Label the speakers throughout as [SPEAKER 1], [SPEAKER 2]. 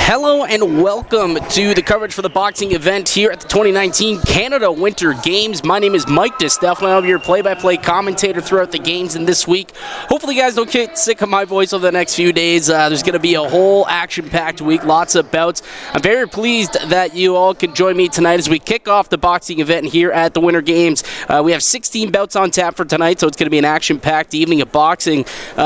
[SPEAKER 1] Hello and welcome to the coverage for the boxing event here at the 2019 Canada Winter Games. My name is Mike DeStefano. I'll be your play-by-play commentator throughout the games and this week. Hopefully you guys don't get sick of my voice over the next few days. There's going to be a whole action-packed week, lots of bouts. I'm very pleased that you all can join me tonight as we kick off the boxing event here at the Winter Games. We have 16 bouts on tap for tonight, so it's going to be an action-packed evening of boxing.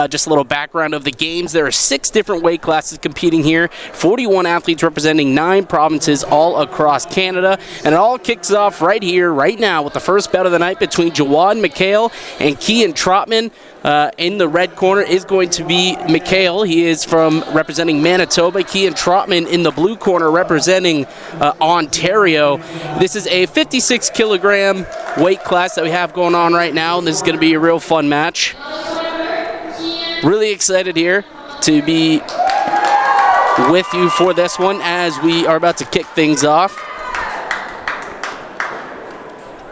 [SPEAKER 1] Just a little background of the games. There are 6 different weight classes competing here, 41 athletes representing 9 provinces all across Canada, and it all kicks off right here, right now, with the first bout of the night between Jawad McHale and Kean Trotman. In the red corner is going to be McHale. He is from representing Manitoba. Kean Trotman in the blue corner representing Ontario. This is a 56 kilogram weight class that we have going on right now, and this is going to be a real fun match. Really excited here to be with you for this one as we are about to kick things off.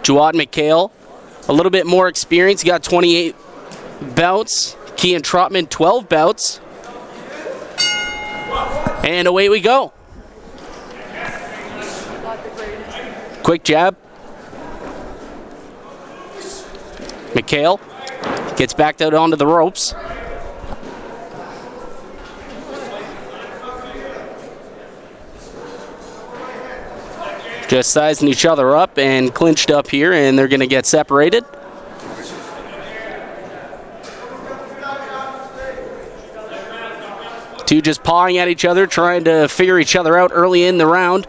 [SPEAKER 1] Jawad McHale, a little bit more experience. He got 28 bouts. Kean Trotman, 12 bouts. And away we go. Quick jab. McHale gets backed out onto the ropes. Just sizing each other up and clinched up here, and they're going to get separated. Two just pawing at each other, trying to figure each other out early in the round.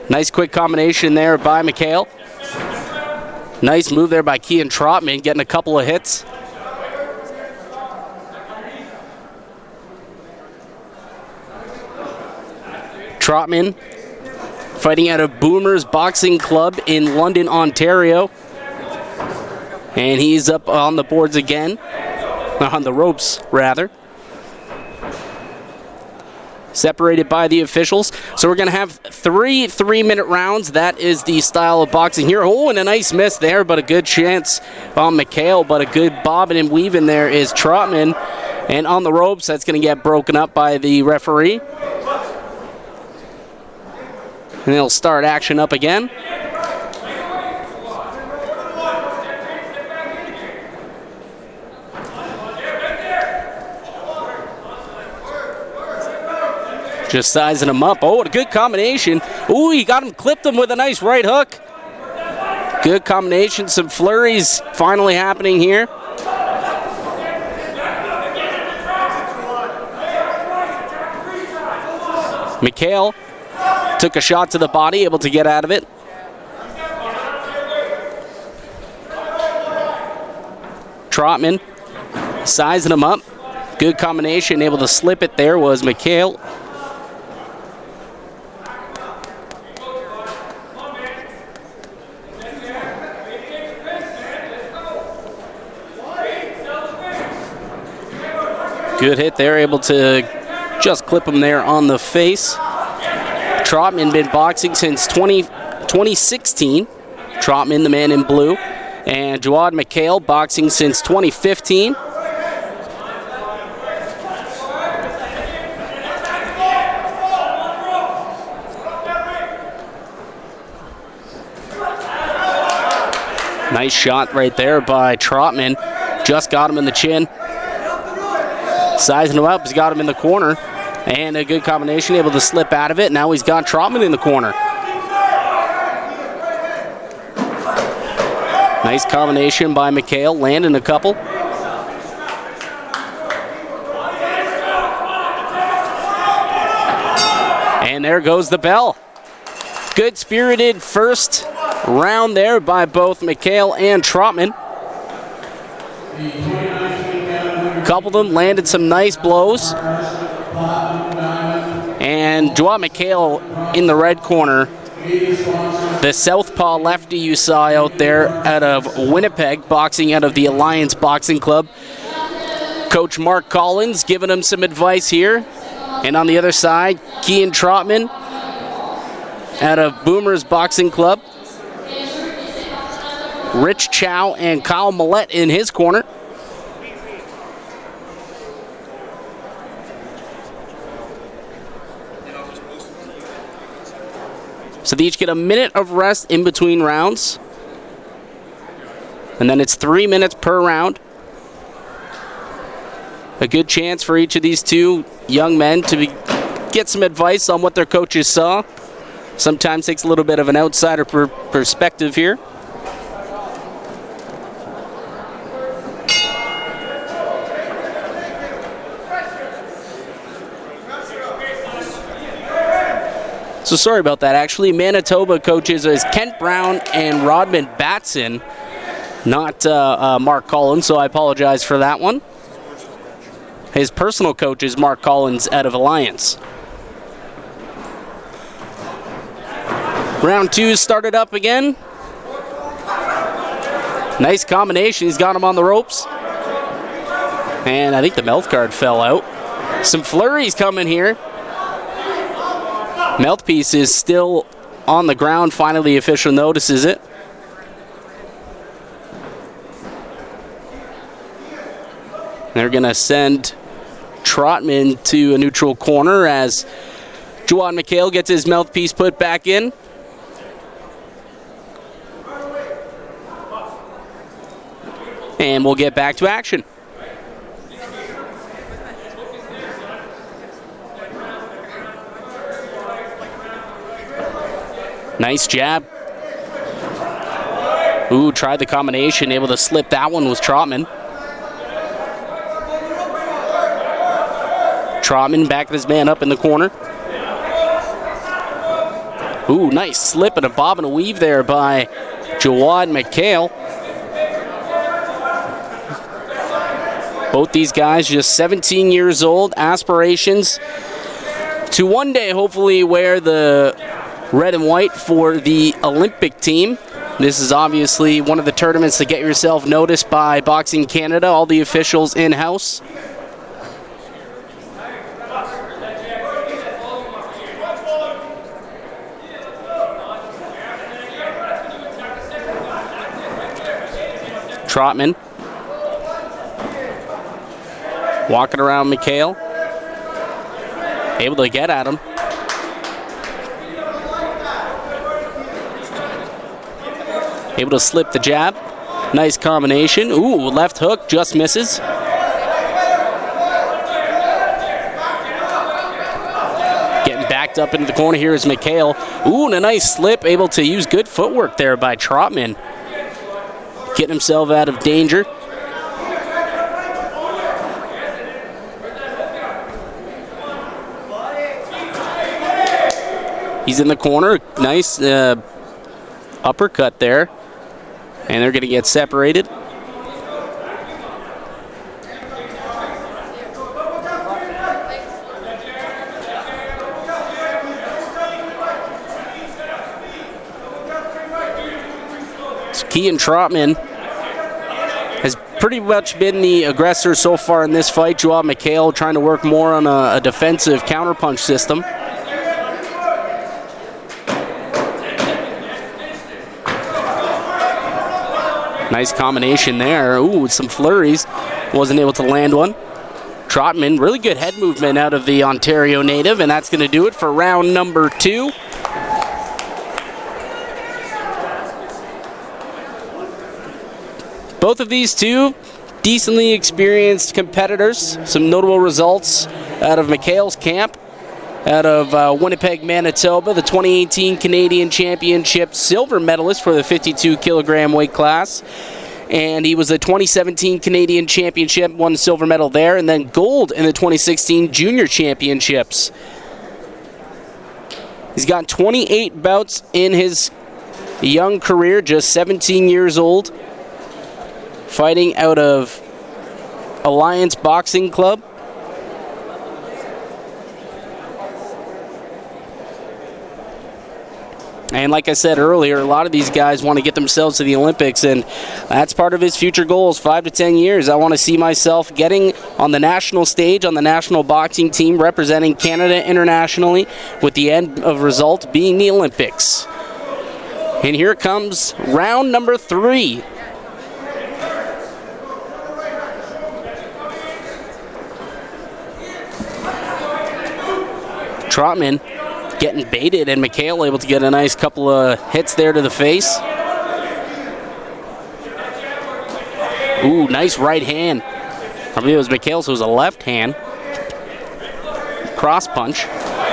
[SPEAKER 1] Nice quick combination there by McHale. Nice move there by Kean Trotman, getting a couple of hits. Trotman fighting out of Boomers Boxing Club in London, Ontario. And he's up on the boards again. On the ropes, rather. Separated by the officials. So we're going to have 3 3-minute rounds. That is the style of boxing here. Oh, and a nice miss there, but a good chance on McHale. But a good bobbing and weaving there is Trotman. And on the ropes, that's going to get broken up by the referee. And they'll start action up again. Just sizing him up. Oh, what a good combination. Ooh, he got him, clipped him with a nice right hook. Good combination. Some flurries finally happening here. McHale took a shot to the body, able to get out of it. Trotman sizing him up. Good combination, able to slip it there was McHale. Good hit there, able to just clip him there on the face. Trotman been boxing since 2016. Trotman, the man in blue. And Jawad McHale boxing since 2015. Nice shot right there by Trotman. Just got him in the chin. Sizing him up, he's got him in the corner. And a good combination, able to slip out of it. Now he's got Trotman in the corner. Nice combination by McHale, landing a couple. And there goes the bell. Good spirited first round there by both McHale and Trotman. Couple of them landed some nice blows. And Jawad McHale in the red corner, the southpaw lefty you saw out there out of Winnipeg, boxing out of the Alliance Boxing Club. Coach Mark Collins giving him some advice here. And on the other side, Kean Trotman out of Boomers Boxing Club. Rich Chow and Kyle Millette in his corner. So they each get a minute of rest in between rounds. And then it's 3 minutes per round. A good chance for each of these two young men to get some advice on what their coaches saw. Sometimes takes a little bit of an outsider perspective here. So sorry about that. Actually, Manitoba coaches is Kent Brown and Rodman Batson, not Mark Collins, so I apologize for that one. His personal coach is Mark Collins out of Alliance. Round 2 started up again. Nice combination. He's got him on the ropes. And I think the mouth guard fell out. Some flurries coming here. Mouthpiece is still on the ground. Finally, the official notices it. They're going to send Trotman to a neutral corner as Juwan McHale gets his mouthpiece put back in. And we'll get back to action. Nice jab. Ooh, tried the combination. Able to slip that one was Trotman. Trotman backing his man up in the corner. Ooh, nice slip and a bob and a weave there by Jawad McHale. Both these guys just 17 years old. Aspirations to one day hopefully wear the red and white for the Olympic team. This is obviously one of the tournaments to get yourself noticed by Boxing Canada, all the officials in-house. Trotman walking around McHale, able to get at him. Able to slip the jab. Nice combination. Ooh, left hook just misses. Getting backed up into the corner here is McHale. Ooh, and a nice slip. Able to use good footwork there by Trotman. Getting himself out of danger. He's in the corner. Nice uppercut there. And they're going to get separated. So Kean Trotman has pretty much been the aggressor so far in this fight. Joab McHale trying to work more on a defensive counterpunch system. Nice combination there. Ooh, with some flurries. Wasn't able to land one. Trotman, really good head movement out of the Ontario native, and that's going to do it for round number 2. Both of these two decently experienced competitors. Some notable results out of McHale's camp. Out of Winnipeg, Manitoba, the 2018 Canadian Championship silver medalist for the 52-kilogram weight class. And he was the 2017 Canadian Championship, won the silver medal there, and then gold in the 2016 Junior Championships. He's got 28 bouts in his young career, just 17 years old. Fighting out of Alliance Boxing Club. And like I said earlier, a lot of these guys want to get themselves to the Olympics, and that's part of his future goals, 5 to 10 years. I want to see myself getting on the national stage, on the national boxing team, representing Canada internationally, with the end of result being the Olympics. And here comes round number 3. Trotman getting baited, and McHale able to get a nice couple of hits there to the face. Ooh, nice right hand. I believe it was McHale, so it was a left hand. Cross punch.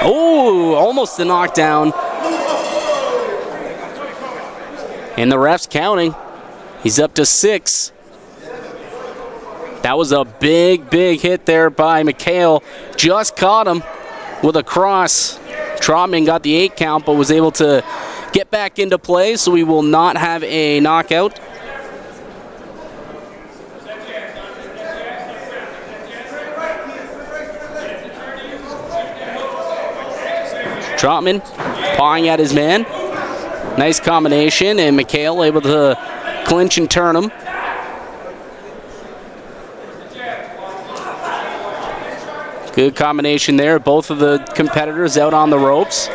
[SPEAKER 1] Oh, almost a knockdown. And the ref's counting. He's up to 6. That was a big, big hit there by McHale. Just caught him with a cross. Trotman got the 8 count, but was able to get back into play, so we will not have a knockout. Trotman pawing at his man. Nice combination, and McHale able to clinch and turn him. Good combination there. Both of the competitors out on the ropes.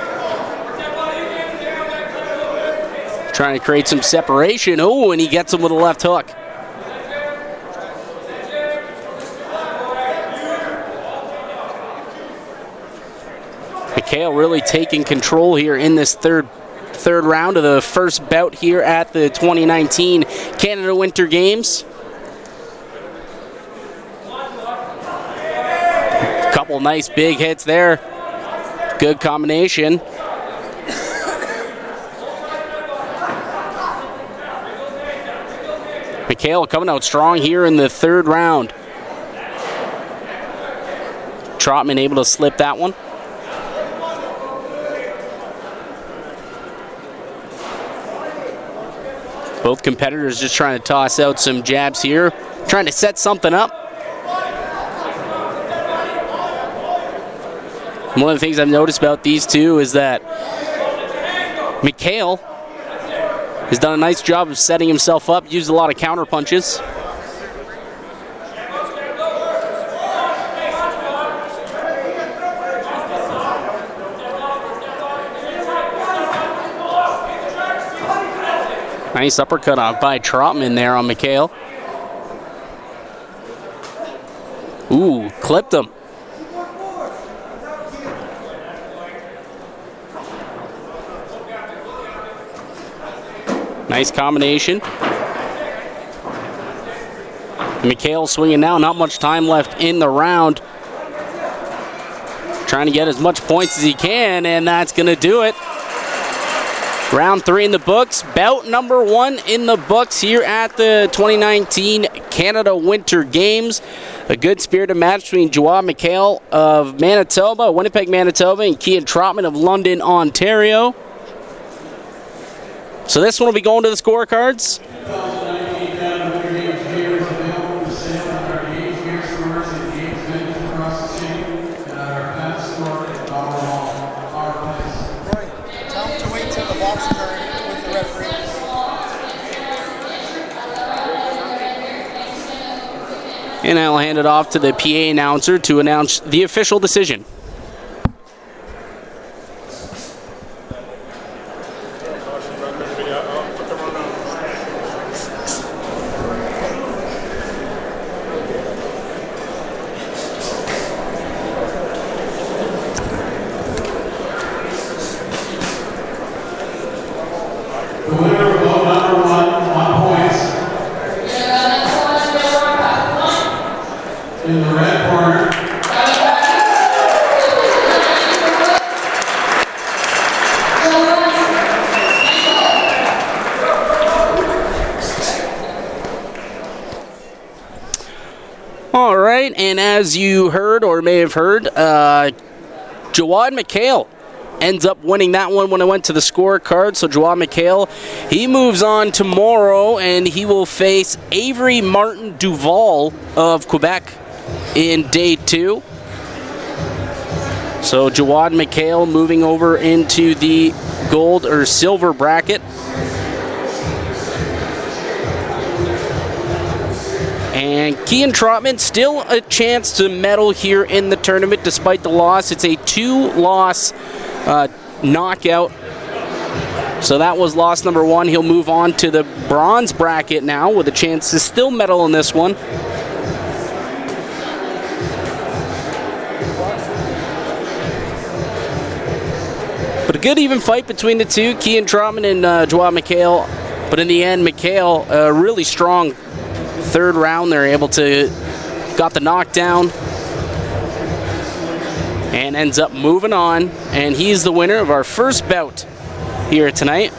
[SPEAKER 1] Trying to create some separation. Oh, and he gets him with a left hook. McHale really taking control here in this third round of the first bout here at the 2019 Canada Winter Games. Couple nice big hits there. Good combination. McHale coming out strong here in the third round. Trotman able to slip that one. Both competitors just trying to toss out some jabs here, trying to set something up. One of the things I've noticed about these two is that McHale has done a nice job of setting himself up, used a lot of counter punches. Nice uppercut off by Trotman there on McHale. Ooh, clipped him. Nice combination. McHale swinging now, not much time left in the round. Trying to get as much points as he can, and that's going to do it. Round 3 in the books. Bout number 1 in the books here at the 2019 Canada Winter Games. A good spirited match between Jawad McHale of Manitoba, Winnipeg, Manitoba, and Kean Trotman of London, Ontario. So this one will be going to the scorecards. And I'll hand it off to the PA announcer to announce the official decision. All right, and as you heard or may have heard, Jawad McHale ends up winning that one when I went to the scorecard. So Jawad McHale, he moves on tomorrow, and he will face Avery Martin Duval of Quebec in day 2. So Jawad McHale moving over into the gold or silver bracket. And Kean Trotman still a chance to medal here in the tournament despite the loss. It's a 2-loss knockout. So that was loss number 1. He'll move on to the bronze bracket now with a chance to still medal in this one. But a good even fight between the two, Kean Trotman and Joao McHale. But in the end, McHale, a really strong third round. They're able to got the knockdown and ends up moving on. And he's the winner of our first bout here tonight.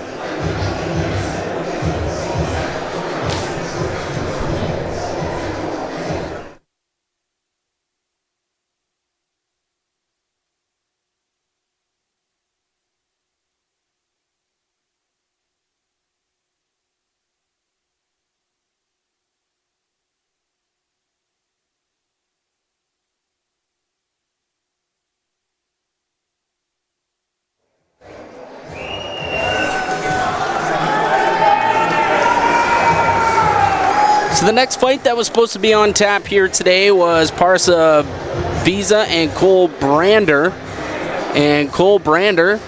[SPEAKER 1] So the next fight that was supposed to be on tap here today was Parsa Biza and Cole Brander. And Cole Brander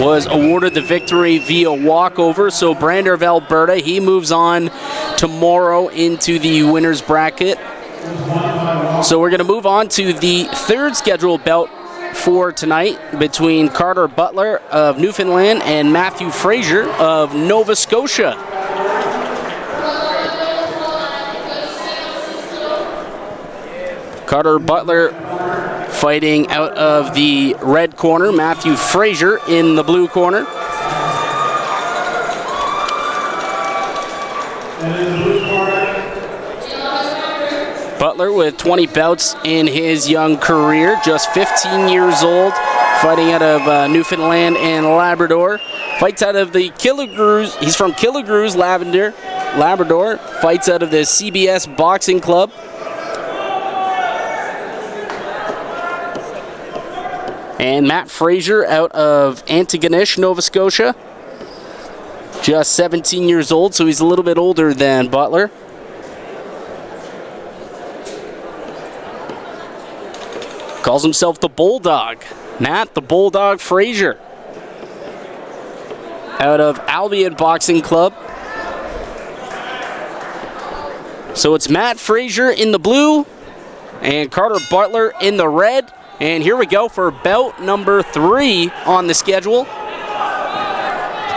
[SPEAKER 1] was awarded the victory via walkover. So Brander of Alberta, he moves on tomorrow into the winner's bracket. So we're going to move on to the third scheduled bout for tonight between Carter Butler of Newfoundland and Matthew Fraser of Nova Scotia. Carter Butler fighting out of the red corner, Matthew Fraser in the blue corner. Butler with 20 bouts in his young career, just 15 years old, fighting out of Newfoundland and Labrador. Fights out of the Killigrews, he's from Killigrews, Labrador. Fights out of the CBS Boxing Club. And Matt Fraser out of Antigonish, Nova Scotia. Just 17 years old, so he's a little bit older than Butler. Calls himself the Bulldog. Matt the Bulldog Fraser. Out of Albion Boxing Club. So it's Matt Fraser in the blue and Carter Butler in the red. And here we go for bout number 3 on the schedule.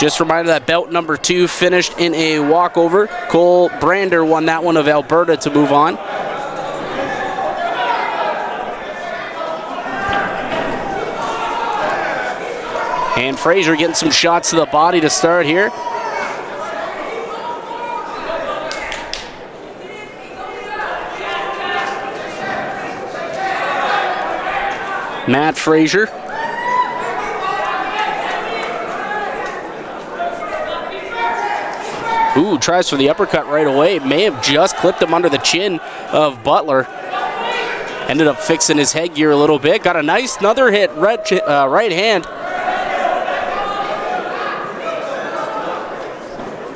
[SPEAKER 1] Just a reminder that bout number 2 finished in a walkover. Cole Brander won that one of Alberta to move on. And Fraser getting some shots to the body to start here. Matt Fraser. Ooh, tries for the uppercut right away. May have just clipped him under the chin of Butler. Ended up fixing his headgear a little bit. Got a nice another hit, right hand.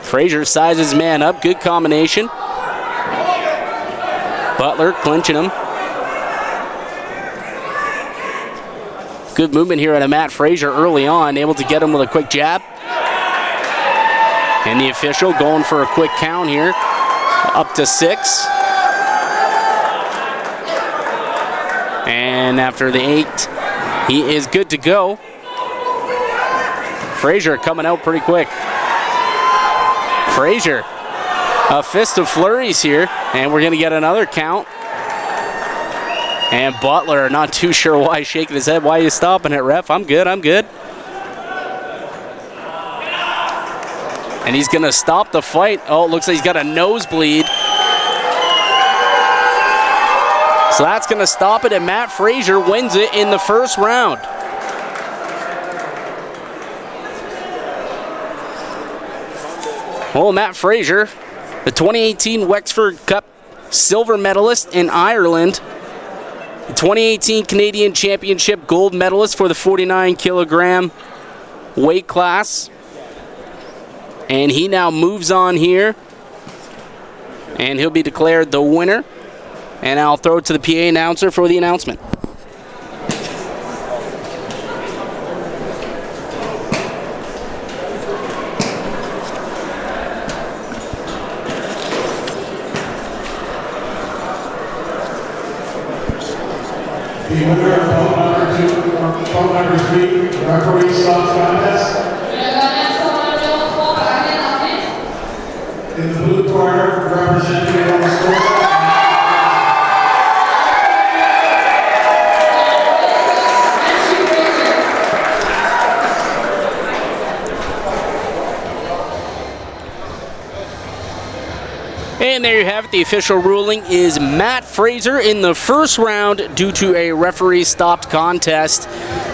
[SPEAKER 1] Fraser sizes man up. Good combination. Butler clinching him. Good movement here out of Matt Fraser early on, able to get him with a quick jab. And the official going for a quick count here, up to 6. And after the 8, he is good to go. Fraser coming out pretty quick. Fraser, a fist of flurries here, and we're going to get another count. And Butler, not too sure why he's shaking his head. Why are you stopping it, ref? I'm good, I'm good. And he's going to stop the fight. Oh, it looks like he's got a nosebleed. So that's going to stop it, and Matt Fraser wins it in the first round. Well, Matt Fraser, the 2018 Wexford Cup silver medalist in Ireland. The 2018 Canadian Championship gold medalist for the 49 kilogram weight class. And he now moves on here. And he'll be declared the winner. And I'll throw it to the PA announcer for the announcement.
[SPEAKER 2] The winner of bout number 3, referee stops contest. In the blue corner, representing on the score.
[SPEAKER 1] And there you have it. The official ruling is Matt Fraser in the first round due to a referee-stopped contest.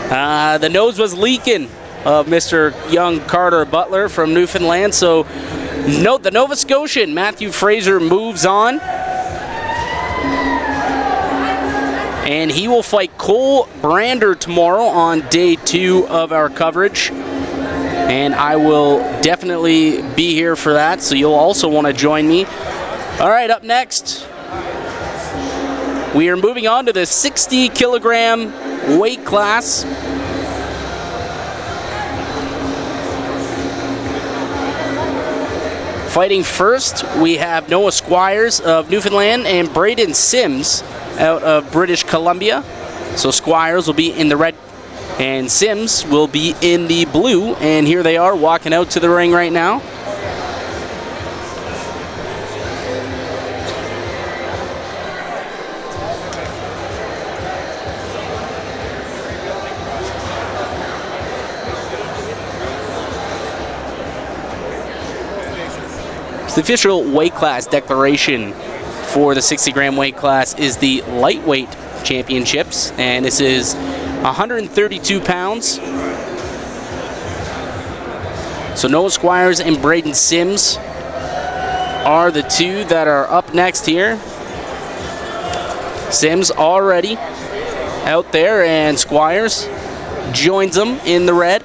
[SPEAKER 1] The nose was leaking of Mr. Young Carter Butler from Newfoundland. So note the Nova Scotian Matthew Fraser moves on. And he will fight Cole Brander tomorrow on day 2 of our coverage. And I will definitely be here for that, so you'll also want to join me. All right, up next, we are moving on to the 60-kilogram weight class. Fighting first, we have Noah Squires of Newfoundland and Braden Sims out of British Columbia. So Squires will be in the red and Sims will be in the blue. And here they are walking out to the ring right now. The official weight class declaration for the 60-gram weight class is the lightweight championships, and this is 132 pounds. So Noah Squires and Braden Sims are the two that are up next here. Sims already out there, and Squires joins them in the red.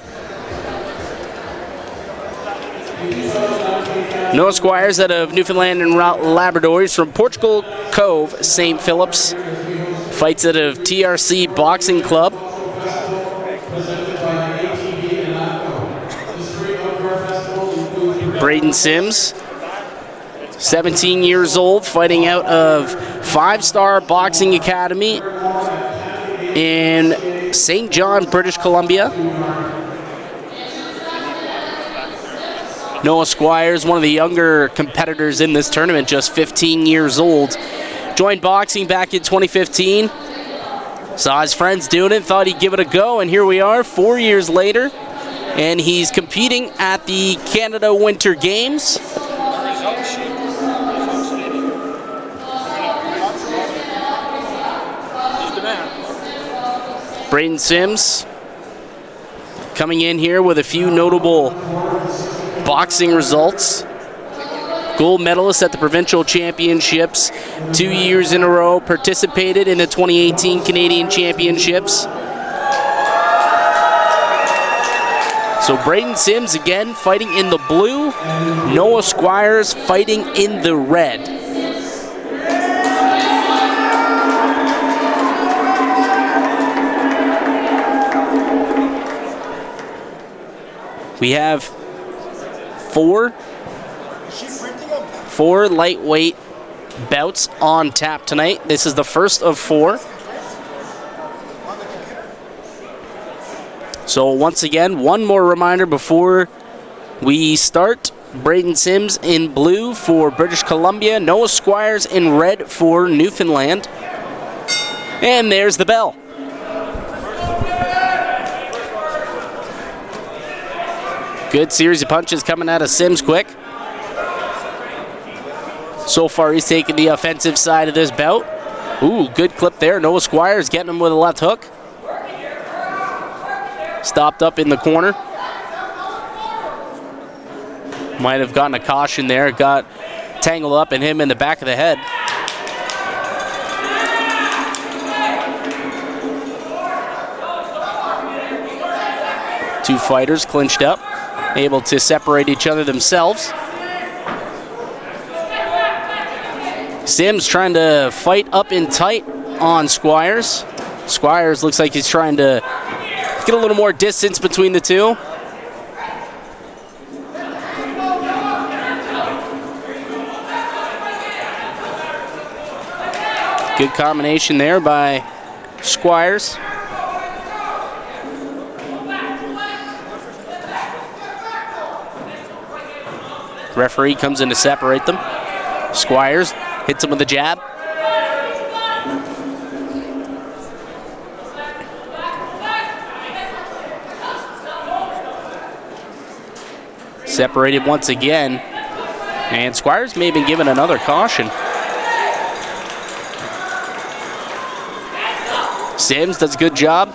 [SPEAKER 1] Noah Squires out of Newfoundland and Labrador. He's from Portugal Cove, St. Phillips. Fights out of TRC Boxing Club. Braden Sims, 17 years old, fighting out of 5-Star Boxing Academy in St. John, British Columbia. Noah Squires, one of the younger competitors in this tournament, just 15 years old. Joined boxing back in 2015. Saw his friends doing it, thought he'd give it a go, and here we are 4 years later. And he's competing at the Canada Winter Games. Braden Sims coming in here with a few notable boxing results. Gold medalist at the provincial championships 2 years in a row, participated in the 2018 Canadian Championships. So Braden Sims again fighting in the blue, Noah Squires fighting in the red. We have four lightweight bouts on tap tonight. This is the first of 4. So once again, one more reminder before we start. Braden Sims in blue for British Columbia, Noah Squires in red for Newfoundland. And there's the bell. Good series of punches coming out of Sims quick. So far, he's taking the offensive side of this bout. Ooh, good clip there. Noah Squires getting him with a left hook. Stopped up in the corner. Might have gotten a caution there. Got tangled up in him in the back of the head. Two fighters clinched up, able to separate each other themselves. Sims trying to fight up in tight on Squires. Squires looks like he's trying to get a little more distance between the two. Good combination there by Squires. Referee comes in to separate them. Squires hits him with a jab. Separated once again. And Squires may have been given another caution. Sims does a good job.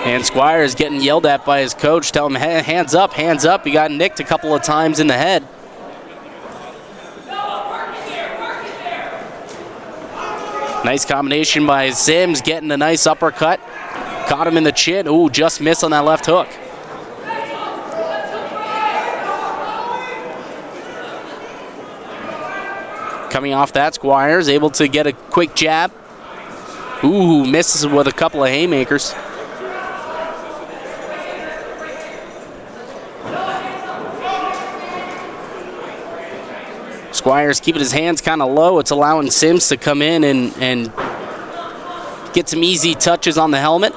[SPEAKER 1] And Squires getting yelled at by his coach, telling him, hey, hands up, hands up. He got nicked a couple of times in the head. Nice combination by Sims, getting a nice uppercut. Caught him in the chin. Ooh, just missed on that left hook. Coming off that, Squires able to get a quick jab. Ooh, misses with a couple of haymakers. Squires keeping his hands kind of low. It's allowing Sims to come in and get some easy touches on the helmet.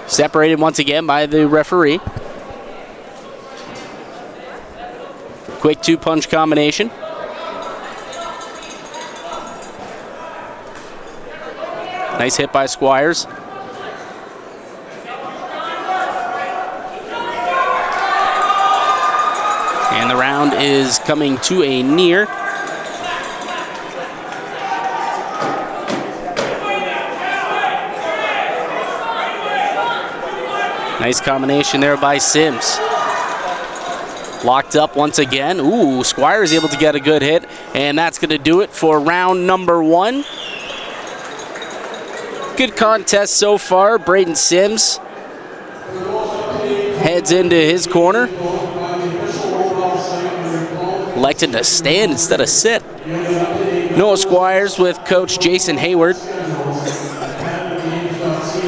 [SPEAKER 1] Separated once again by the referee. Quick two-punch combination. Nice hit by Squires. And the round is coming to a near. Nice combination there by Sims. Locked up once again. Ooh, Squires able to get a good hit. And that's going to do it for round number 1. Good contest so far. Braden Sims heads into his corner. Elected to stand instead of sit. Noah Squires with Coach Jason Hayward,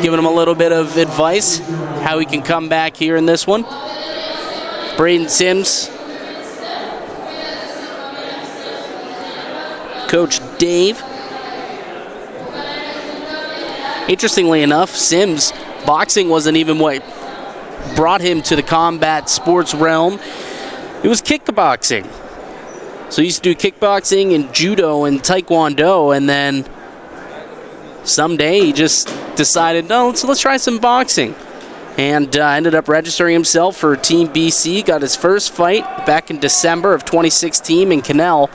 [SPEAKER 1] giving him a little bit of advice how he can come back here in this one. Braden Sims, Coach Dave. Interestingly enough, Sims, boxing wasn't even what brought him to the combat sports realm. It was kickboxing. So he used to do kickboxing and judo and taekwondo, and then someday he just decided, no, let's try some boxing. And ended up registering himself for Team BC, got his first fight back in December of 2016 in Canal.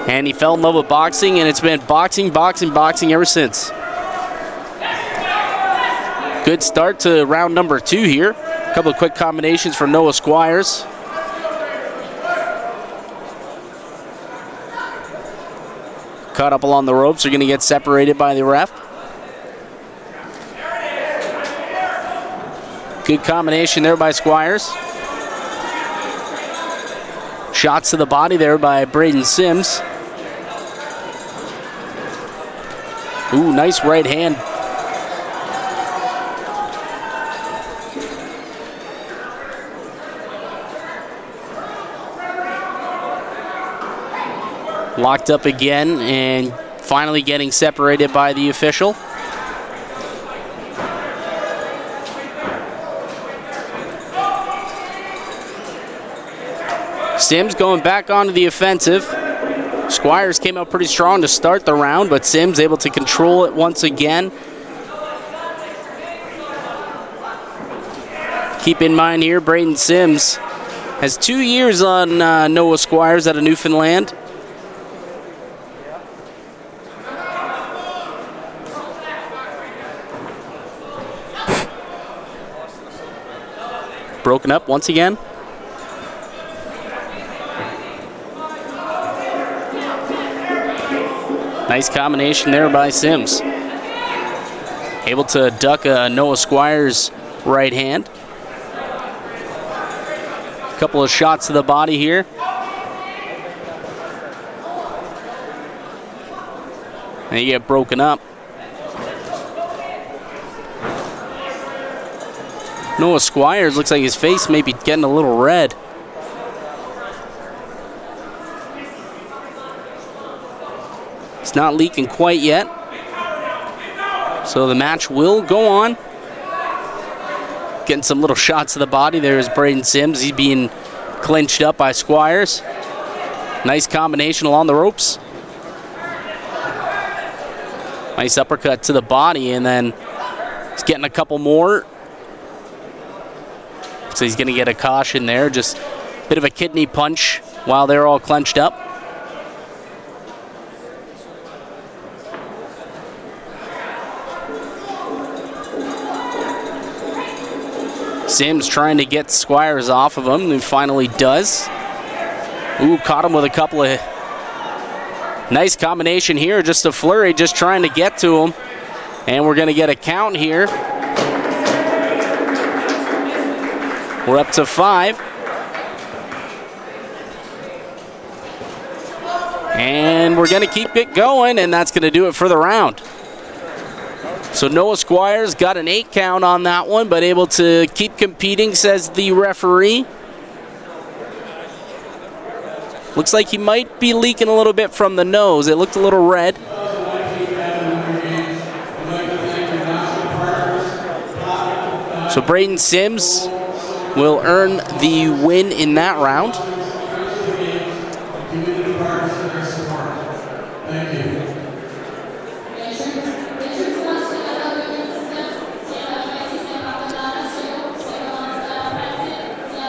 [SPEAKER 1] And he fell in love with boxing, and it's been boxing, boxing, boxing ever since. Good start to round number 2 here. A couple of quick combinations from Noah Squires. Caught up along the ropes, are going to get separated by the ref. Good combination there by Squires. Shots to the body there by Braden Sims. Ooh, nice right hand. Locked up again and finally getting separated by the official. Sims going back onto the offensive. Squires came out pretty strong to start the round, but Sims able to control it once again. Keep in mind here, Braden Sims has 2 years on Noah Squires out of Newfoundland. Broken up once again. Nice combination there by Sims. Able to duck Noah Squires' right hand. A couple of shots to the body here. And you get broken up. Noah Squires looks like his face may be getting a little red. It's not leaking quite yet. So the match will go on. Getting some little shots to the body. There's Braden Sims. He's being clinched up by Squires. Nice combination along the ropes. Nice uppercut to the body, and then he's getting a couple more. So he's going to get a caution there. Just a bit of a kidney punch while they're all clenched up. Sims trying to get Squires off of him, and finally does. Ooh, caught him with a couple of... Nice combination here, just a flurry, just trying to get to him. And we're going to get a count here. We're up to 5. And we're going to keep it going, and that's going to do it for the round. So Noah Squires got an 8 count on that one, but able to keep competing, says the referee. Looks like he might be leaking a little bit from the nose. It looked a little red. So Braden Sims will earn the win in that round.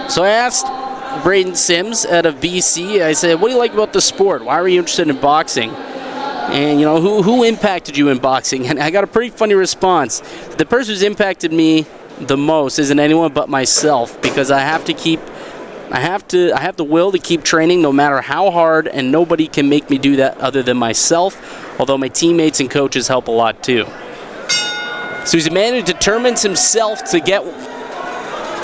[SPEAKER 1] So I asked Braden Sims out of BC, I said, what do you like about the sport? Why were you interested in boxing? And, you know, who impacted you in boxing? And I got a pretty funny response. The person who's impacted me the most isn't anyone but myself, because I have the will to keep training no matter how hard, and nobody can make me do that other than myself, although my teammates and coaches help a lot too. So he's a man who determines himself to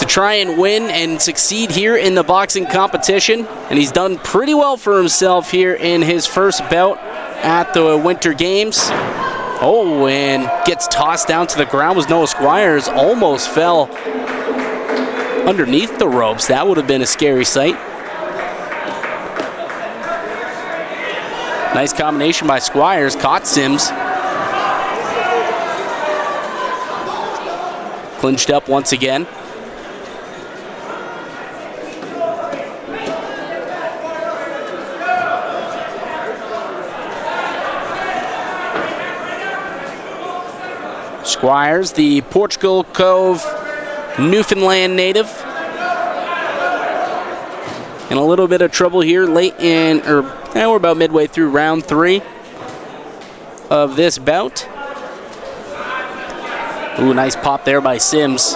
[SPEAKER 1] try and win and succeed here in the boxing competition, and he's done pretty well for himself here in his first bout at the Winter Games. Oh, and gets tossed down to the ground. Was Noah Squires, almost fell underneath the ropes. That would have been a scary sight. Nice combination by Squires, caught Sims. Clinched up once again. Squires, the Portugal Cove, Newfoundland native. In a little bit of trouble here late in, we're about midway through round 3 of this bout. Ooh, nice pop there by Sims.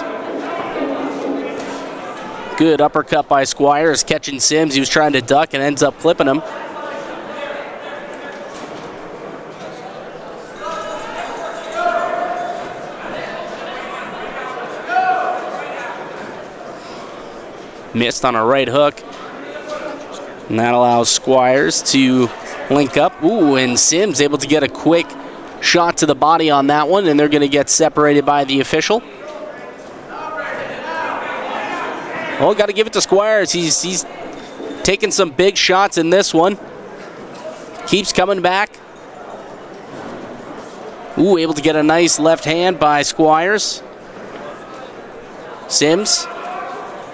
[SPEAKER 1] Good uppercut by Squires, catching Sims. He was trying to duck and ends up clipping him. Missed on a right hook. And that allows Squires to link up. Ooh, and Sims able to get a quick shot to the body on that one, and they're going to get separated by the official. Oh, got to give it to Squires. He's taking some big shots in this one. Keeps coming back. Ooh, able to get a nice left hand by Squires. Sims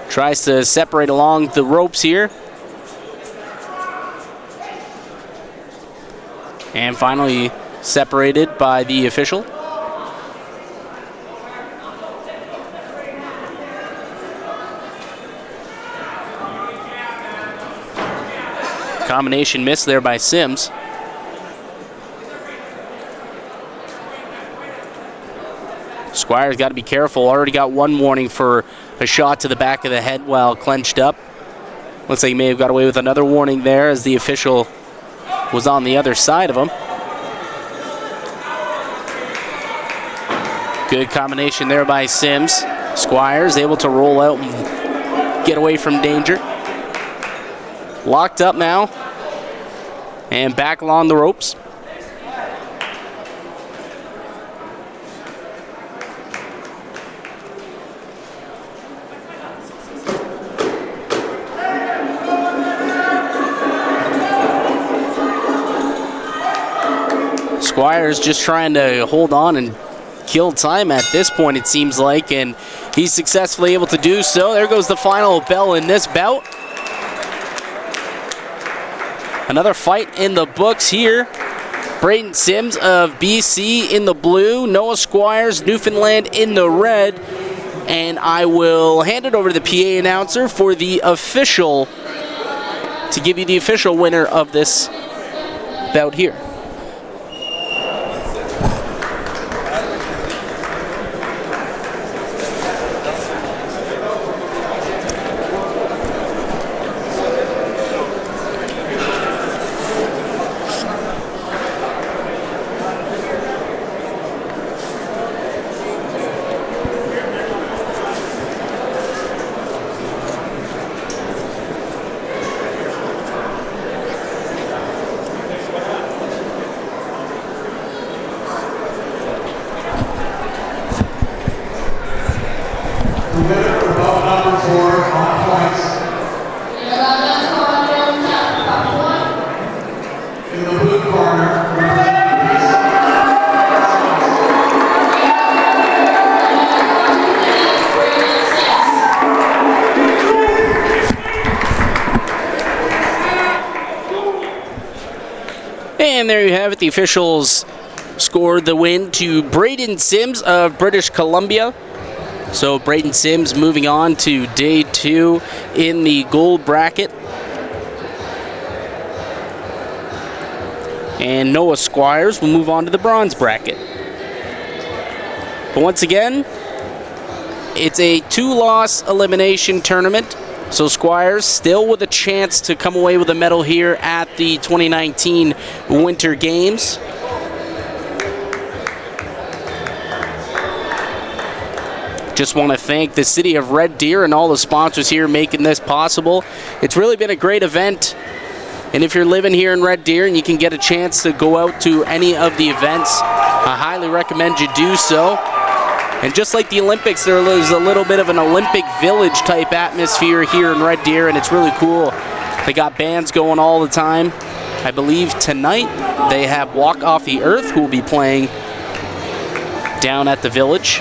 [SPEAKER 1] tries to separate along the ropes here. And finally separated by the official. Combination miss there by Sims. Squires got to be careful. Already got one warning for a shot to the back of the head while clenched up. Looks like he may have got away with another warning there as the official was on the other side of him. Good combination there by Sims. Squires able to roll out and get away from danger. Locked up now. And back along the ropes. Squires just trying to hold on and kill time at this point, it seems like, and he's successfully able to do so. There goes the final bell in this bout. Another fight in the books here. Braden Sims of BC in the blue, Noah Squires, Newfoundland in the red, and I will hand it over to the PA announcer for the official, to give you the official winner of this bout here. And there you have it. The officials scored the win to Braden Sims of British Columbia. So Braden Sims moving on to day 2 in the gold bracket. And Noah Squires will move on to the bronze bracket. But once again, it's a 2-loss elimination tournament. So Squires still with a chance to come away with a medal here at the 2019 Winter Games. Just want to thank the city of Red Deer and all the sponsors here making this possible. It's really been a great event. And if you're living here in Red Deer and you can get a chance to go out to any of the events, I highly recommend you do so. And just like the Olympics, there is a little bit of an Olympic Village type atmosphere here in Red Deer, and it's really cool. They got bands going all the time. I believe tonight they have Walk Off the Earth, who will be playing down at the Village.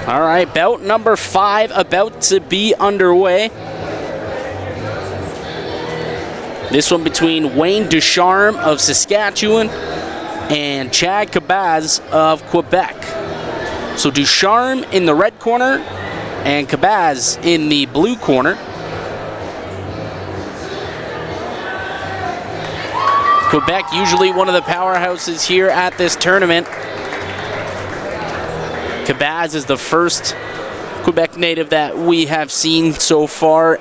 [SPEAKER 1] All right, bout number 5 about to be underway. This one between Wayne Ducharme of Saskatchewan and Chad Cabaz of Quebec. So Ducharme in the red corner and Cabaz in the blue corner. Quebec usually one of the powerhouses here at this tournament. Cabaz is the first Quebec native that we have seen so far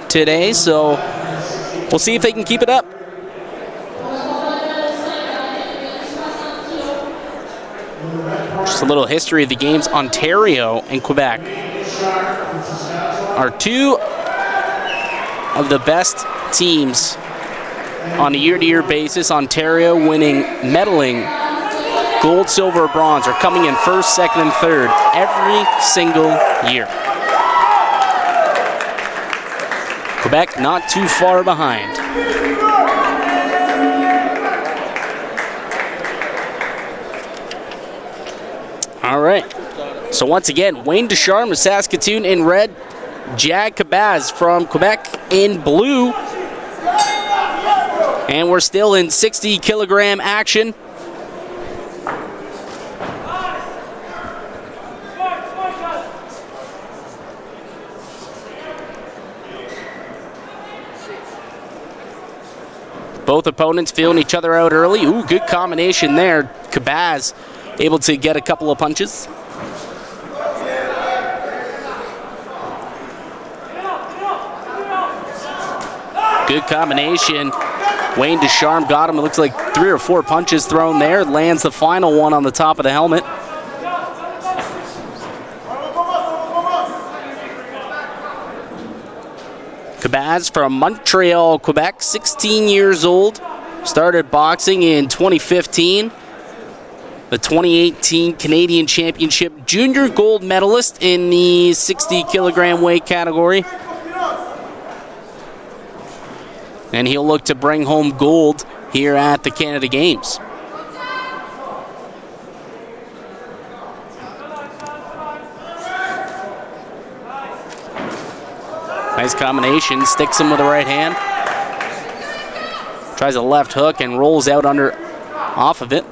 [SPEAKER 1] today, so we'll see if they can keep it up. Just a little history of the games. Ontario and Quebec are 2 of the best teams on a year-to-year basis. Ontario winning, medaling gold, silver, bronze, are coming in first, second, and third every single year. Quebec not too far behind. All right. So once again, Wayne Ducharme of Saskatoon in red, Jag Cabaz from Quebec in blue. And we're still in 60-kilogram action. Both opponents feeling each other out early. Ooh, good combination there. Cabaz able to get a couple of punches. Good combination. Wayne Ducharme got him. It looks like 3 or 4 punches thrown there. Lands the final one on the top of the helmet. Cabaz from Montreal, Quebec, 16 years old. Started boxing in 2015. The 2018 Canadian Championship junior gold medalist in the 60 kilogram weight category. And he'll look to bring home gold here at the Canada Games. Nice combination, sticks him with the right hand. Tries a left hook and rolls out under off of it.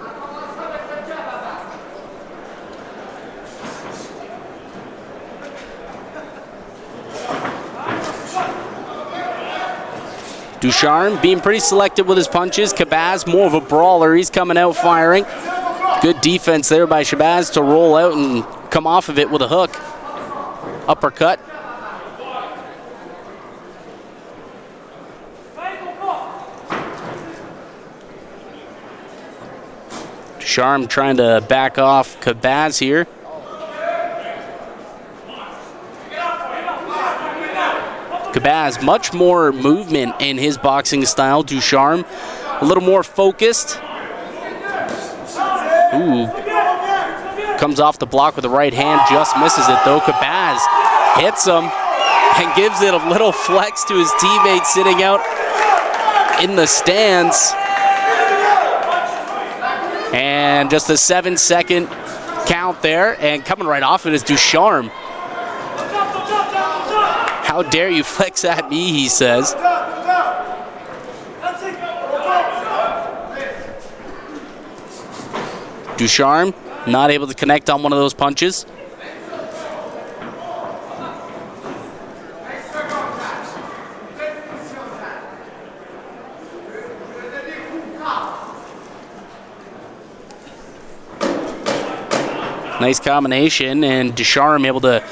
[SPEAKER 1] Ducharme being pretty selective with his punches. Cabaz more of a brawler. He's coming out firing. Good defense there by Shabazz to roll out and come off of it with a hook. Uppercut. Ducharme trying to back off Cabaz here. Cabaz, much more movement in his boxing style. Ducharme, a little more focused. Ooh. Comes off the block with the right hand, just misses it though. Cabaz hits him and gives it a little flex to his teammate sitting out in the stands. And just a 7-second count there, and coming right off it is Ducharme. How dare you flex at me, he says. Ducharme not able to connect on one of those punches. Nice combination, and Ducharme able to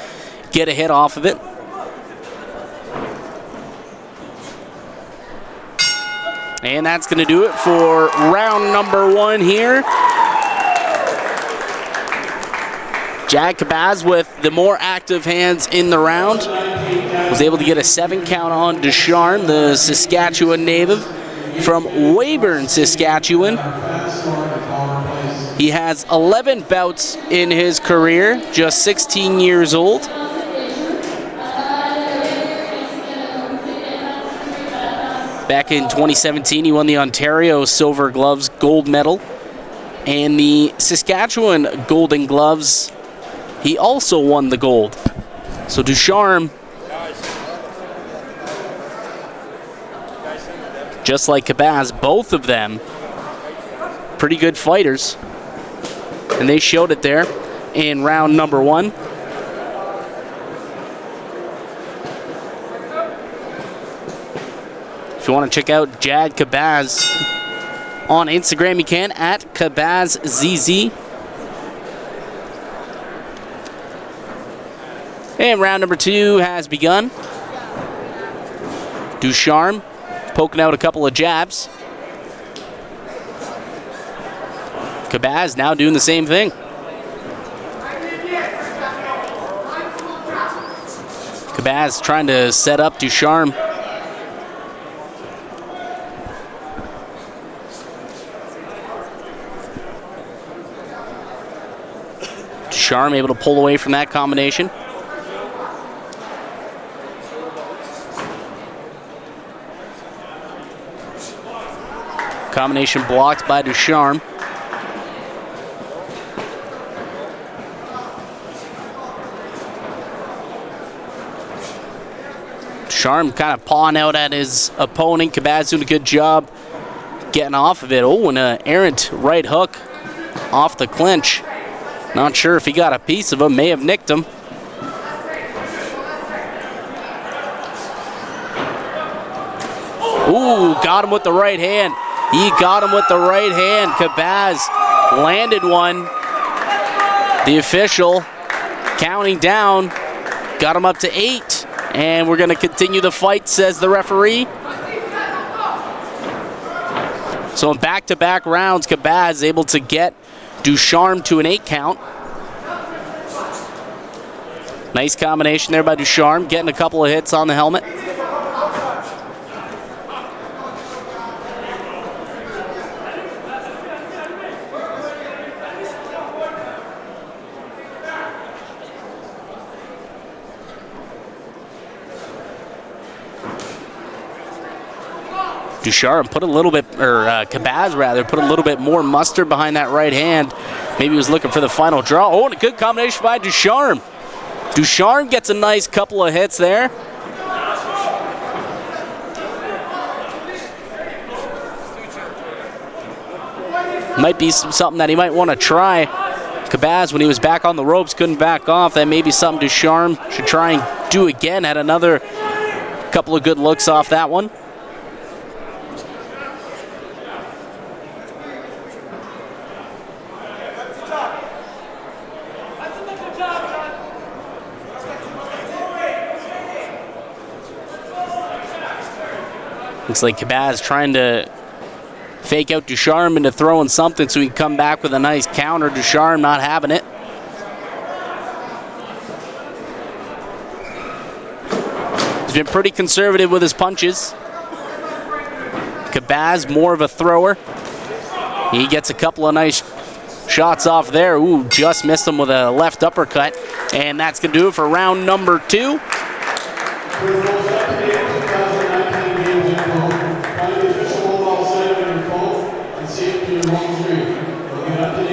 [SPEAKER 1] get a hit off of it. And that's going to do it for round number 1 here. Jack Cabaz with the more active hands in the round. Was able to get a 7 count on Ducharme, the Saskatchewan native from Weyburn, Saskatchewan. He has 11 bouts in his career, just 16 years old. Back in 2017, he won the Ontario Silver Gloves gold medal. And the Saskatchewan Golden Gloves, he also won the gold. So Ducharme, just like Cabaz, both of them pretty good fighters. And they showed it there in round number 1. If you want to check out Jad Cabaz on Instagram, you can at CabazZZ. And round number 2 has begun. Ducharme poking out a couple of jabs. Cabaz now doing the same thing. Cabaz trying to set up Ducharme. Ducharme able to pull away from that combination. Combination blocked by Ducharme. Ducharme kind of pawing out at his opponent. Cabaz doing a good job getting off of it. Oh, and an errant right hook off the clinch. Not sure if he got a piece of him. May have nicked him. Ooh, got him with the right hand. He got him with the right hand. Cabaz landed one. The official counting down. Got him up to 8. And we're going to continue the fight, says the referee. So in back-to-back rounds, Cabaz able to get Ducharme to an 8 count. Nice combination there by Ducharme, getting a couple of hits on the helmet. Ducharme put a little bit, or Cabaz rather, put a little bit more mustard behind that right hand. Maybe he was looking for the final draw. Oh, and a good combination by Ducharme. Ducharme gets a nice couple of hits there. Might be something that he might want to try. Cabaz, when he was back on the ropes, couldn't back off. That may be something Ducharme should try and do again. Had another couple of good looks off that one. Looks like Cabaz trying to fake out Ducharme into throwing something so he can come back with a nice counter. Ducharme not having it. He's been pretty conservative with his punches. Cabaz more of a thrower. He gets a couple of nice shots off there. Ooh, just missed him with a left uppercut. And that's going to do it for round number 2.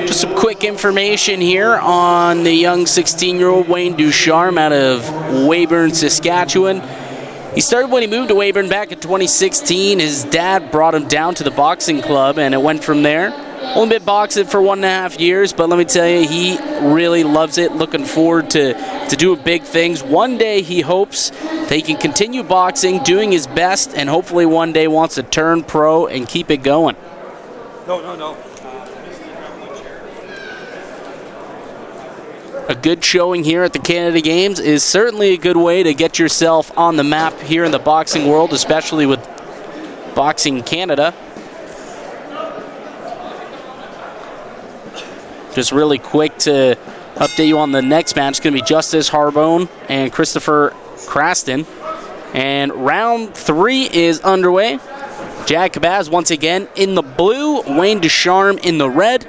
[SPEAKER 1] Just some quick information here on the young 16-year-old Wayne Ducharme out of Weyburn, Saskatchewan. He started when he moved to Weyburn back in 2016. His dad brought him down to the boxing club, and it went from there. Only been boxing for 1.5 years, but let me tell you, he really loves it. Looking forward to doing big things. One day he hopes that he can continue boxing, doing his best, and hopefully one day wants to turn pro and keep it going.
[SPEAKER 3] No.
[SPEAKER 1] A good showing here at the Canada Games is certainly a good way to get yourself on the map here in the boxing world, especially with Boxing Canada. Just really quick to update you on the next match. It's going to be Justice Harbone and Christopher Craston. And round 3 is underway. Jack Cabaz once again in the blue, Wayne Ducharme in the red.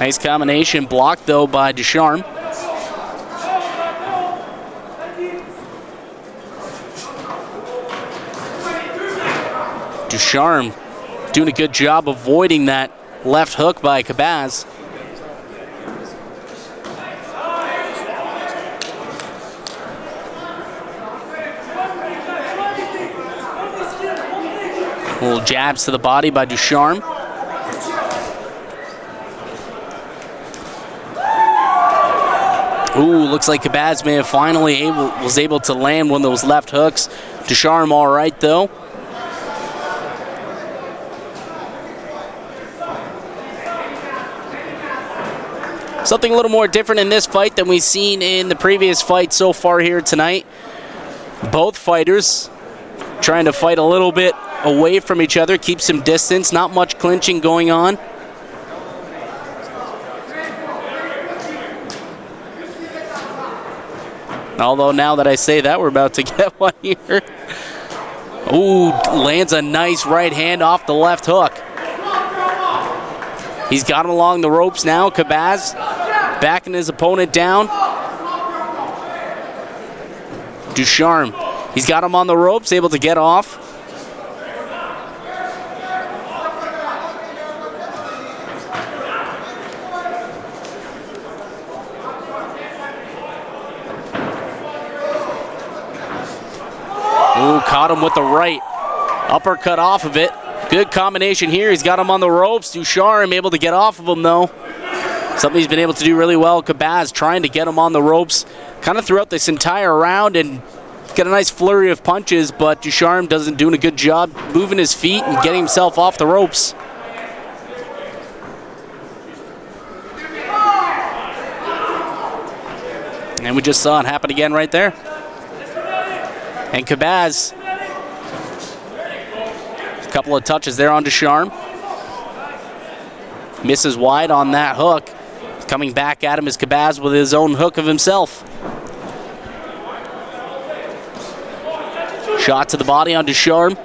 [SPEAKER 1] Nice combination, blocked though by Ducharme. Ducharme doing a good job avoiding that left hook by Cabaz. Little jabs to the body by Ducharme. Ooh, looks like Cabaz may have finally was able to land one of those left hooks. Ducharme all right though. Something a little more different in this fight than we've seen in the previous fight so far here tonight. Both fighters trying to fight a little bit away from each other, keep some distance, not much clinching going on. Although now that I say that, we're about to get one here. Ooh, lands a nice right hand off the left hook. He's got him along the ropes now. Cabaz backing his opponent down. Ducharme, he's got him on the ropes, able to get off. Ooh, caught him with the right. Uppercut off of it. Good combination here. He's got him on the ropes. Ducharme able to get off of him, though. Something he's been able to do really well. Cabaz trying to get him on the ropes kind of throughout this entire round and get a nice flurry of punches, but Ducharme doesn't do a good job moving his feet and getting himself off the ropes. And And we just saw it happen again right there. And Cabaz, a couple of touches there on Ducharme. Misses wide on that hook. Coming back at him is Cabaz with his own hook of himself. Shot to the body on Ducharme.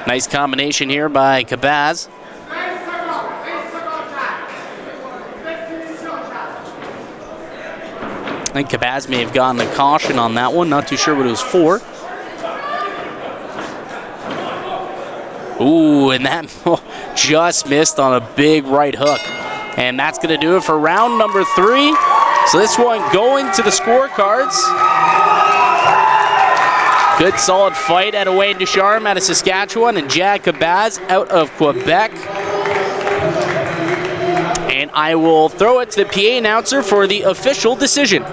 [SPEAKER 1] Nice combination here by Cabaz. I think Cabaz may have gotten a caution on that one. Not too sure what it was for. Ooh, and that just missed on a big right hook. And that's going to do it for round number 3. So this one going to the scorecards. Good solid fight out of Wayne Ducharme out of Saskatchewan and Jad Cabaz out of Quebec. And I will throw it to the PA announcer for the official decision.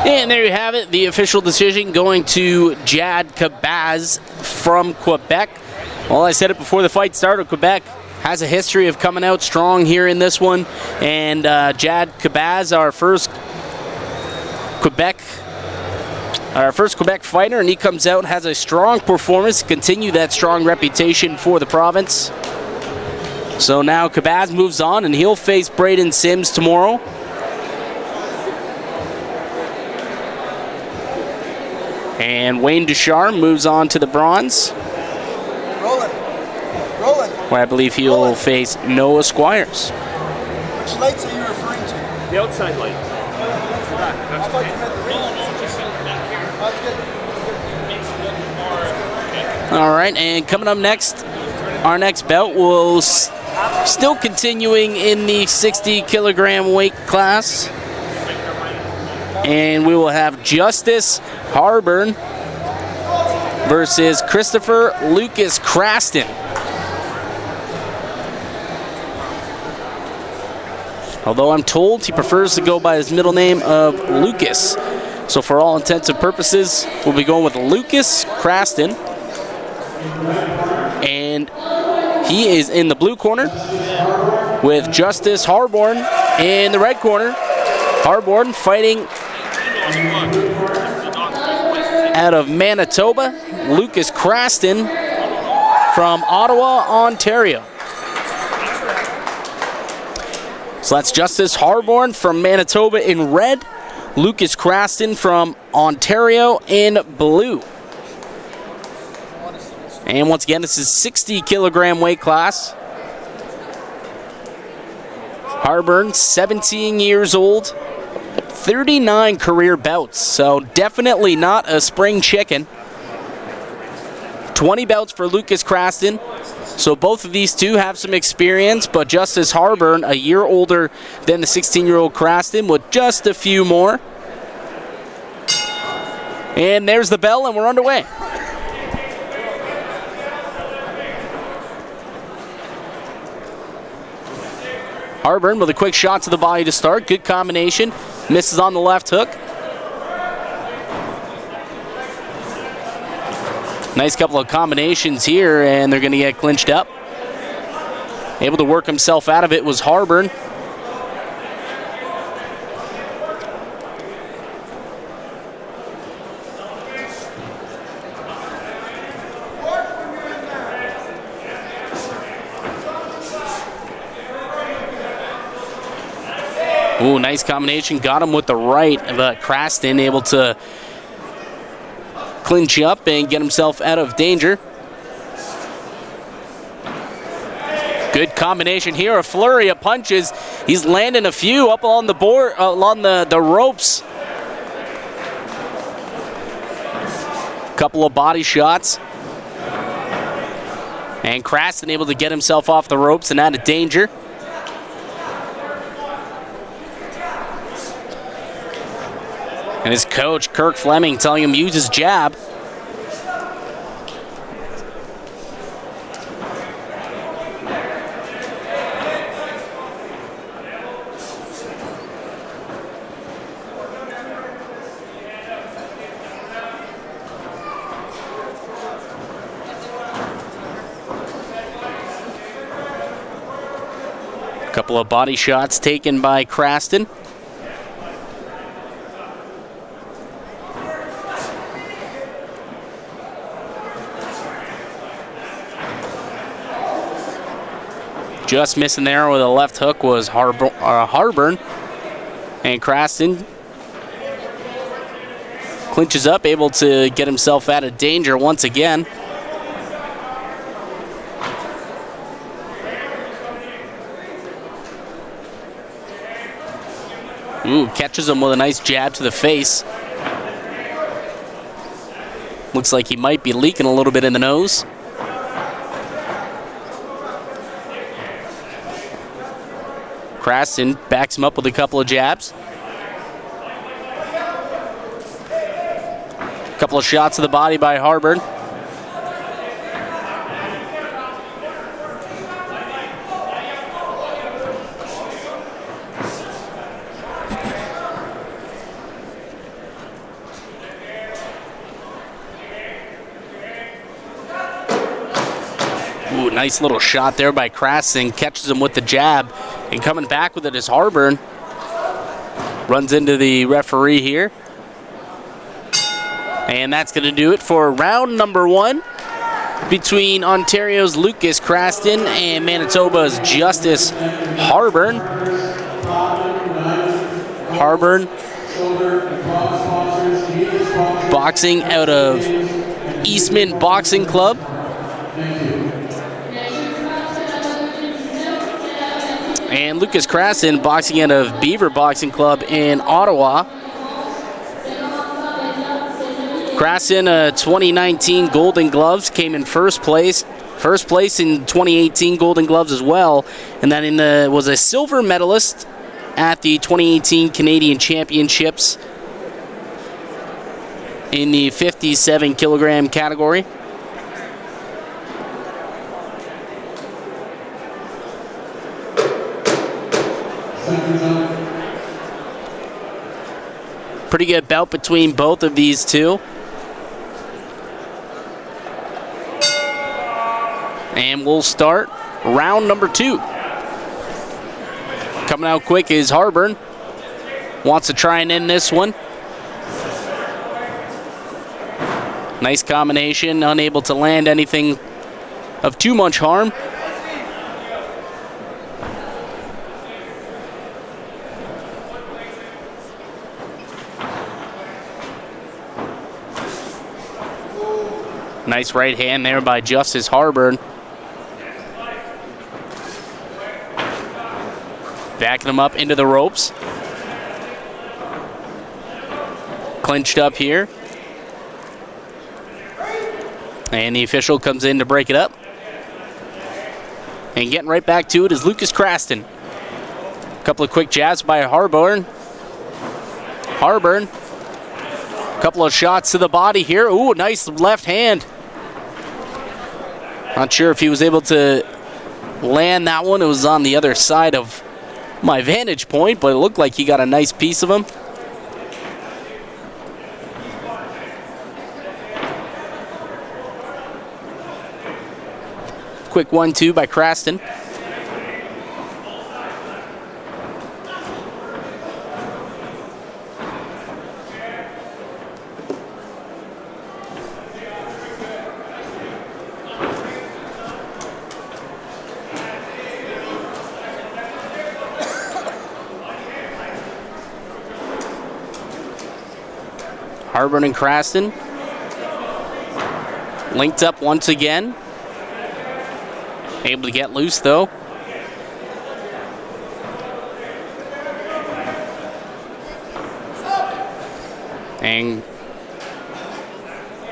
[SPEAKER 1] And there you have it, the official decision going to Jad Cabaz from Quebec. Well, I said it before the fight started, Quebec has a history of coming out strong here in this one. And Jad Cabaz, our first Quebec fighter, and he comes out, has a strong performance, continue that strong reputation for the province. So now Cabaz moves on, and he'll face Braden Sims tomorrow. And Wayne Ducharme moves on to the bronze, where I believe he'll face Noah Squires.
[SPEAKER 3] Which lights are you referring to?
[SPEAKER 4] The outside lights.
[SPEAKER 1] All right, and coming up next, our next bout will still continuing in the 60 kilogram weight class. And we will have Justice Harburn versus Christopher Lucas Craston. Although I'm told he prefers to go by his middle name of Lucas. So for all intents and purposes, we'll be going with Lucas Craston. And he is in the blue corner with Justice Harburn in the red corner. Harburn fighting out of Manitoba, Lucas Craston from Ottawa, Ontario. So that's Justice Harburn from Manitoba in red, Lucas Craston from Ontario in blue. And once again, this is 60 kilogram weight class. Harburn, 17 years old. 39 career bouts, so definitely not a spring chicken. 20 bouts for Lucas Craston. So both of these two have some experience, but Justice Harburn, a year older than the 16-year-old Craston, with just a few more. And there's the bell, and we're underway. Harburn with a quick shot to the body to start. Good combination. Misses on the left hook. Nice couple of combinations here, and they're going to get clinched up. Able to work himself out of it was Harburn. Ooh, nice combination. Got him with the right, but Craston able to clinch up and get himself out of danger. Good combination here. A flurry of punches. He's landing a few up along the board, along the ropes. Couple of body shots. And Craston able to get himself off the ropes and out of danger. And his coach, Kirk Fleming, telling him use his jab. Couple of body shots taken by Craston. Just missing there with a left hook was Harburn. And Craston clinches up, able to get himself out of danger once again. Ooh, catches him with a nice jab to the face. Looks like he might be leaking a little bit in the nose. Craston backs him up with a couple of jabs. Couple of shots to the body by Harburn. Ooh, nice little shot there by Craston. Catches him with the jab. And coming back with it is Harburn. Runs into the referee here. And that's going to do it for round number 1 between Ontario's Lucas Craston and Manitoba's Justice Harburn. Harburn boxing out of Eastman Boxing Club. And Lucas Craston boxing out of Beaver Boxing Club in Ottawa. Craston, 2019 Golden Gloves, came in first place. First place in 2018 Golden Gloves as well. And then was a silver medalist at the 2018 Canadian Championships in the 57 kilogram category. Pretty good bout between both of these two. And we'll start round number 2. Coming out quick is Harburn. Wants to try and end this one. Nice combination, unable to land anything of too much harm. Nice right hand there by Justice Harburn. Backing him up into the ropes. Clinched up here. And the official comes in to break it up. And getting right back to it is Lucas Craston. A couple of quick jabs by Harburn. Harburn. A couple of shots to the body here. Ooh, nice left hand. Not sure if he was able to land that one. It was on the other side of my vantage point, but it looked like he got a nice piece of him. Quick 1-2 by Craston. Harburn and Craston linked up once again. Able to get loose though. And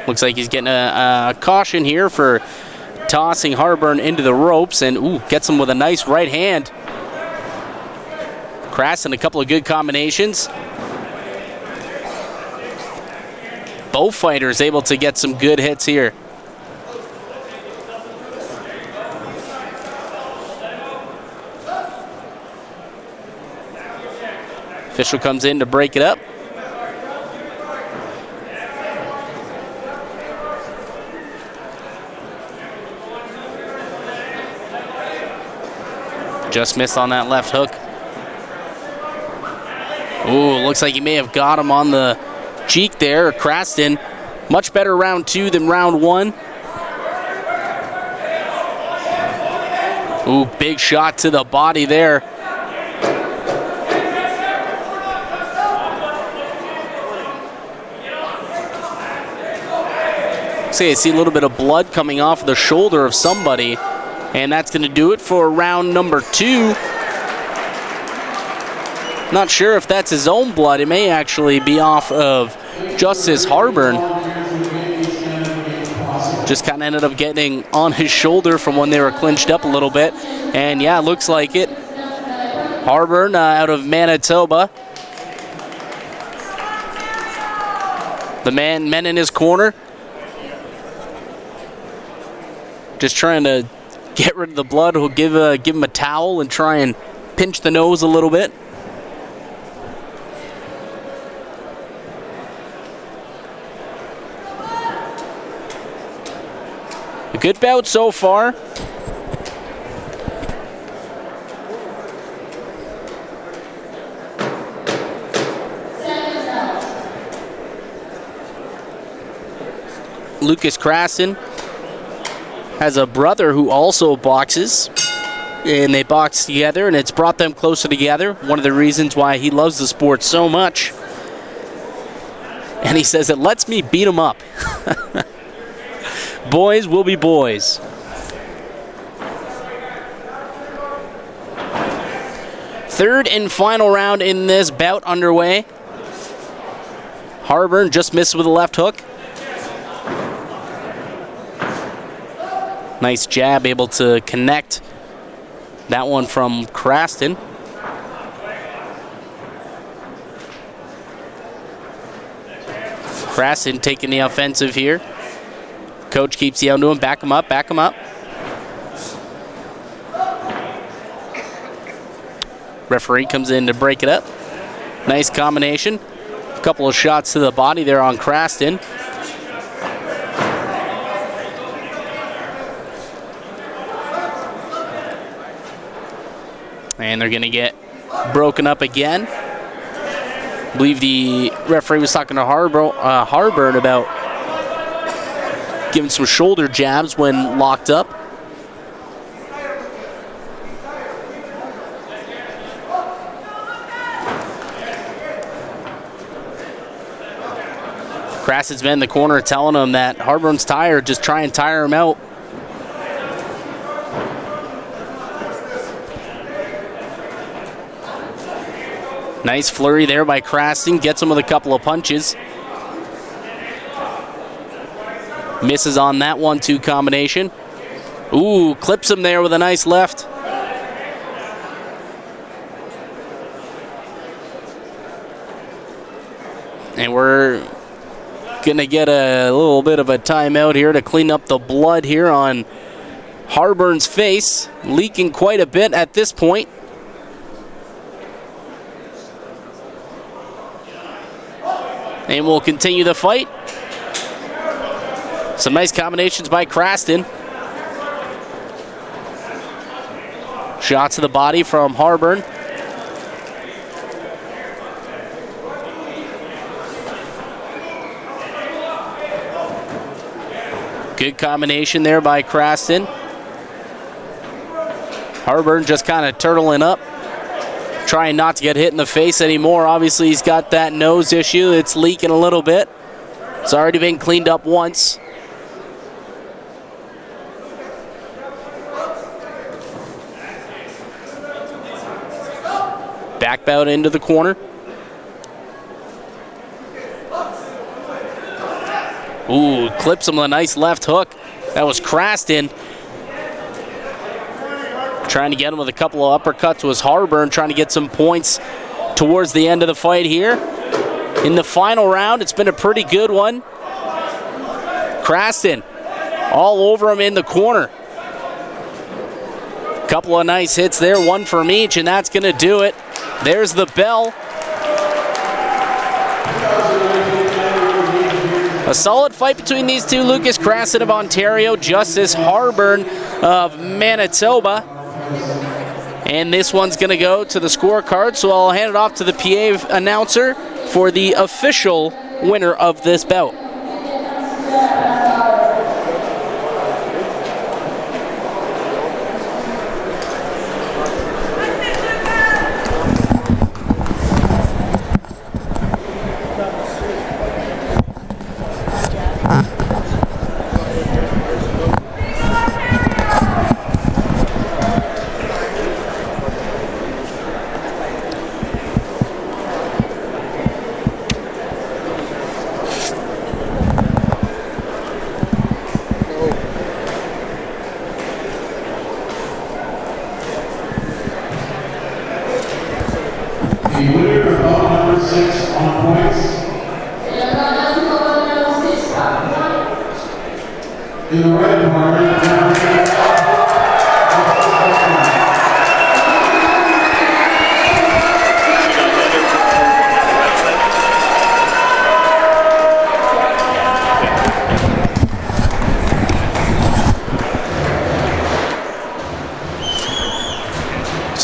[SPEAKER 1] looks like he's getting a caution here for tossing Harburn into the ropes, and gets him with a nice right hand. Craston, a couple of good combinations. Both fighters able to get some good hits here. Official comes in to break it up. Just missed on that left hook. Ooh, looks like he may have got him on the cheek there. Craston, much better round 2 than round 1. Ooh, big shot to the body there. I see a little bit of blood coming off the shoulder of somebody, and that's going to do it for round number 2. Not sure if that's his own blood. It may actually be off of Justice Harburn. Just kind of ended up getting on his shoulder from when they were clinched up a little bit. And yeah, looks like it. Harburn out of Manitoba. The men in his corner. Just trying to get rid of the blood. He'll give him a towel and try and pinch the nose a little bit. A good bout so far. Lucas Craston has a brother who also boxes, and they box together, and it's brought them closer together. One of the reasons why he loves the sport so much. And he says it lets me beat him up. Boys will be boys. Third and final round in this bout underway. Harburn just missed with a left hook. Nice jab, able to connect that one from Craston. Craston taking the offensive here. Coach keeps yelling to him, back him up, back him up. Referee comes in to break it up. Nice combination. A couple of shots to the body there on Craston. And they're going to get broken up again. I believe the referee was talking to Harburn about giving some shoulder jabs when locked up. Craston's been in the corner telling him that Harburn's tired, just try and tire him out. Nice flurry there by Craston. Gets him with a couple of punches. Misses on that 1-2 combination. Ooh, clips him there with a nice left. And we're going to get a little bit of a timeout here to clean up the blood here on Harburn's face. Leaking quite a bit at this point. And we'll continue the fight. Some nice combinations by Craston. Shot to the body from Harburn. Good combination there by Craston. Harburn just kind of turtling up, trying not to get hit in the face anymore. Obviously, he's got that nose issue. It's leaking a little bit. It's already been cleaned up once. Back bout into the corner. Ooh, clips him with a nice left hook. That was Craston. Trying to get him with a couple of uppercuts was Harburn, trying to get some points towards the end of the fight here. In the final round, it's been a pretty good one. Craston all over him in the corner. Couple of nice hits there, one from each, and that's going to do it. There's the bell. A solid fight between these two. Lucas Craston of Ontario, Justice Harburn of Manitoba. And this one's going to go to the scorecard, so I'll hand it off to the PA announcer for the official winner of this bout.
[SPEAKER 2] The winner of bout number 6 on points. In the red corner,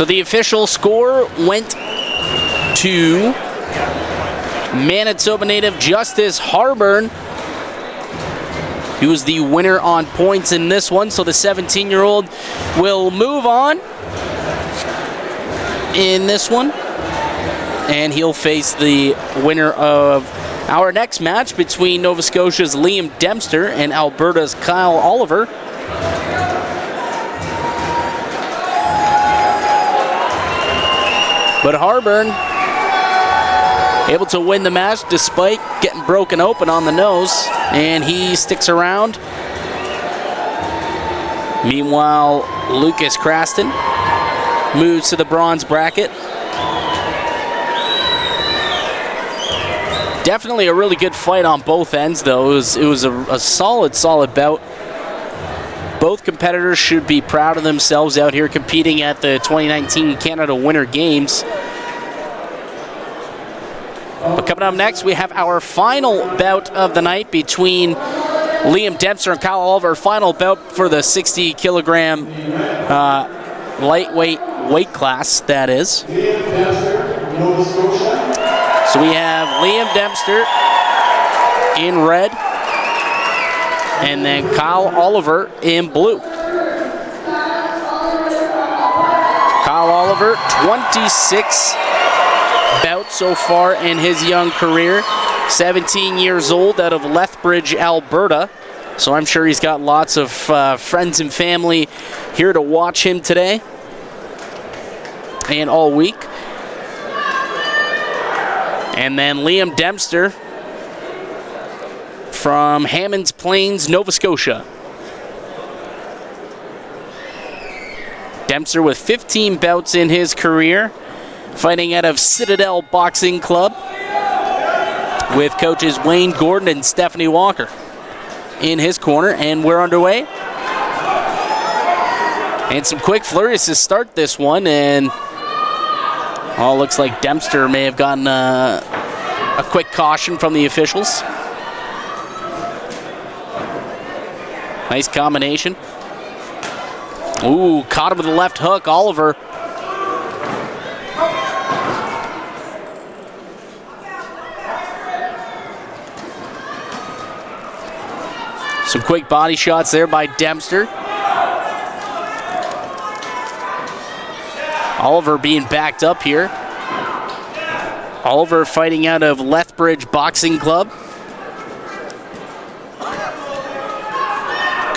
[SPEAKER 1] So the official score went to Manitoba native Justice Harburn. He was the winner on points in this one, so the 17-year-old will move on in this one, and he'll face the winner of our next match between Nova Scotia's Liam Dempster and Alberta's Kyle Oliver. But Harburn able to win the match despite getting broken open on the nose, and he sticks around. Meanwhile, Lucas Craston moves to the bronze bracket. Definitely a really good fight on both ends, though. It was a solid bout. Both competitors should be proud of themselves out here competing at the 2019 Canada Winter Games. But coming up next, we have our final bout of the night between Liam Dempster and Kyle Oliver. Final bout for the 60-kilogram lightweight weight class, that is. So we have Liam Dempster in red, and then Kyle Oliver in blue. Kyle Oliver, 26 bouts so far in his young career. 17 years old, out of Lethbridge, Alberta. So I'm sure he's got lots of friends and family here to watch him today and all week. And then Liam Dempster from Hammonds Plains, Nova Scotia. Dempster with 15 bouts in his career, fighting out of Citadel Boxing Club with coaches Wayne Gordon and Stephanie Walker in his corner, and we're underway. And some quick flurries to start this one, and looks like Dempster may have gotten a quick caution from the officials. Nice combination. Ooh, caught him with the left hook, Oliver. Some quick body shots there by Dempster. Oliver being backed up here. Oliver fighting out of Lethbridge Boxing Club.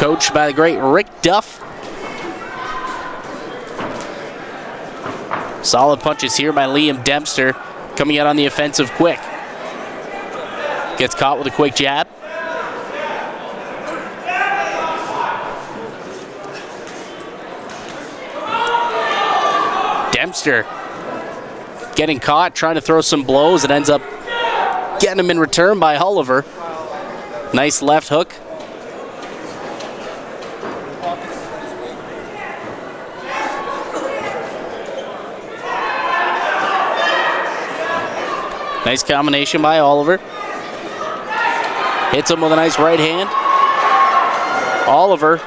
[SPEAKER 1] coached by the great Rick Duff. Solid punches here by Liam Dempster, coming out on the offensive quick. Gets caught with a quick jab. Dempster getting caught, trying to throw some blows. It ends up getting him in return by Oliver. Nice left hook. Nice combination by Oliver. Hits him with a nice right hand. Oliver,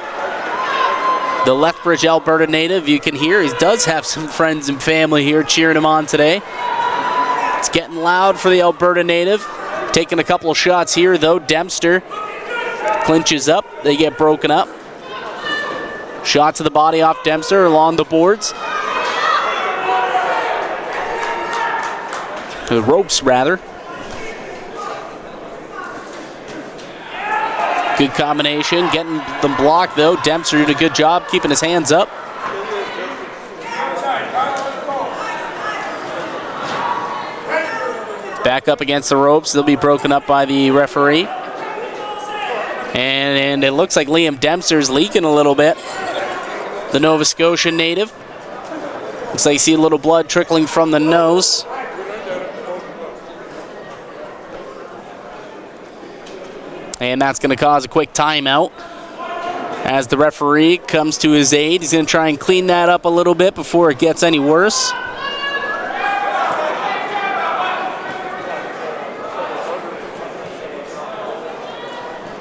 [SPEAKER 1] the Lethbridge, Alberta native, you can hear he does have some friends and family here cheering him on today. It's getting loud for the Alberta native. Taking a couple of shots here, though. Dempster clinches up. They get broken up. Shot to the body off Dempster along the boards. The ropes, rather. Good combination, getting them blocked, though. Dempster did a good job keeping his hands up. Back up against the ropes. They'll be broken up by the referee. And it looks like Liam Dempster's leaking a little bit. The Nova Scotia native. Looks like you see a little blood trickling from the nose. And that's going to cause a quick timeout as the referee comes to his aid. He's going to try and clean that up a little bit before it gets any worse.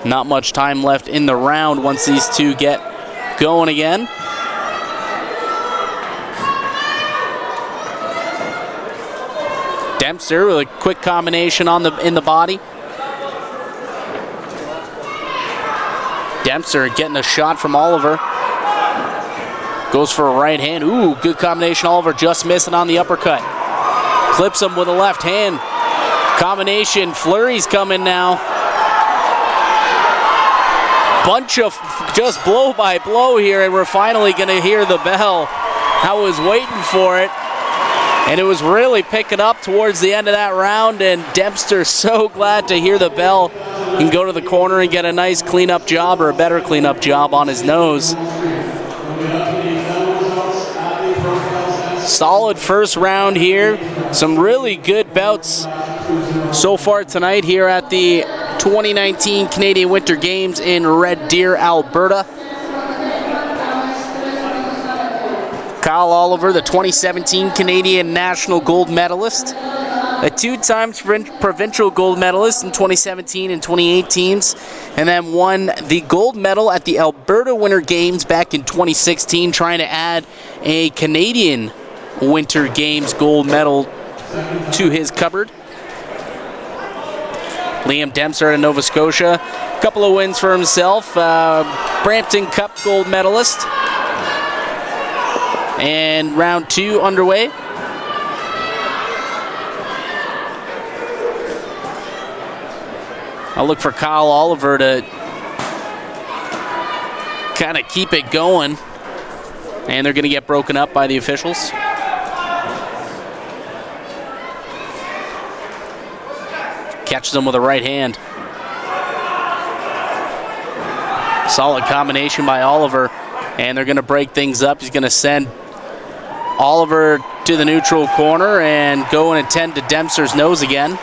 [SPEAKER 1] Not much time left in the round once these two get going again. Dempster with a quick combination in the body. Dempster getting a shot from Oliver. Goes for a right hand. Ooh, good combination. Oliver just missing on the uppercut. Clips him with a left hand. Combination. Flurry's coming now. Bunch of just blow by blow here, and we're finally going to hear the bell. I was waiting for it, and it was really picking up towards the end of that round, and Dempster's so glad to hear the bell. He can go to the corner and get a nice cleanup job, or a better cleanup job on his nose. Solid first round here. Some really good bouts so far tonight here at the 2019 Canadian Winter Games in Red Deer, Alberta. Kyle Oliver, the 2017 Canadian National Gold Medalist. A two-time provincial gold medalist in 2017 and 2018, and then won the gold medal at the Alberta Winter Games back in 2016, trying to add a Canadian Winter Games gold medal to his cupboard. Liam Dempster out of Nova Scotia. A couple of wins for himself. Brampton Cup gold medalist. And round two underway. I'll look for Kyle Oliver to kind of keep it going. And they're going to get broken up by the officials. Catches him with a right hand. Solid combination by Oliver. And they're going to break things up. He's going to send Oliver to the neutral corner and go and attend to Dempster's nose again.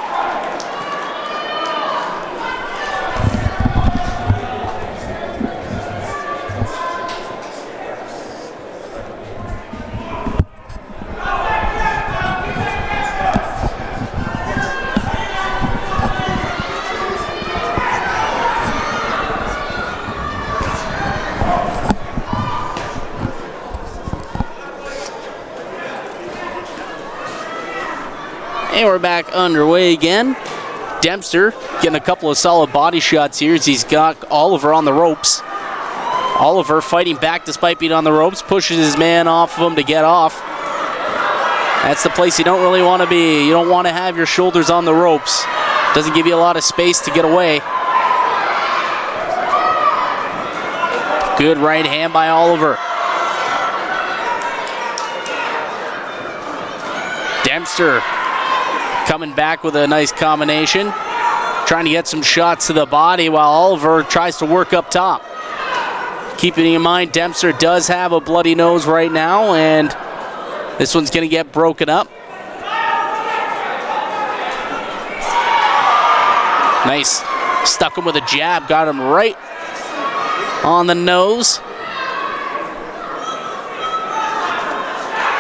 [SPEAKER 1] And we're back underway again. Dempster getting a couple of solid body shots here as he's got Oliver on the ropes. Oliver fighting back despite being on the ropes, pushes his man off of him to get off. That's the place you don't really want to be. You don't want to have your shoulders on the ropes. Doesn't give you a lot of space to get away. Good right hand by Oliver. Dempster coming back with a nice combination. Trying to get some shots to the body while Oliver tries to work up top. Keeping in mind, Dempster does have a bloody nose right now, and this one's going to get broken up. Nice. Stuck him with a jab. Got him right on the nose.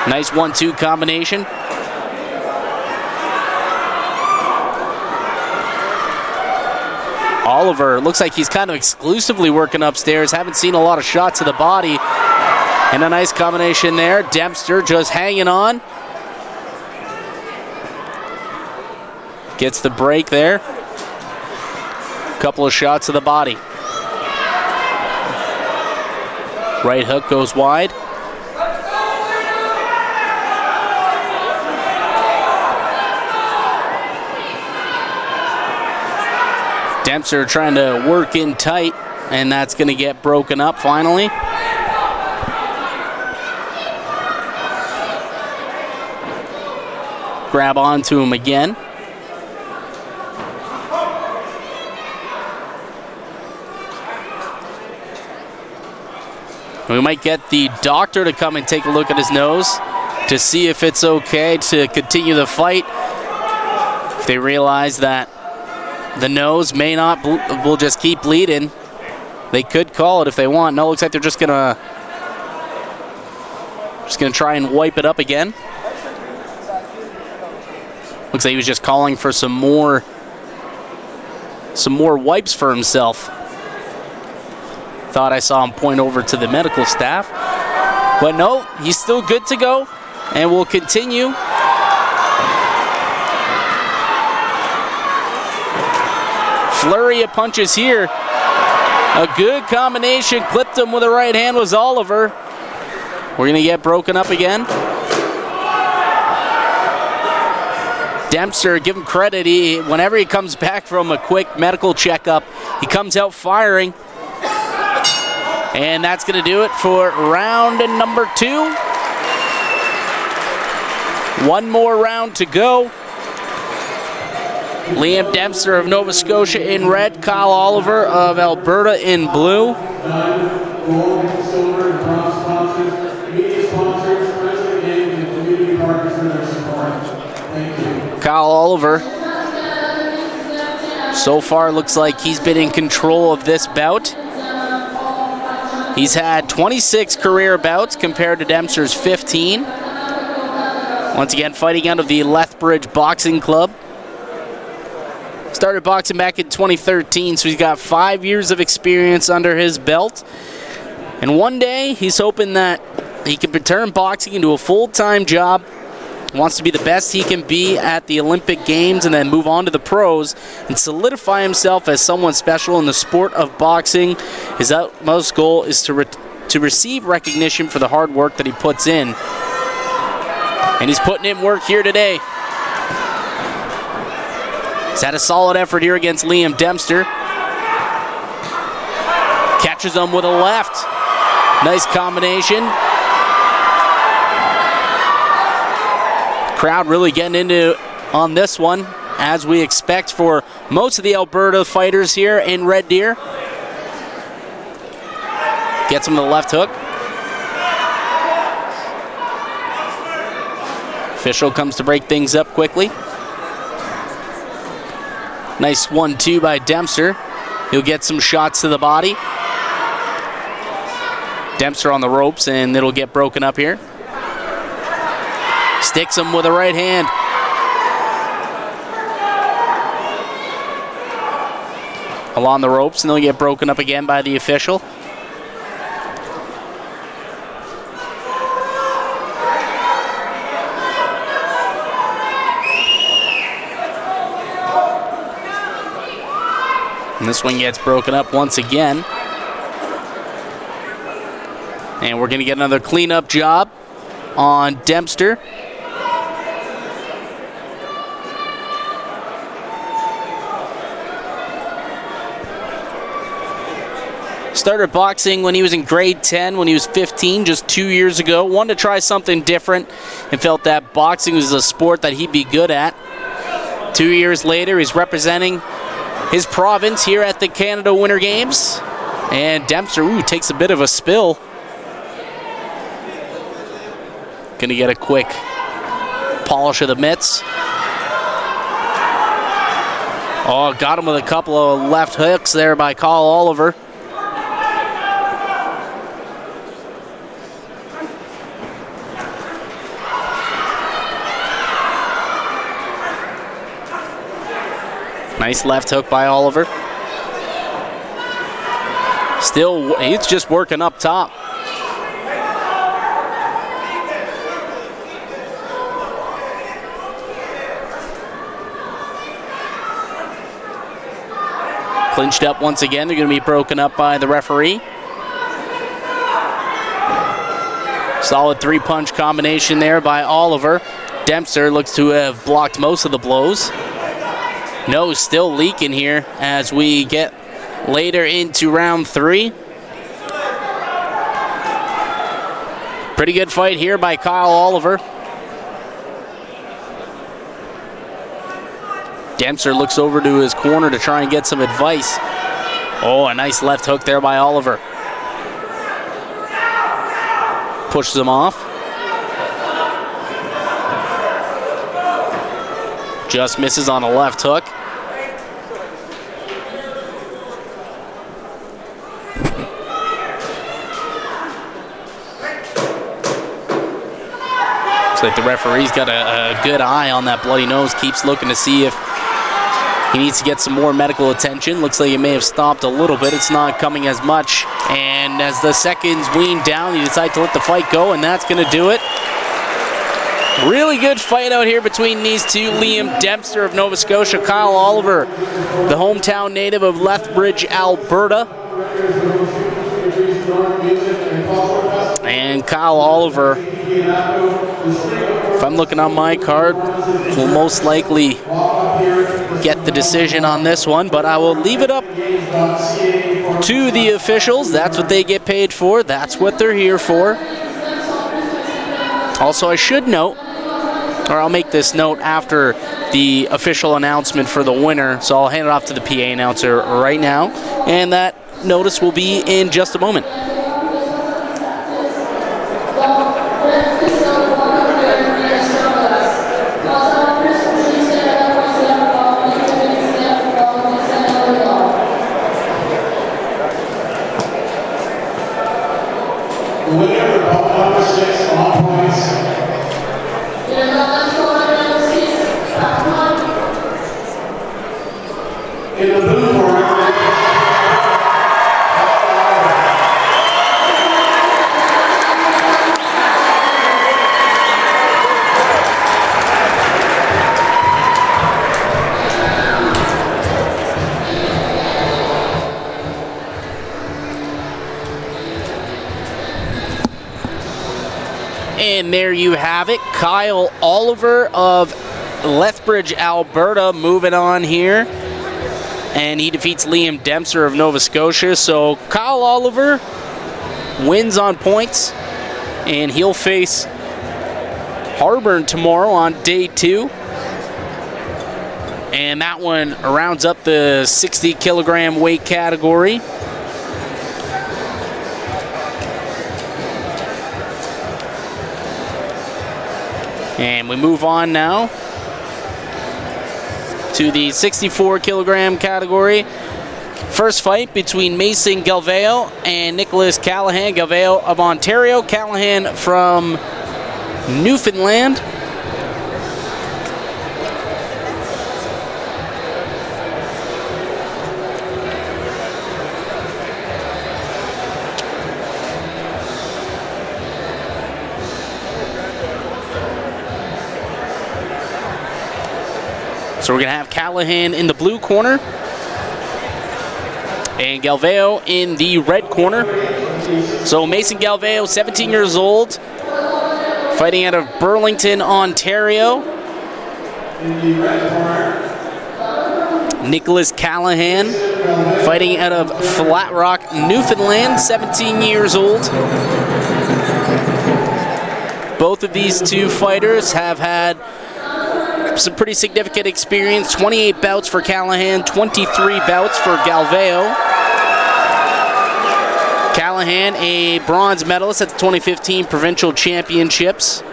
[SPEAKER 1] Nice 1-2 combination. Oliver looks like he's kind of exclusively working upstairs. Haven't seen a lot of shots to the body. And a nice combination there. Dempster just hanging on. Gets the break there. Couple of shots to the body. Right hook goes wide. Dempster trying to work in tight, and that's going to get broken up finally. Grab onto him again. We might get the doctor to come and take a look at his nose to see if it's okay to continue the fight. If they realize that the nose may not, will just keep bleeding, they could call it if they want. No, looks like they're just gonna try and wipe it up again. Looks like he was just calling for some more wipes for himself. Thought I saw him point over to the medical staff, but no, he's still good to go, and we'll continue. Flurry of punches here. A good combination. Clipped him with a right hand was Oliver. We're going to get broken up again. Dempster, give him credit. Whenever he comes back from a quick medical checkup, he comes out firing. And that's going to do it for round number 2. One more round to go. Liam Dempster of Nova Scotia in red, Kyle Oliver of Alberta in blue.
[SPEAKER 2] Gold, silver, and bronze sponsors, media sponsors, friends of the game, and community partners for their support. Thank you.
[SPEAKER 1] Kyle Oliver, so far looks like he's been in control of this bout. He's had 26 career bouts compared to Dempster's 15. Once again, fighting out of the Lethbridge Boxing Club. Started boxing back in 2013, so he's got 5 years of experience under his belt. And one day, he's hoping that he can turn boxing into a full-time job. Wants to be the best he can be at the Olympic Games and then move on to the pros and solidify himself as someone special in the sport of boxing. His utmost goal is to receive recognition for the hard work that he puts in. And he's putting in work here today. He's had a solid effort here against Liam Dempster. Catches him with a left. Nice combination. Crowd really getting into on this one, as we expect for most of the Alberta fighters here in Red Deer. Gets him to the left hook. Official comes to break things up quickly. Nice 1-2 by Dempster. He'll get some shots to the body. Dempster on the ropes, and it'll get broken up here. Sticks him with a right hand. Along the ropes, and they'll get broken up again by the official. And this one gets broken up once again. And we're going to get another cleanup job on Dempster. Started boxing when he was in grade 10, when he was 15, just 2 years ago. Wanted to try something different and felt that boxing was a sport that he'd be good at. 2 years later, he's representing his province here at the Canada Winter Games. And Dempster, takes a bit of a spill. Gonna get a quick polish of the mitts. Oh, got him with a couple of left hooks there by Kyle Oliver. Nice left hook by Oliver. Still, he's just working up top. Clinched up once again. They're going to be broken up by the referee. Solid three-punch combination there by Oliver. Dempster looks to have blocked most of the blows. Nose still leaking here as we get later into round 3. Pretty good fight here by Kyle Oliver. Dempster looks over to his corner to try and get some advice. Oh, a nice left hook there by Oliver. Pushes him off. Just misses on a left hook. Looks like the referee's got a good eye on that bloody nose. Keeps looking to see if he needs to get some more medical attention. Looks like it may have stopped a little bit. It's not coming as much. And as the seconds wean down, you decide to let the fight go, and that's going to do it. Really good fight out here between these two. Liam Dempster of Nova Scotia, Kyle Oliver, the hometown native of Lethbridge, Alberta. And Kyle Oliver, if I'm looking on my card, will most likely get the decision on this one, but I will leave it up to the officials. That's what they get paid for. That's what they're here for. Also, I should note, or I'll make this note after the official announcement for the winner, so I'll hand it off to the PA announcer right now, and that notice will be in just a moment.
[SPEAKER 2] The winner of bout number 6 on points. In the blue corner.
[SPEAKER 1] And there you have it, Kyle Oliver of Lethbridge, Alberta, moving on here. And he defeats Liam Dempster of Nova Scotia. So Kyle Oliver wins on points, and he'll face Harburn tomorrow on day 2. And that one rounds up the 60 kilogram weight category. And we move on now to the 64 kilogram category. First fight between Mason Galvao and Nicholas Callahan. Galvao of Ontario, Callahan from Newfoundland. So we're going to have Callahan in the blue corner and Galvao in the red corner. So Mason Galvao, 17 years old, fighting out of Burlington, Ontario. Nicholas Callahan, fighting out of Flat Rock, Newfoundland, 17 years old. Both of these two fighters have had some pretty significant experience. 28 bouts for Callahan, 23 bouts for Galvao. Callahan, a bronze medalist at the 2015 Provincial Championships.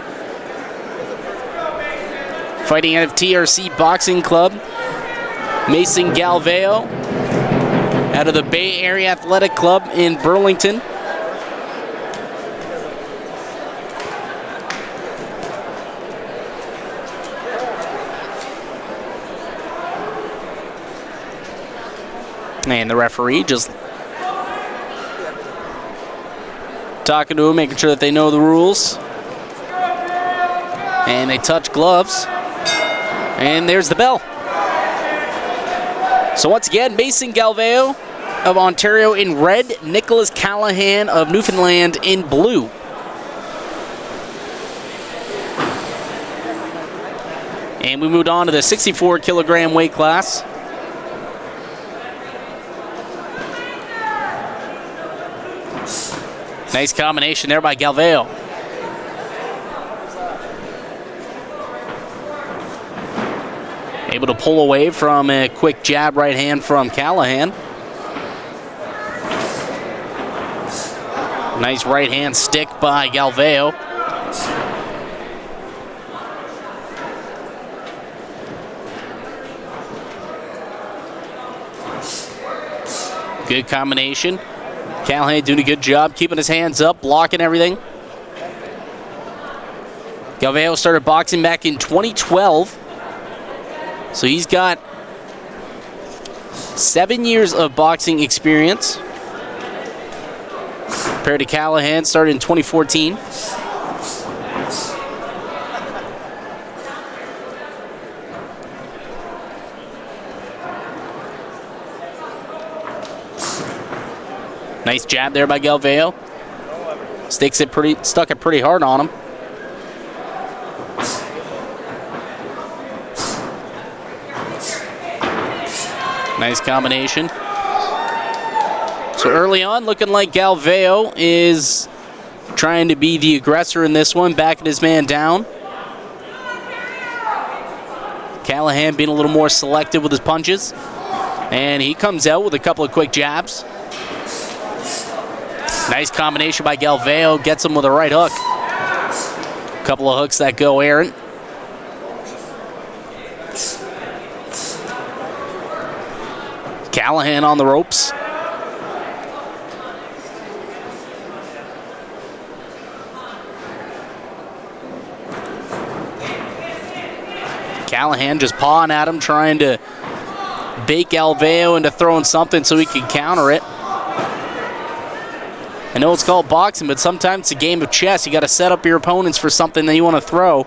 [SPEAKER 1] Fighting out of TRC Boxing Club. Mason Galvao, out of the Bay Area Athletic Club in Burlington. And the referee just talking to him, making sure that they know the rules. And they touch gloves. And there's the bell. So once again, Mason Galvao of Ontario in red, Nicholas Callahan of Newfoundland in blue. And we moved on to the 64 kilogram weight class. Nice combination there by Galvao. Able to pull away from a quick jab right hand from Callahan. Nice right hand stick by Galvao. Good combination. Callahan doing a good job keeping his hands up, blocking everything. Galvao started boxing back in 2012. So he's got 7 years of boxing experience. Compared to Callahan, started in 2014. Nice jab there by Galvao. Stuck it pretty hard on him. Nice combination. So early on, looking like Galvao is trying to be the aggressor in this one, backing his man down. Callahan being a little more selective with his punches. And he comes out with a couple of quick jabs. Nice combination by Galvao, gets him with a right hook. Couple of hooks that go errant. Callahan on the ropes. Callahan just pawing at him, trying to bait Galvao into throwing something so he can counter it. I know it's called boxing, but sometimes it's a game of chess. You got to set up your opponents for something that you want to throw.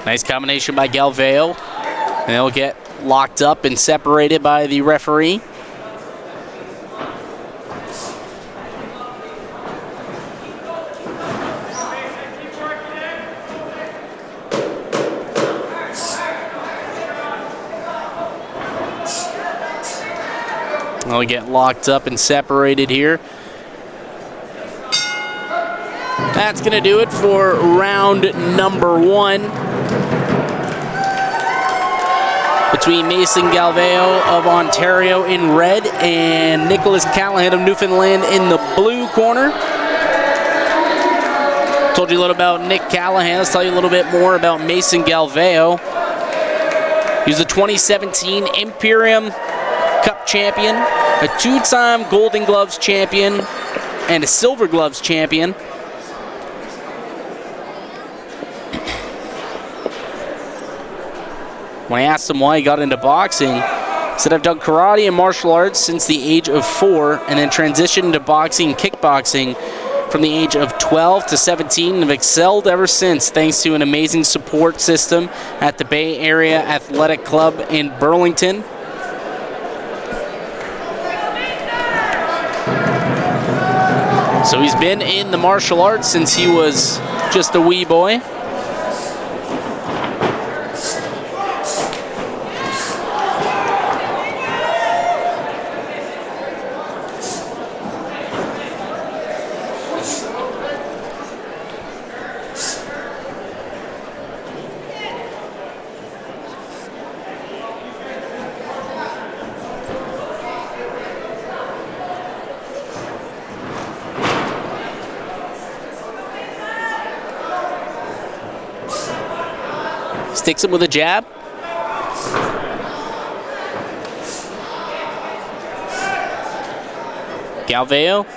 [SPEAKER 1] Nice combination by Galvao. And they'll get locked up and separated by the referee. They'll get locked up and separated here. That's going to do it for round number 1. Between Mason Galvao of Ontario in red and Nicholas Callahan of Newfoundland in the blue corner. Told you a little about Nick Callahan. Let's tell you a little bit more about Mason Galvao. He was the 2017 Imperium Cup champion, a 2-time Golden Gloves champion, and a Silver Gloves champion. When I asked him why he got into boxing, he said, I've done karate and martial arts since the age of 4 and then transitioned into boxing and kickboxing from the age of 12 to 17 and have excelled ever since thanks to an amazing support system at the Bay Area Athletic Club in Burlington. So he's been in the martial arts since he was just a wee boy. Sticks him with a jab. Galveo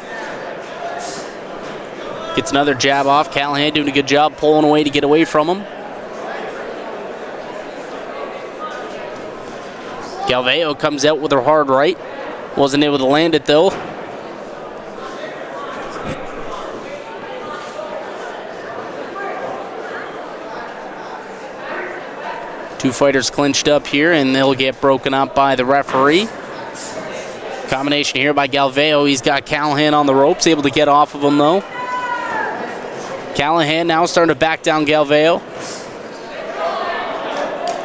[SPEAKER 1] gets another jab off. Callahan doing a good job pulling away to get away from him. Galveo comes out with her hard right. Wasn't able to land it though. Two fighters clinched up here, and they'll get broken up by the referee. Combination here by Galveo. He's got Callahan on the ropes, able to get off of him, though. Callahan now starting to back down Galveo.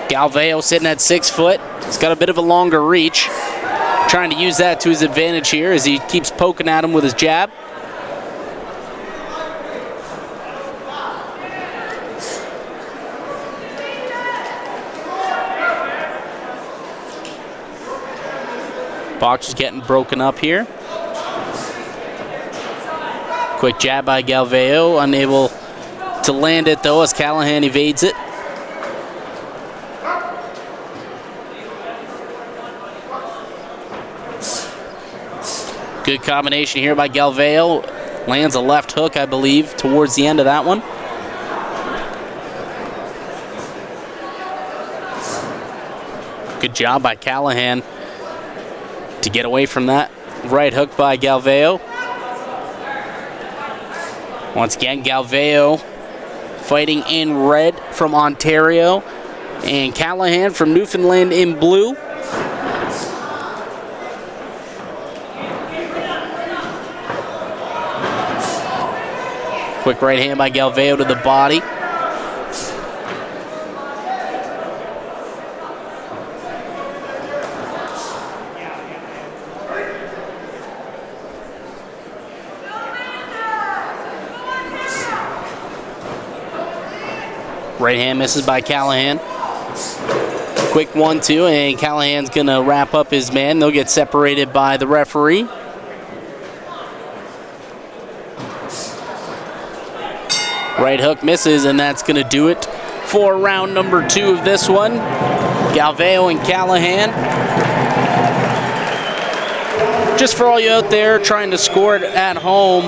[SPEAKER 1] Galveo sitting at 6 foot. He's got a bit of a longer reach. Trying to use that to his advantage here as he keeps poking at him with his jab. Box is getting broken up here. Quick jab by Galveo, unable to land it though as Callahan evades it. Good combination here by Galveo. Lands a left hook, I believe, towards the end of that one. Good job by Callahan to get away from that right hook by Galveo. Once again, Galveo fighting in red from Ontario, and Callahan from Newfoundland in blue. Quick right hand by Galveo to the body. Right hand misses by Callahan. Quick 1-2, and Callahan's going to wrap up his man. They'll get separated by the referee. Right hook misses, and that's going to do it for round number 2 of this one. Galveo and Callahan. Just for all you out there trying to score it at home,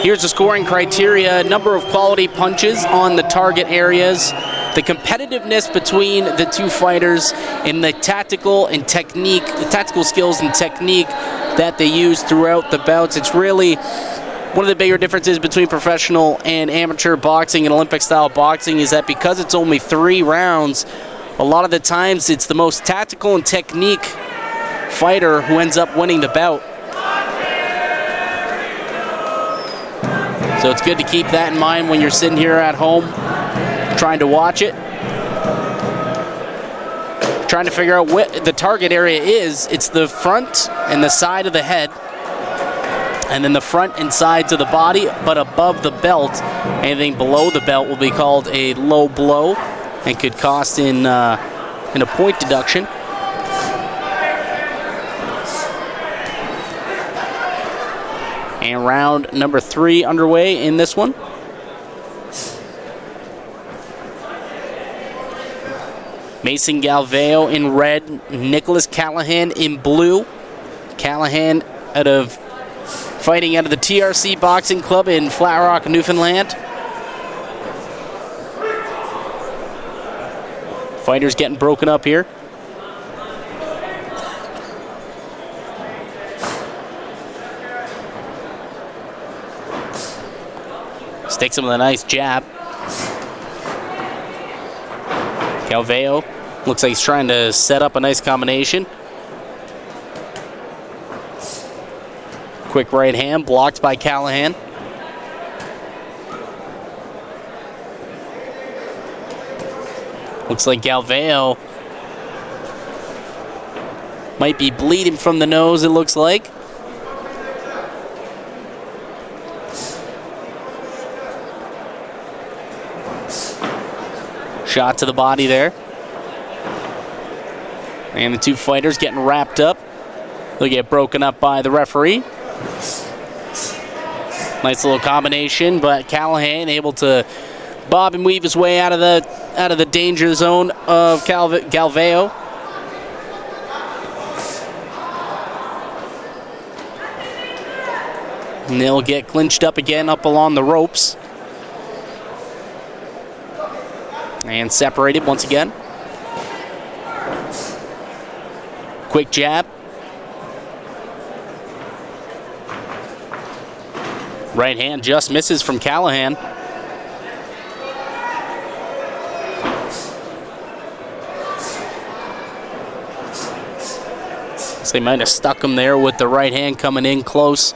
[SPEAKER 1] here's the scoring criteria. Number of quality punches on the target areas, the competitiveness between the two fighters, and the tactical and technique, the tactical skills and technique that they use throughout the bouts. It's really one of the bigger differences between professional and amateur boxing and Olympic style boxing is that because it's only 3 rounds, a lot of the times it's the most tactical and technique fighter who ends up winning the bout. So it's good to keep that in mind when you're sitting here at home trying to watch it. Trying to figure out what the target area is. It's the front and the side of the head, and then the front and sides of the body, but above the belt. Anything below the belt will be called a low blow and could cost in a point deduction. And round number 3 underway in this one. Mason Galveo in red, Nicholas Callahan in blue. Callahan fighting out of the TRC Boxing Club in Flat Rock, Newfoundland. Fighters getting broken up here. Sticks him with a nice jab. Galveo looks like he's trying to set up a nice combination. Quick right hand blocked by Callahan. Looks like Galvao might be bleeding from the nose, it looks like. Shot to the body there. And the two fighters getting wrapped up. They'll get broken up by the referee. Nice little combination, but Callahan able to bob and weave his way out of the danger zone of Galvao. And they'll get clinched up again up along the ropes. And separated once again. Quick jab. Right hand just misses from Callahan. So they might have stuck him there with the right hand coming in close.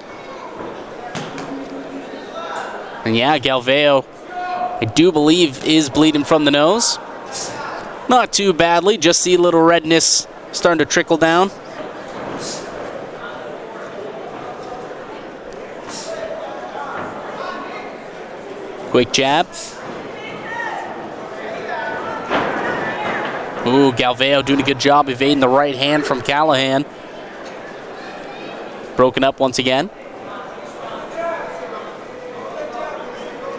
[SPEAKER 1] And yeah, Galvao, I do believe, is bleeding from the nose. Not too badly, just see a little redness starting to trickle down. Quick jab. Ooh, Galvao doing a good job evading the right hand from Callahan. Broken up once again.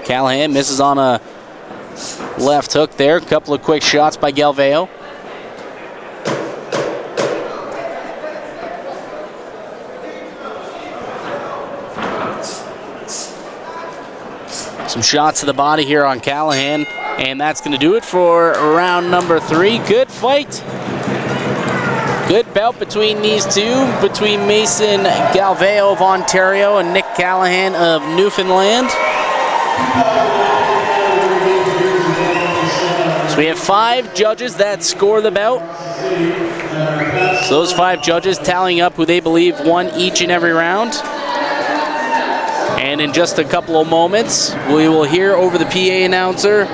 [SPEAKER 1] Callahan misses on a left hook there. A couple of quick shots by Galvao. Some shots to the body here on Callahan. And that's going to do it for round number 3. Good fight. Good bout between these two, between Mason Galvao of Ontario and Nick Callahan of Newfoundland. So we have 5 judges that score the bout. So those 5 judges tallying up who they believe won each and every round. And in just a couple of moments, we will hear over the PA announcer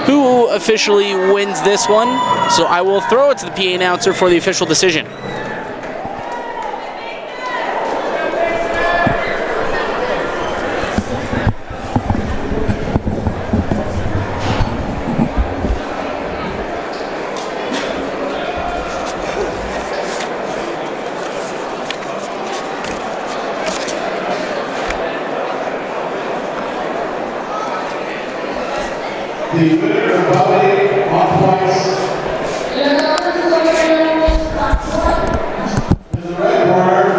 [SPEAKER 1] who officially wins this one. So I will throw it to the PA announcer for the official decision.
[SPEAKER 2] The winner of Bouts on points in the red corner,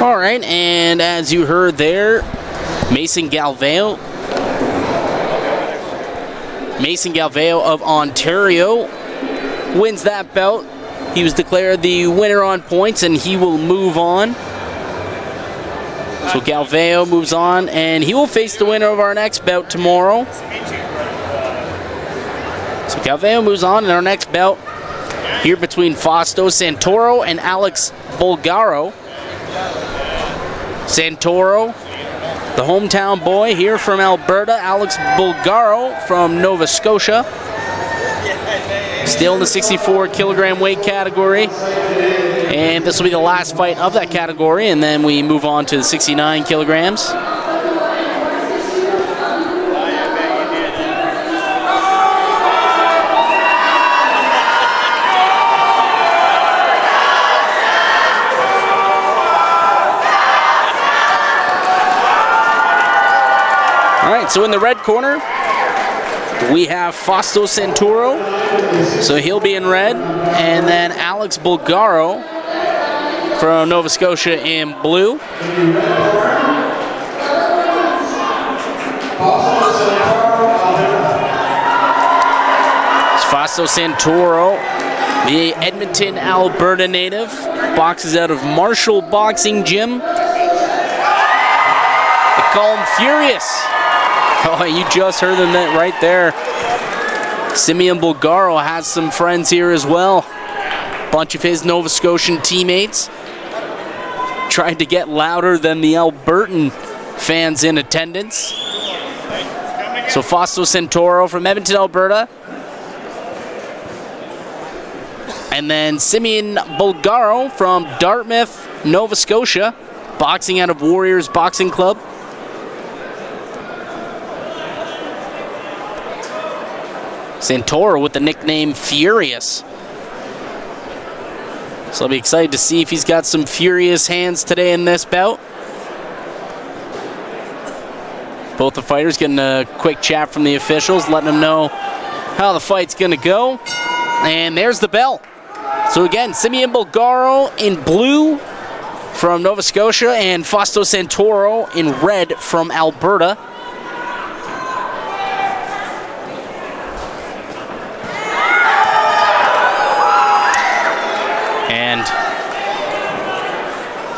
[SPEAKER 1] All right, and as you heard there, Mason Galvao of Ontario wins that bout. He was declared the winner on points, and he will move on. So Galvao moves on, and he will face the winner of our next bout tomorrow. So Galvao moves on in our next bout here between Fausto Santoro and Alex Bulgaro. Santoro, the hometown boy here from Alberta. Alex Bulgaro from Nova Scotia. Still in the 64 kilogram weight category. And this will be the last fight of that category, and then we move on to the 69 kilograms. So in the red corner, we have Fausto Santoro, so he'll be in red, and then Alex Bulgaro from Nova Scotia in blue. Fausto Santoro, the Edmonton, Alberta native, boxes out of Marshall Boxing Gym. They call him Furious. Oh, you just heard them right there. Simeon Bulgaro has some friends here as well. Bunch of his Nova Scotian teammates tried to get louder than the Albertan fans in attendance. So Fausto Santoro from Edmonton, Alberta. And then Simeon Bulgaro from Dartmouth, Nova Scotia, boxing out of Warriors Boxing Club. Santoro with the nickname Furious. So I'll be excited to see if he's got some furious hands today in this bout. Both the fighters getting a quick chat from the officials, letting them know how the fight's gonna go. And there's the bell. So again, Simeon Bulgaro in blue from Nova Scotia and Fausto Santoro in red from Alberta. And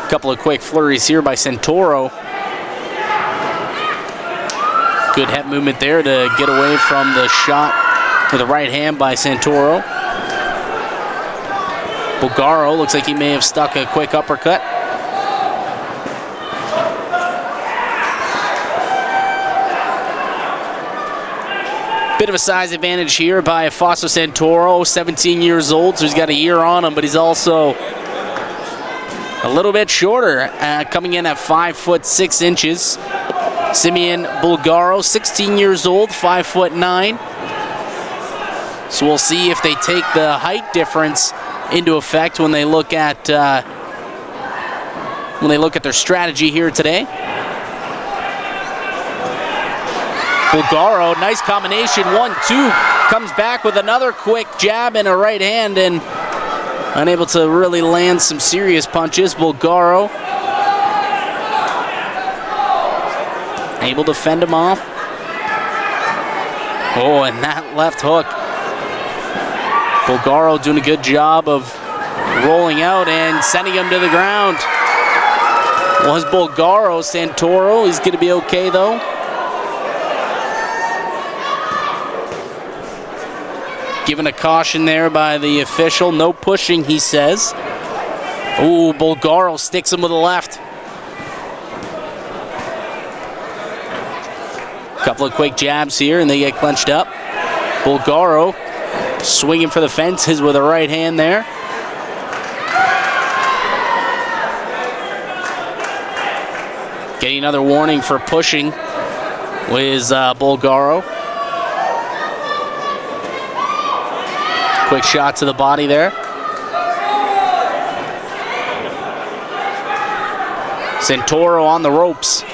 [SPEAKER 1] a couple of quick flurries here by Santoro. Good head movement there to get away from the shot with the right hand by Santoro. Bulgaro looks like he may have stuck a quick uppercut. Bit of a size advantage here by Fausto Santoro, 17 years old, so he's got a year on him, but he's also a little bit shorter, coming in at 5'6". Simeon Bulgaro, 16 years old, 5'9". So we'll see if they take the height difference into effect when they look at their strategy here today. Bulgaro, nice combination, 1-2, comes back with another quick jab and a right hand, and unable to really land some serious punches. Bulgaro able to fend him off. Oh, and that left hook. Bulgaro doing a good job of rolling out and sending him to the ground. Was Bulgaro. Santoro, he's going to be okay though. Given a caution there by the official. No pushing, he says. Ooh, Bulgaro sticks him with the left. Couple of quick jabs here and they get clenched up. Bulgaro swinging for the fences with a right hand there. Getting another warning for pushing with Bulgaro. Quick shot to the body there. Santoro on the ropes.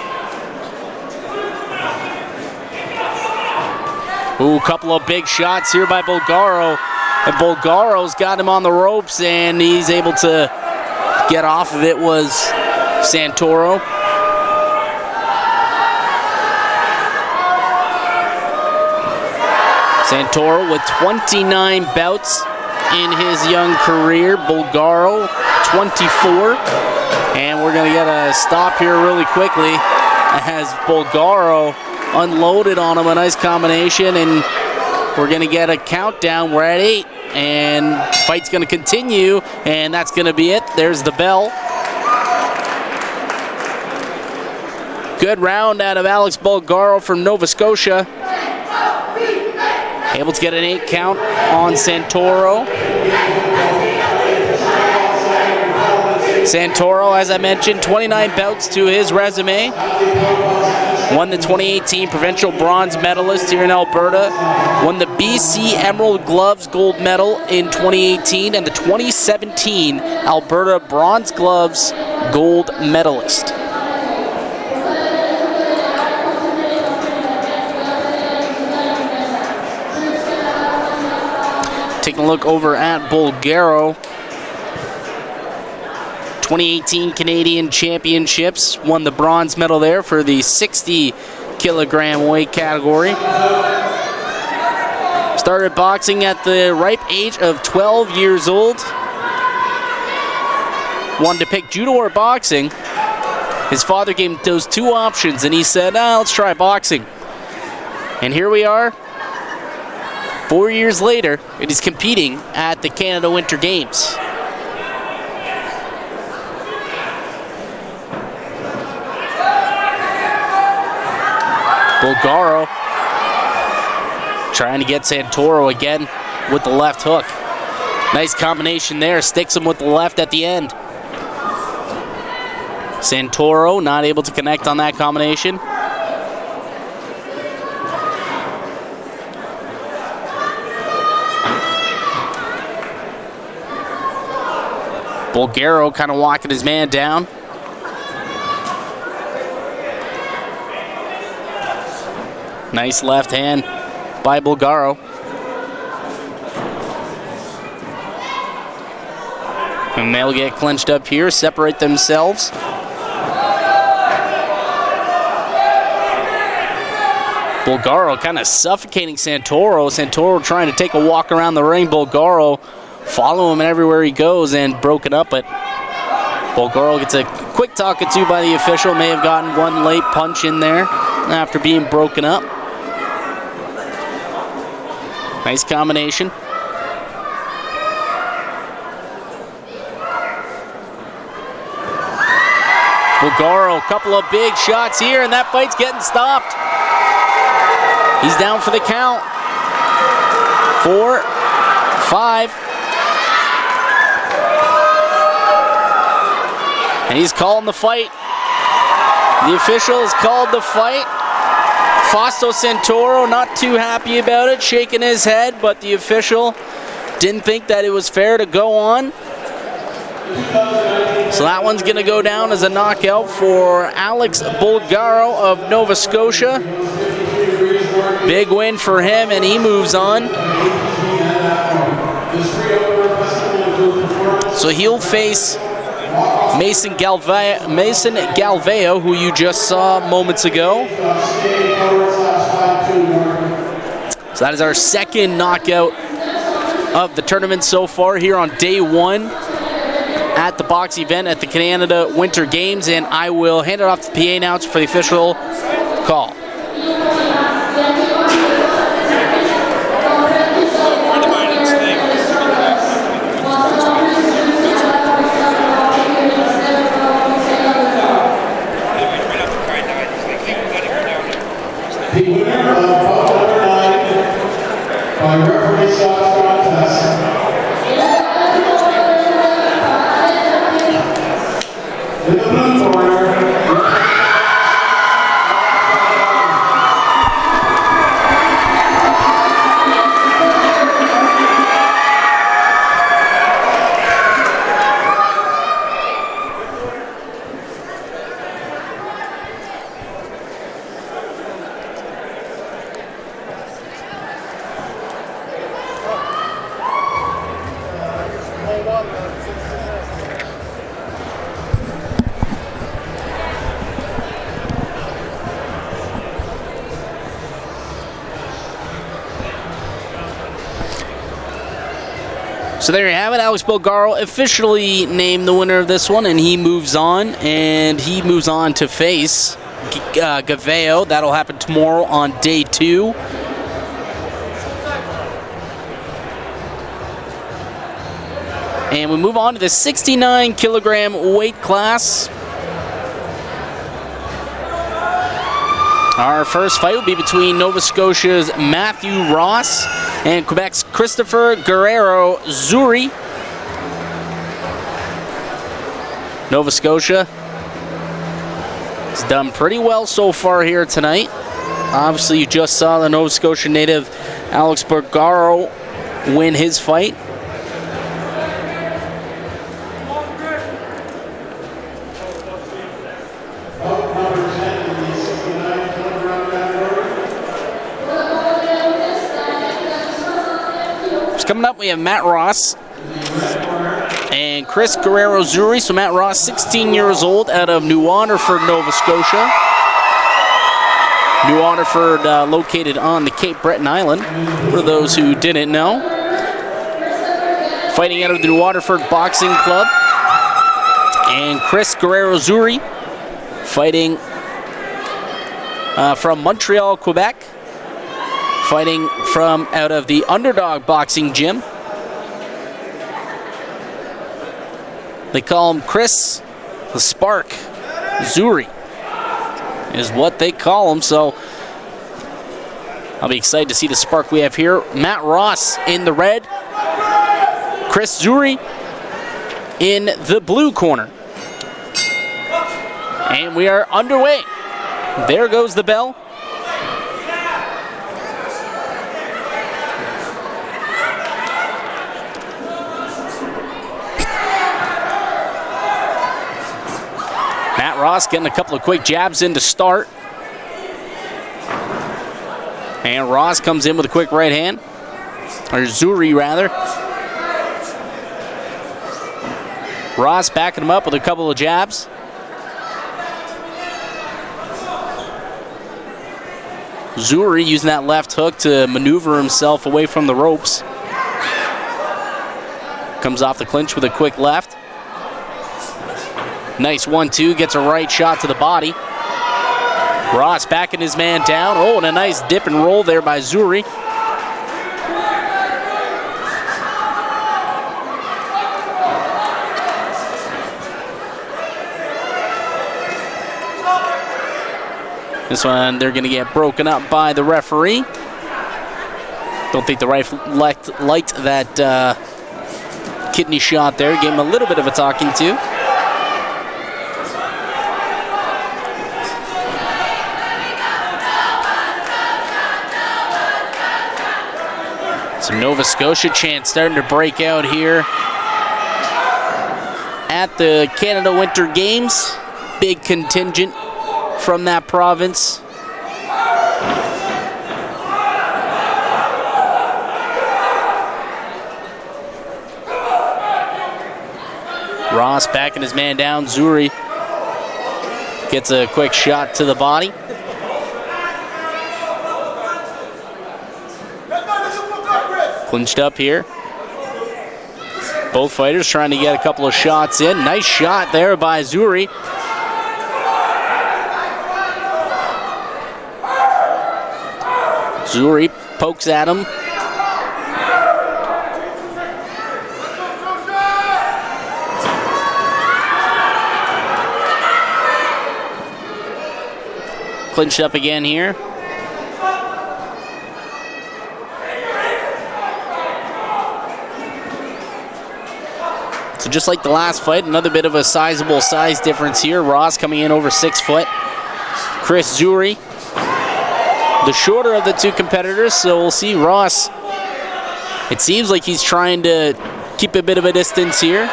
[SPEAKER 1] Ooh, couple of big shots here by Bulgaro. And Bulgaro's got him on the ropes and he's able to get off of it was Santoro. Santoro with 29 bouts in his young career. Bulgaro, 24. And we're going to get a stop here really quickly as Bulgaro unloaded on him a nice combination, and we're going to get a countdown. We're at 8, and fight's going to continue, and that's going to be it. There's the bell. Good round out of Alex Bulgaro from Nova Scotia. Able to get an 8 count on Santoro. Santoro, as I mentioned, 29 bouts to his resume. Won the 2018 Provincial Bronze Medalist here in Alberta. Won the BC Emerald Gloves Gold Medal in 2018 and the 2017 Alberta Bronze Gloves Gold Medalist. Taking a look over at Bulgaro. 2018 Canadian Championships, won the bronze medal there for the 60 kilogram weight category. Started boxing at the ripe age of 12 years old. Wanted to pick judo or boxing. His father gave him those two options, and he said, let's try boxing. And here we are, 4 years later, and he's competing at the Canada Winter Games. Bulgaro trying to get Santoro again with the left hook. Nice combination there, sticks him with the left at the end. Santoro not able to connect on that combination. Bulgaro kind of walking his man down. Nice left hand by Bulgaro. And they'll get clinched up here, separate themselves. Bulgaro kind of suffocating Santoro. Santoro trying to take a walk around the ring. Bulgaro follow him everywhere he goes and broken up, but Bulgaro gets a quick talking to by the official. May have gotten one late punch in there after being broken up. Nice combination. Bulgaro, a couple of big shots here, and that fight's getting stopped. He's down for the count. 4, 5. And he's calling the fight. The official has called the fight. Fausto Santoro not too happy about it, shaking his head, but the official didn't think that it was fair to go on. So that one's going to go down as a knockout for Alex Bulgaro of Nova Scotia. Big win for him, and he moves on. So he'll face Mason Galveo, who you just saw moments ago. So that is our second knockout of the tournament so far here on day one at the box event at the Canada Winter Games, and I will hand it off to the PA announcer for the official call.
[SPEAKER 2] The winner of bout number 9 by referee stoppage contest. In the blue corner.
[SPEAKER 1] So there you have it. Alex Bulgaro officially named the winner of this one, and he moves on. And he moves on to face Gaveo. That'll happen tomorrow on day 2. And we move on to the 69 kilogram weight class. Our first fight will be between Nova Scotia's Matthew Ross and Quebec's Christopher Guerrero Zuri. Nova Scotia has done pretty well so far here tonight. Obviously, you just saw the Nova Scotia native Alex Bulgaro win his fight. Coming up, we have Matt Ross and Chris Guerrero Zuri. So Matt Ross, 16 years old, out of New Waterford, Nova Scotia. New Waterford located on the Cape Breton Island, for those who didn't know. Fighting out of the New Waterford Boxing Club. And Chris Guerrero-Zuri fighting from Montreal, Quebec. Fighting from out of the Underdog Boxing Gym. They call him Chris the Spark Zuri is what they call him. So I'll be excited to see the spark we have here. Matt Ross in the red. Chris Zuri in the blue corner. And we are underway. There goes the bell. Matt Ross getting a couple of quick jabs in to start. And Ross comes in with a quick right hand. Or Zuri, rather. Ross backing him up with a couple of jabs. Zuri using that left hook to maneuver himself away from the ropes. Comes off the clinch with a quick left. Nice 1-2, gets a right shot to the body. Ross backing his man down. Oh, and a nice dip and roll there by Zuri. This one, they're going to get broken up by the referee. Don't think the ref liked that kidney shot there. Gave him a little bit of a talking to. Some Nova Scotia chants starting to break out here at the Canada Winter Games. Big contingent from that province. Ross backing his man down. Zuri gets a quick shot to the body. Clinched up here. Both fighters trying to get a couple of shots in. Nice shot there by Zuri. Zuri pokes at him. Clinched up again here. So just like the last fight, another bit of a sizable size difference here. Ross coming in over 6 foot. Chris Zuri, the shorter of the two competitors, so we'll see Ross. It seems like he's trying to keep a bit of a distance here.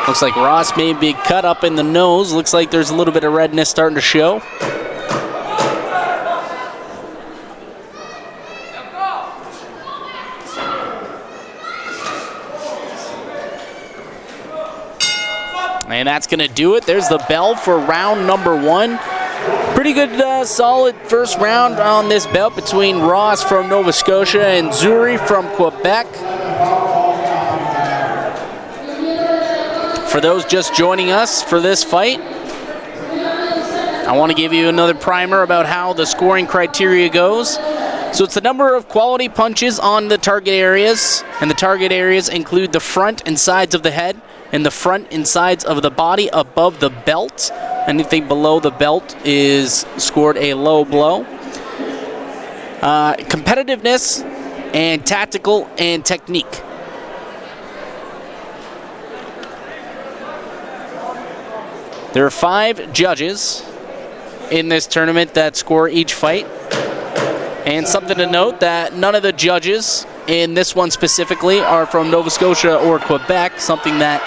[SPEAKER 1] Looks like Ross may be cut up in the nose. Looks like there's a little bit of redness starting to show. And that's going to do it. There's the bell for round number 1. Pretty good, solid first round on this bout between Ross from Nova Scotia and Zuri from Quebec. For those just joining us for this fight, I want to give you another primer about how the scoring criteria goes. So it's the number of quality punches on the target areas, and the target areas include the front and sides of the head and the front and sides of the body above the belt. Anything below the belt is scored a low blow. Competitiveness and tactical and technique. There are 5 judges in this tournament that score each fight. And something to note that none of the judges in this one specifically are from Nova Scotia or Quebec, something that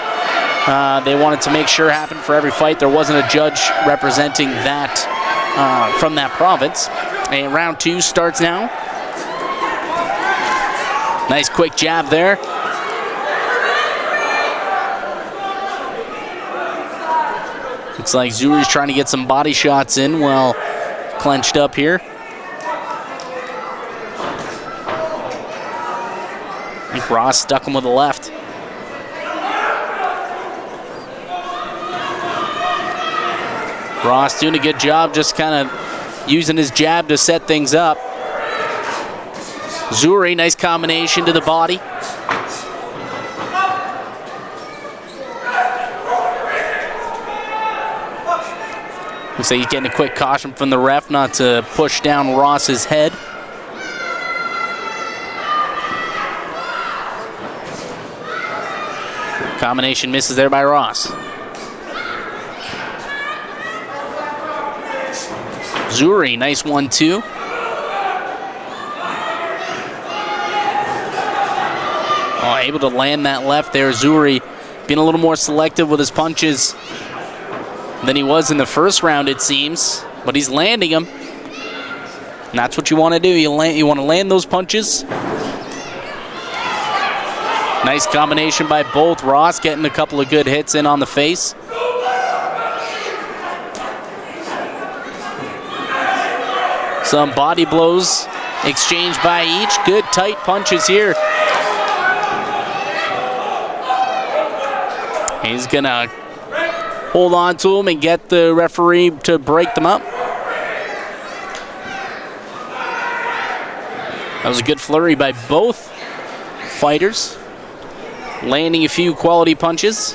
[SPEAKER 1] they wanted to make sure happened for every fight. There wasn't a judge representing that from that province. And round 2 starts now. Nice quick jab there. Looks like Zuri's trying to get some body shots in while clenched up here. I think Ross stuck him with the left. Ross doing a good job just kind of using his jab to set things up. Zuri, nice combination to the body. Looks like he's getting a quick caution from the ref not to push down Ross's head. Combination misses there by Ross. Zuri, nice 1-2. Oh, able to land that left there. Zuri being a little more selective with his punches than he was in the first round, it seems. But he's landing them. And that's what you want to do. You want to land those punches. Nice combination by both. Ross getting a couple of good hits in on the face. Some body blows exchanged by each. Good tight punches here. He's gonna hold on to him and get the referee to break them up. That was a good flurry by both fighters, landing a few quality punches.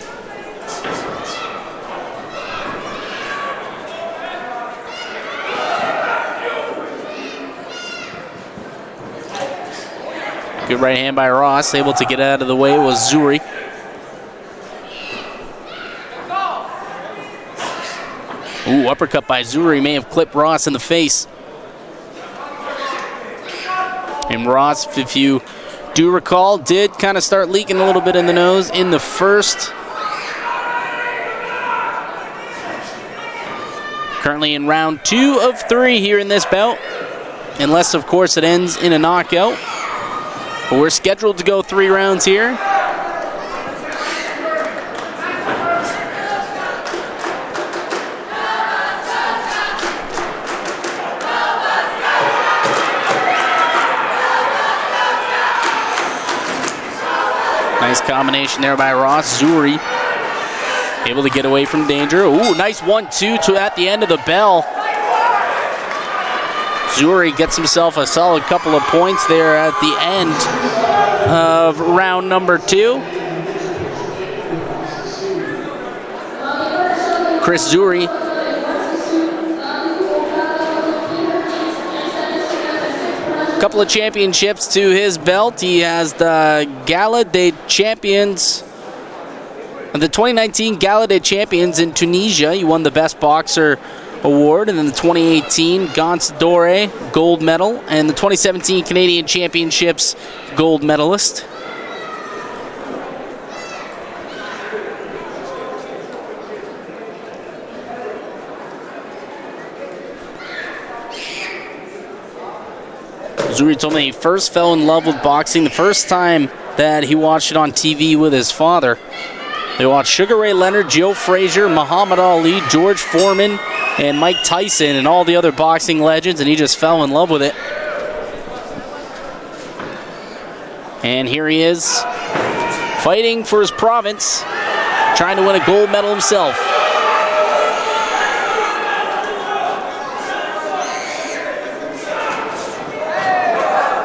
[SPEAKER 1] Good right hand by Ross, able to get out of the way was Zuri. Ooh, uppercut by Zuri may have clipped Ross in the face. And Ross, if you do recall, did kind of start leaking a little bit in the nose in the first. Currently in round 2 of 3 here in this bout. Unless, of course, it ends in a knockout. But we're scheduled to go 3 rounds here. Nice combination there by Ross. Zuri able to get away from danger. Ooh, nice 1-2 to at the end of the bell. Zuri gets himself a solid couple of points there at the end of round number 2. Chris Zuri couple of championships to his belt. He has the Gala des Champions, the 2019 Gala des Champions in Tunisia. He won the Best Boxer Award, and then the 2018 Gance d'Or gold medal, and the 2017 Canadian Championships gold medalist. Zuri told me he first fell in love with boxing the first time that he watched it on TV with his father. They watched Sugar Ray Leonard, Joe Frazier, Muhammad Ali, George Foreman, and Mike Tyson, and all the other boxing legends, and he just fell in love with it. And here he is, fighting for his province, trying to win a gold medal himself.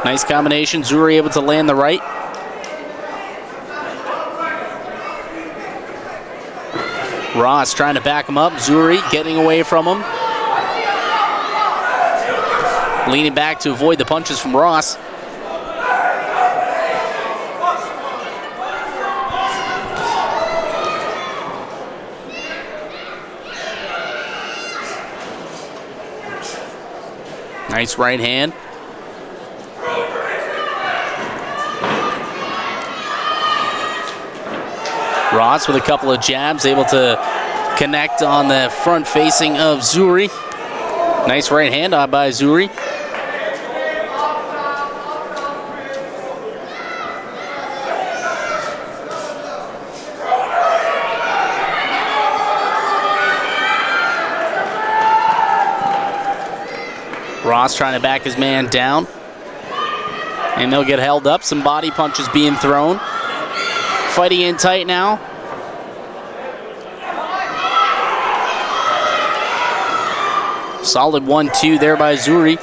[SPEAKER 1] Nice combination. Zuri able to land the right. Ross trying to back him up. Zuri getting away from him. Leaning back to avoid the punches from Ross. Nice right hand. Ross with a couple of jabs, able to connect on the front facing of Zuri. Nice right hand by Zuri. Ross trying to back his man down. And they'll get held up. Some body punches being thrown. Fighting in tight now. Solid 1-2 there by Zuri.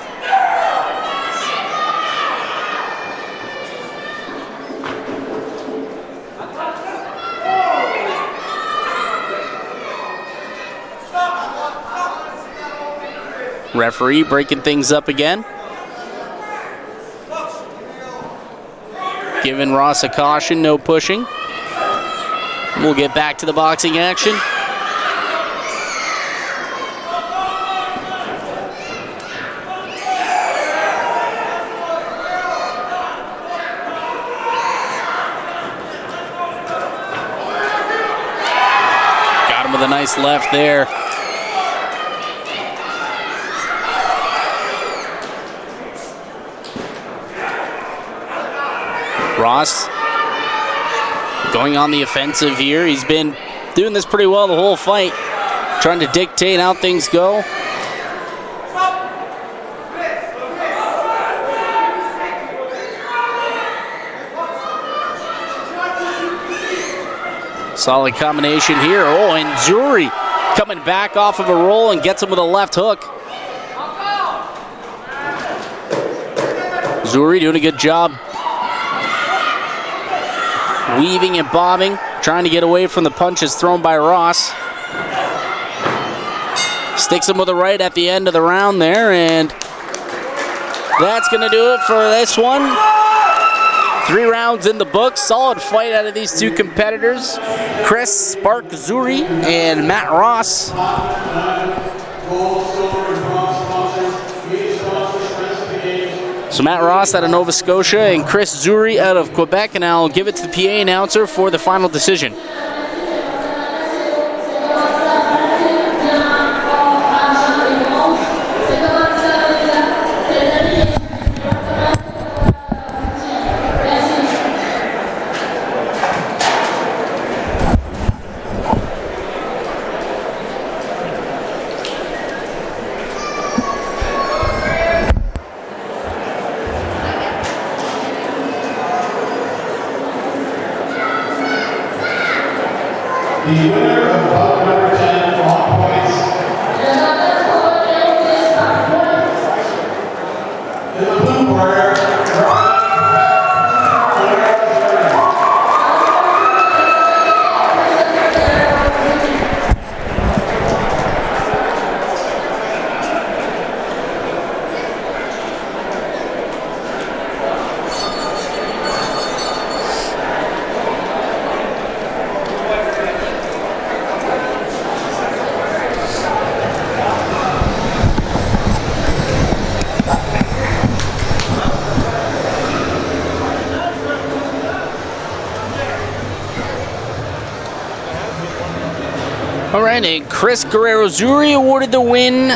[SPEAKER 1] Referee breaking things up again. Giving Ross a caution, no pushing. We'll get back to the boxing action. Got him with a nice left there. Ross going on the offensive here. He's been doing this pretty well the whole fight, trying to dictate how things go. Solid combination here. Oh, and Zuri coming back off of a roll and gets him with a left hook. Zuri doing a good job weaving and bobbing, trying to get away from the punches thrown by Ross. Sticks him with a right at the end of the round there, and that's going to do it for this one. 3 rounds in the books. Solid fight out of these two competitors, Chris Spark Zuri and Matt Ross. So Matt Ross out of Nova Scotia and Chris Zuri out of Quebec, and I'll give it to the PA announcer for the final decision.
[SPEAKER 2] The winner of bout number 10 on points. In the blue corner,
[SPEAKER 1] All right, and Chris Guerrero Zuri awarded the win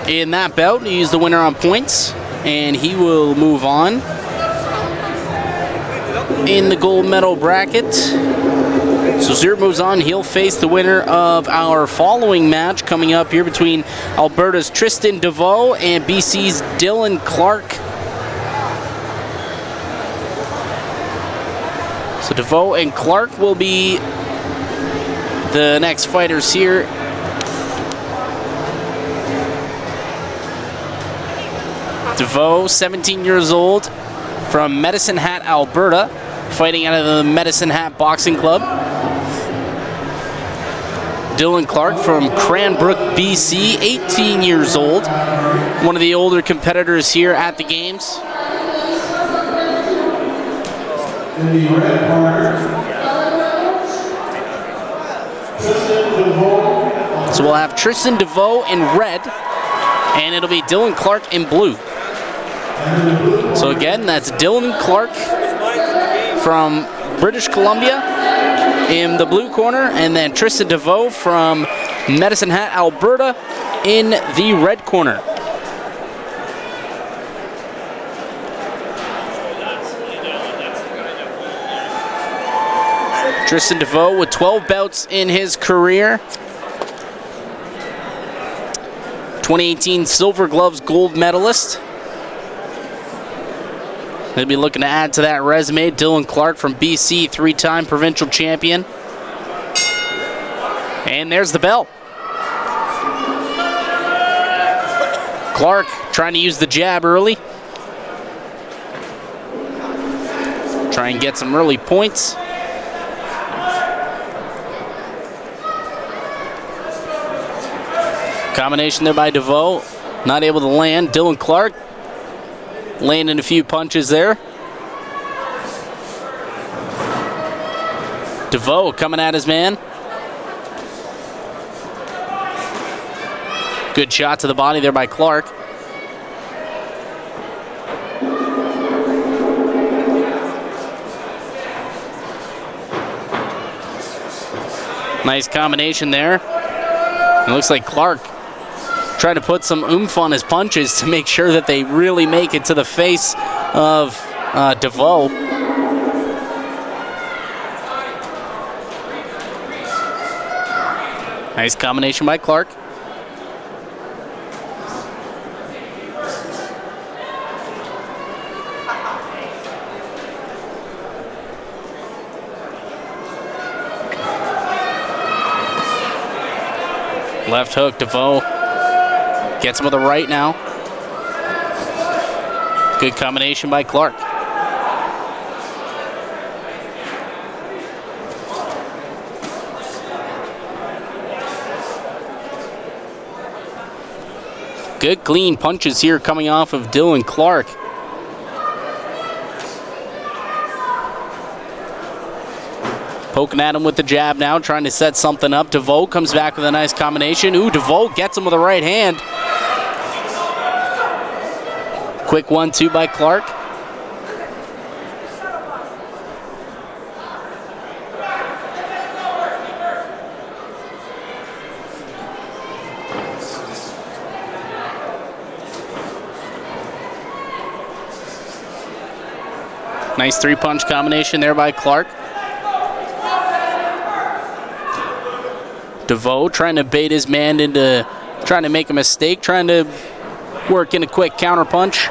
[SPEAKER 1] in that bout. He's the winner on points, and he will move on in the gold medal bracket. So Zuri moves on. He'll face the winner of our following match coming up here between Alberta's Tristan DeVoe and BC's Dylan Clark. So DeVoe and Clark will be the next fighters here. DeVoe, 17 years old, from Medicine Hat, Alberta, fighting out of the Medicine Hat Boxing Club. Dylan Clark from Cranbrook, BC, 18 years old, one of the older competitors here at the games.
[SPEAKER 2] in the red corner,
[SPEAKER 1] So we'll have Tristan DeVoe in red, and it'll be Dylan Clark in blue. So again, that's Dylan Clark from British Columbia in the blue corner, and then Tristan DeVoe from Medicine Hat, Alberta in the red corner. Tristan DeVoe with 12 bouts in his career. 2018 Silver Gloves gold medalist. They'll be looking to add to that resume. Dylan Clark from BC, 3-time provincial champion. And there's the bell. Clark trying to use the jab early. Try and get some early points. Combination there by DeVoe. Not able to land. Dylan Clark landing a few punches there. DeVoe coming at his man. Good shot to the body there by Clark. Nice combination there. It looks like Clark trying to put some oomph on his punches to make sure that they really make it to the face of DeVoe. Nice combination by Clark. Left hook, DeVoe gets him with a right now. Good combination by Clark. Good clean punches here coming off of Dylan Clark. Poking at him with the jab now, trying to set something up. DeVoe comes back with a nice combination. Ooh, DeVoe gets him with a right hand. Quick 1-2 by Clark. Nice 3-punch combination there by Clark. DeVoe trying to bait his man into trying to make a mistake, trying to work in a quick counter punch.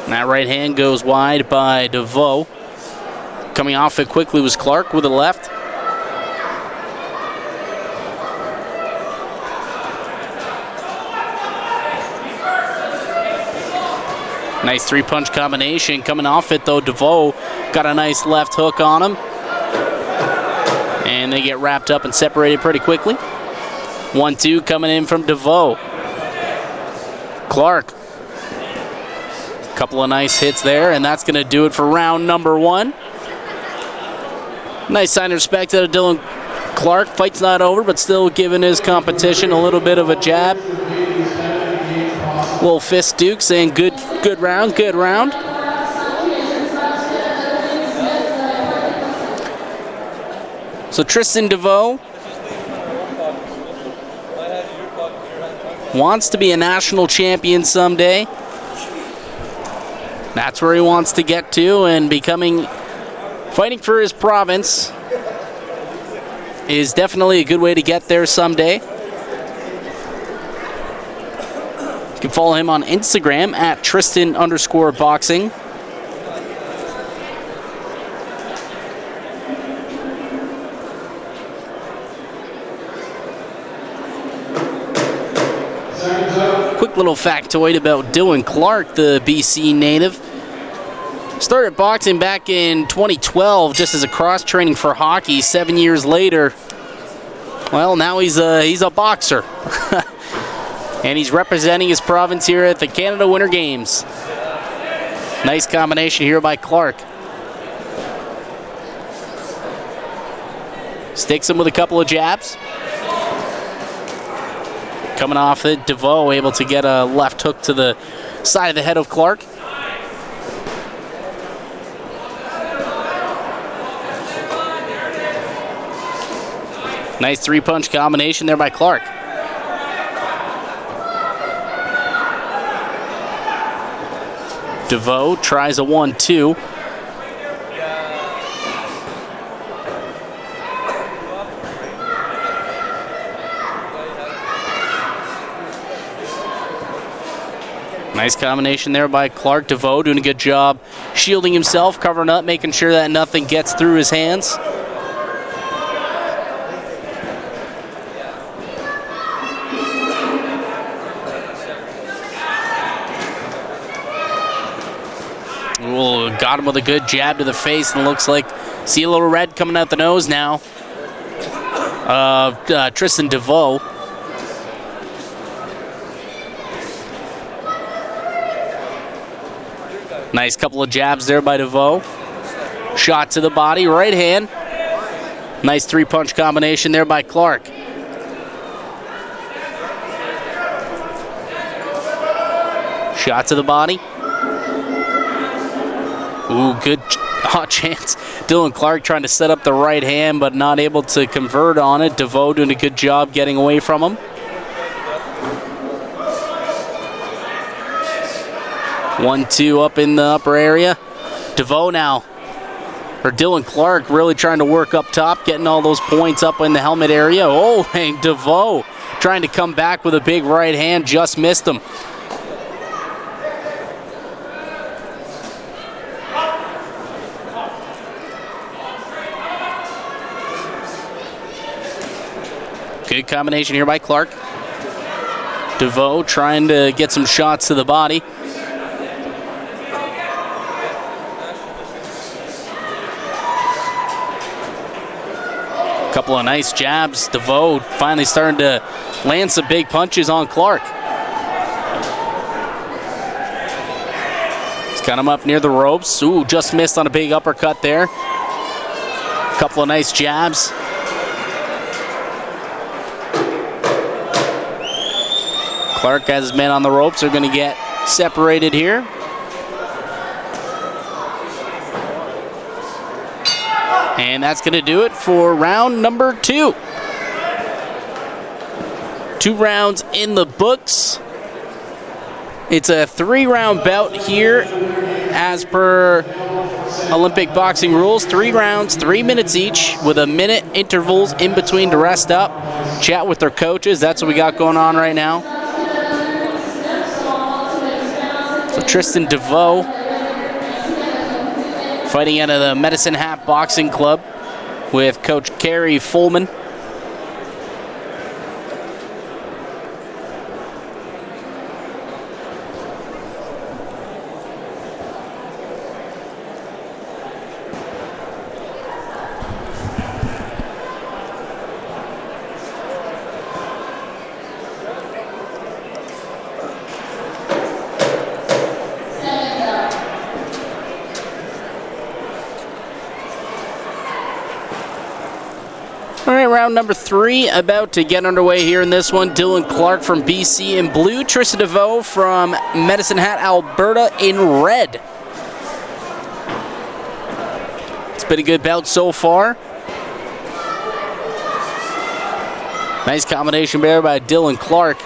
[SPEAKER 1] And that right hand goes wide by DeVoe. Coming off it quickly was Clark with the left. Nice 3-punch combination coming off it though. DeVoe got a nice left hook on him. And they get wrapped up and separated pretty quickly. 1-2 coming in from DeVoe. Clark. Couple of nice hits there, and that's going to do it for round number 1. Nice sign of respect out of Dylan Clark. Fight's not over, but still giving his competition a little bit of a jab. Little fist Duke saying good round, good round. So Tristan DeVoe wants to be a national champion someday. That's where he wants to get to, and fighting for his province is definitely a good way to get there someday. You can follow him on Instagram at Tristan_boxing. Quick little factoid about Dylan Clark, the BC native. Started boxing back in 2012 just as a cross-training for hockey. 7 years later, well, now he's a boxer. And he's representing his province here at the Canada Winter Games. Nice combination here by Clark. Sticks him with a couple of jabs. Coming off it, DeVoe able to get a left hook to the side of the head of Clark. Nice 3-punch combination there by Clark. DeVoe tries a 1-2. Nice combination there by Clark. DeVoe doing a good job shielding himself, covering up, making sure that nothing gets through his hands. Ooh, got him with a good jab to the face, and it looks like see a little red coming out the nose now. Tristan DeVoe. Nice couple of jabs there by DeVoe. Shot to the body, right hand. Nice three-punch combination there by Clark. Shot to the body. Ooh, good hot chance. Dylan Clark trying to set up the right hand, but not able to convert on it. DeVoe doing a good job getting away from him. 1-2 up in the upper area. DeVoe now, or Dylan Clark really trying to work up top, getting all those points up in the helmet area. Oh, and DeVoe trying to come back with a big right hand, just missed him. Good combination here by Clark. DeVoe trying to get some shots to the body. Couple of nice jabs. DeVoe finally starting to land some big punches on Clark. He's got him up near the ropes. Ooh, just missed on a big uppercut there. Couple of nice jabs. Clark has his men on the ropes. They're going to get separated here. And that's going to do it for round number 2. 2 rounds in the books. It's a 3-round bout here as per Olympic boxing rules. 3 rounds, 3 minutes each with a minute intervals in between to rest up, chat with their coaches. That's what we got going on right now. So Tristan DeVoe fighting out of the Medicine Hat Boxing Club with Coach Kerry Fullman. All right, round number 3 about to get underway here in this one. Dylan Clark from BC in blue, Tristan DeVoe from Medicine Hat, Alberta in red. It's been a good bout so far. Nice combination there by Dylan Clark.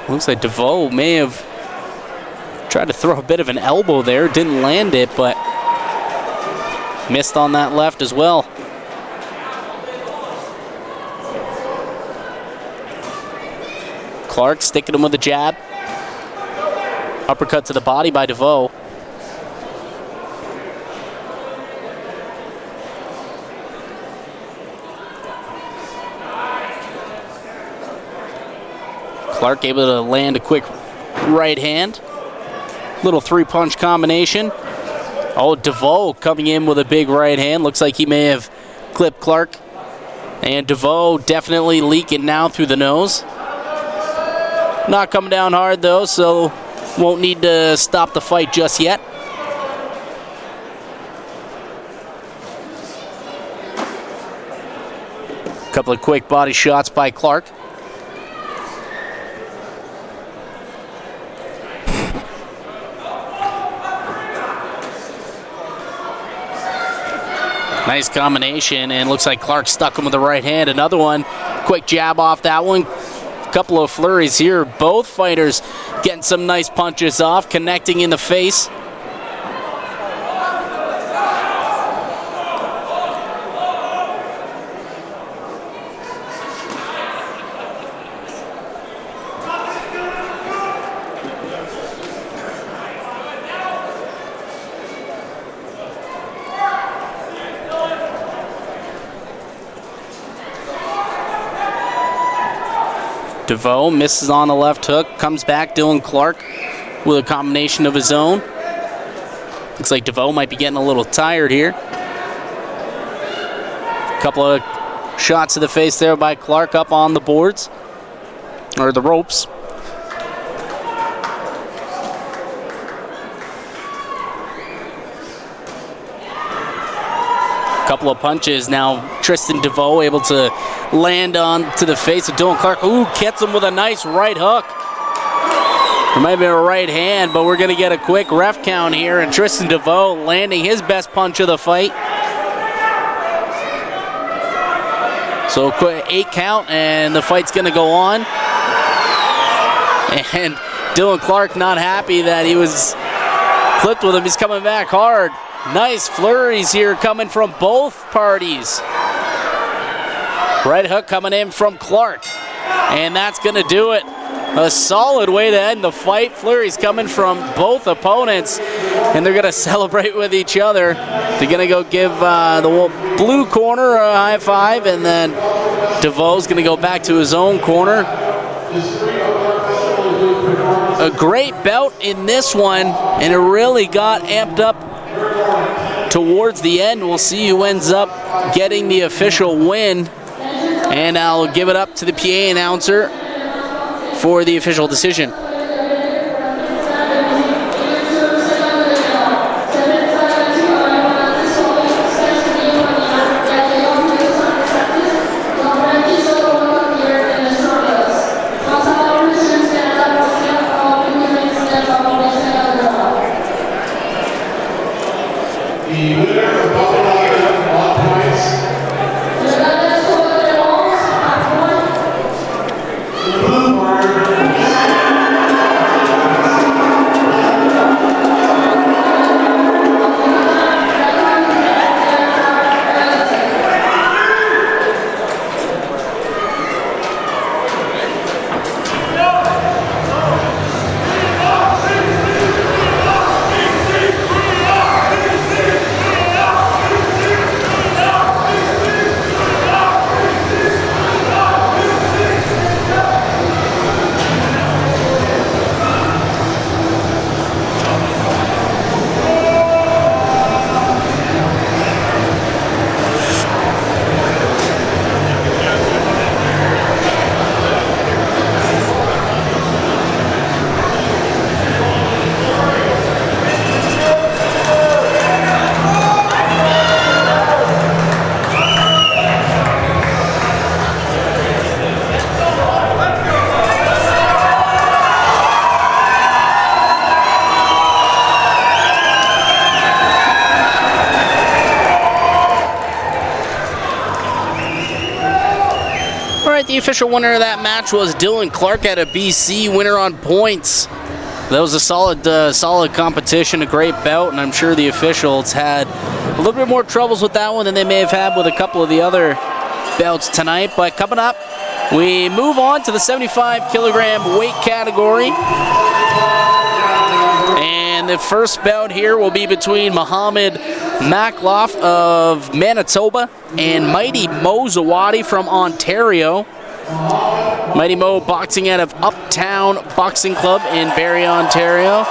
[SPEAKER 1] Looks like DeVoe may have tried to throw a bit of an elbow there. Didn't land it, but missed on that left as well. Clark sticking him with a jab. Uppercut to the body by DeVoe. Clark able to land a quick right hand. Little 3-punch combination. Oh, DeVoe coming in with a big right hand. Looks like he may have clipped Clark. And DeVoe definitely leaking now through the nose. Not coming down hard though, so won't need to stop the fight just yet. Couple of quick body shots by Clark. Nice combination, and looks like Clark stuck him with the right hand. Another one, quick jab off that one. Couple of flurries here. Both fighters getting some nice punches off, connecting in the face. DeVoe misses on the left hook, comes back. Dylan Clark with a combination of his own. Looks like DeVoe might be getting a little tired here. Couple of shots to the face there by Clark up on the boards, or the ropes. Couple of punches now. Tristan DeVoe able to land on to the face of Dylan Clark. Ooh, gets him with a nice right hook. There might have been a right hand, but we're going to get a quick ref count here, and Tristan DeVoe landing his best punch of the fight. So quick 8 count, and the fight's going to go on. And Dylan Clark not happy that he was clipped with him. He's coming back hard. Nice flurries here coming from both parties. Right hook coming in from Clark. And that's going to do it. A solid way to end the fight. Flurries coming from both opponents. And they're going to celebrate with each other. They're going to go give the blue corner a high five. And then DeVoe's going to go back to his own corner. A great bout in this one. And it really got amped up towards the end. We'll see who ends up getting the official win. And I'll give it up to the PA announcer for the official decision. The official winner of that match was Dylan Clark out of BC, winner on points. That was a solid competition, a great bout, and I'm sure the officials had a little bit more troubles with that one than they may have had with a couple of the other bouts tonight. But coming up, we move on to the 75 kilogram weight category. And the first bout here will be between Muhammad Makloff of Manitoba and Mighty Mo Zawadi from Ontario. Mighty Mo boxing out of Uptown Boxing Club in Barrie, Ontario.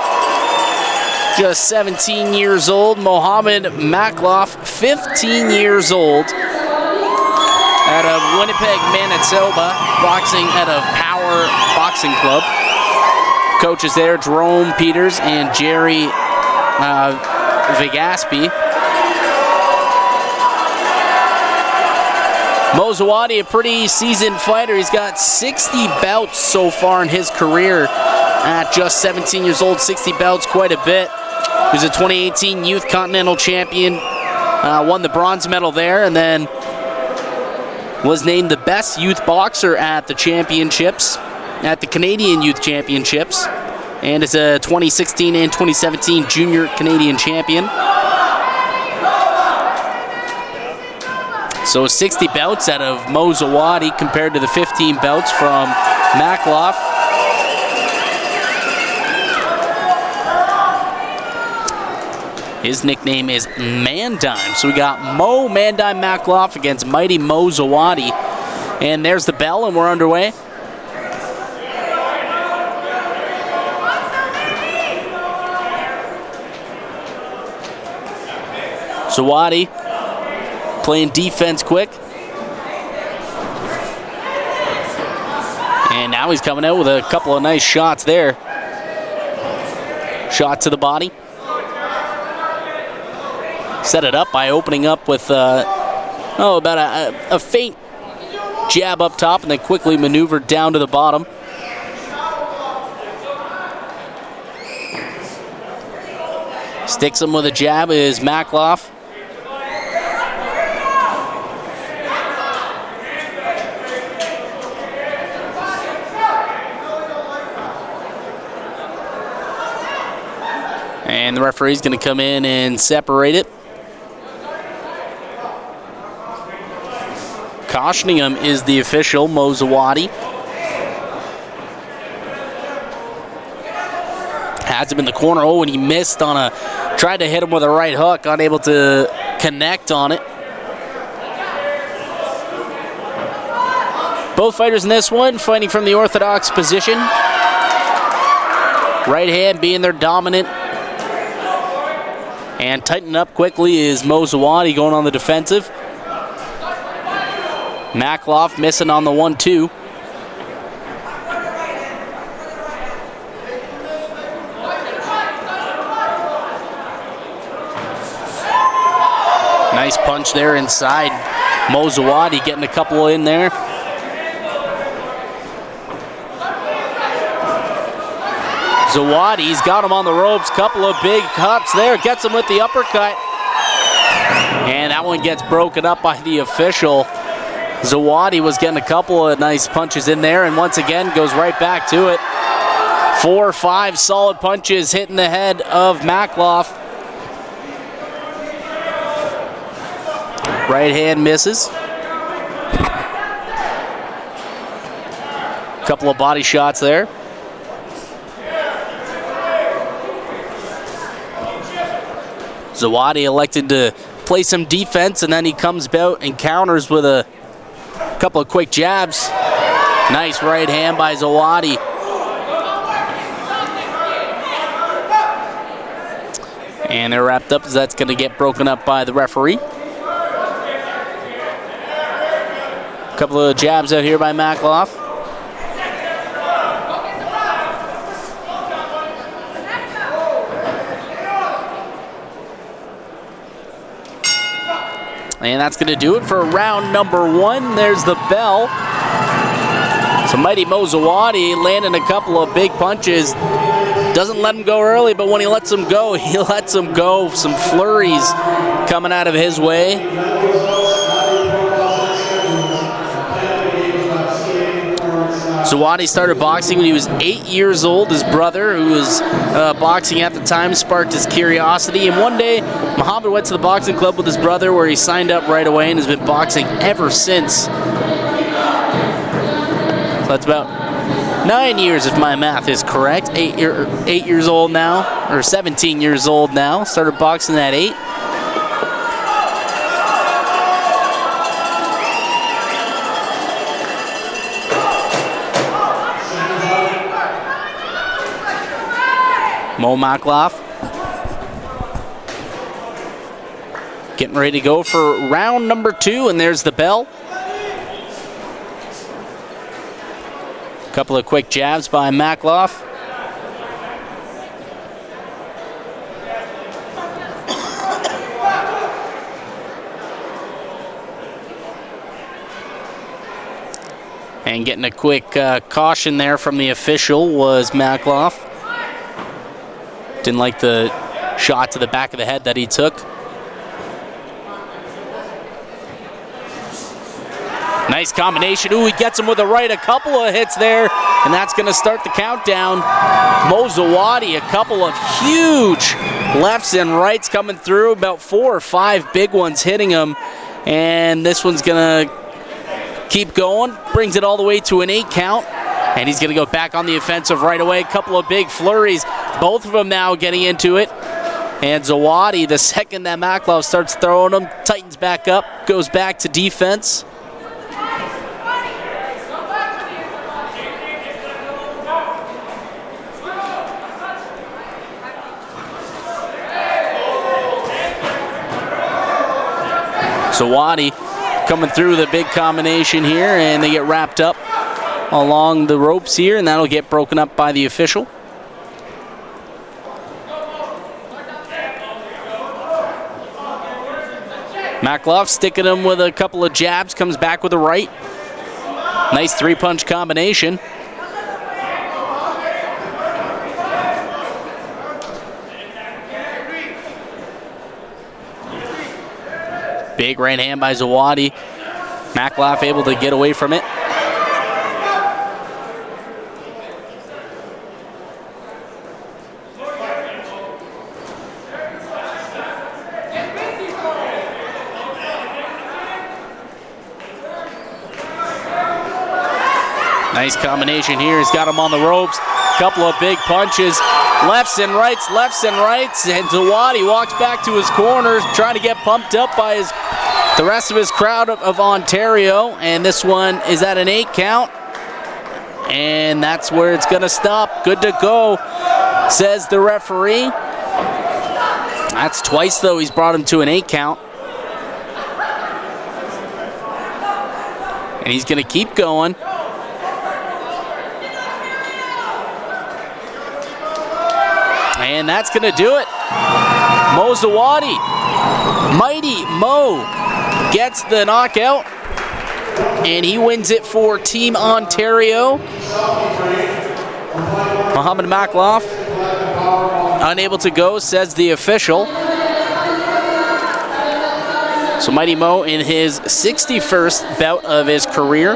[SPEAKER 1] Just 17 years old. Mohamed Makloff, 15 years old. Out of Winnipeg, Manitoba, boxing out of Power Boxing Club. Coaches there, Jerome Peters and Jerry Vigaspi. Mo Zawadi, a pretty seasoned fighter. He's got 60 bouts so far in his career at just 17 years old. 60 bouts, quite a bit. He was a 2018 Youth Continental Champion, won the bronze medal there, and then was named the best youth boxer at the championships, at the Canadian Youth Championships, and is a 2016 and 2017 Junior Canadian Champion. So 60 bouts out of Mo Zawadi compared to the 15 bouts from Makloff. His nickname is Mandime. So we got Mo Mandime Makloff against Mighty Mo Zawadi. And there's the bell, and we're underway. Zawadi playing defense quick. And now he's coming out with a couple of nice shots there. Shot to the body. Set it up by opening up with about a faint jab up top and then quickly maneuvered down to the bottom. Sticks him with a jab is Makloff. And the referee's going to come in and separate it. Cautioning him is the official, Mo Zawadi. Has him in the corner. Oh, and he missed on a... Tried to hit him with a right hook, unable to connect on it. Both fighters in this one fighting from the orthodox position. Right hand being their dominant. And tightening up quickly is Mo Zawadi going on the defensive. Makloff missing on the 1-2. Nice punch there inside. Mo Zawadi getting a couple in there. Zawadi's got him on the ropes. Couple of big cuts there. Gets him with the uppercut. And that one gets broken up by the official. Zawadi was getting a couple of nice punches in there and once again goes right back to it. 4 or 5 solid punches hitting the head of Makloff. Right hand misses. Couple of body shots there. Zawadi elected to play some defense and then he comes out and counters with a couple of quick jabs. Nice right hand by Zawadi. And they're wrapped up as that's going to get broken up by the referee. Couple of jabs out here by Makloff. And that's going to do it for round number 1. There's the bell. So mighty Mo Zawadi landing a couple of big punches. Doesn't let him go early, but when he lets him go, he lets him go. Some flurries coming out of his way. Zawadi started boxing when he was 8 years old. His brother, who was boxing at the time, sparked his curiosity. And one day, Muhammad went to the boxing club with his brother where he signed up right away and has been boxing ever since. So that's about 9 years, if my math is correct. 8 years old now, or 17 years old now. Started boxing at 8. Mo Makloff getting ready to go for round number 2, and there's the bell. Couple of quick jabs by Makloff. And getting a quick caution there from the official was Makloff. Didn't like the shot to the back of the head that he took. Nice combination. Ooh, he gets him with a right. A couple of hits there, and that's going to start the countdown. Mo Zawadi, a couple of huge lefts and rights coming through. About 4 or 5 big ones hitting him. And this one's going to keep going. Brings it all the way to an 8 count. And he's going to go back on the offensive right away. A couple of big flurries. Both of them now getting into it. And Zawadi, the second that Makloff starts throwing him, tightens back up, goes back to defense. Zawadi coming through the big combination here, and they get wrapped up along the ropes here, and that'll get broken up by the official. Makloff sticking him with a couple of jabs, comes back with a right. Nice three-punch combination. Big right hand by Zawadi. Makloff able to get away from it. Nice combination here. He's got him on the ropes. Couple of big punches. Lefts and rights, and Zawadi walks back to his corner, trying to get pumped up by the rest of his crowd of Ontario. And this one is at an 8 count. And that's where it's going to stop. Good to go, says the referee. That's twice, though, he's brought him to an 8 count. And he's going to keep going. And that's going to do it. Mo Zawadi, Mighty Mo, gets the knockout. And he wins it for Team Ontario. Muhammad Makloff, unable to go, says the official. So Mighty Mo, in his 61st bout of his career,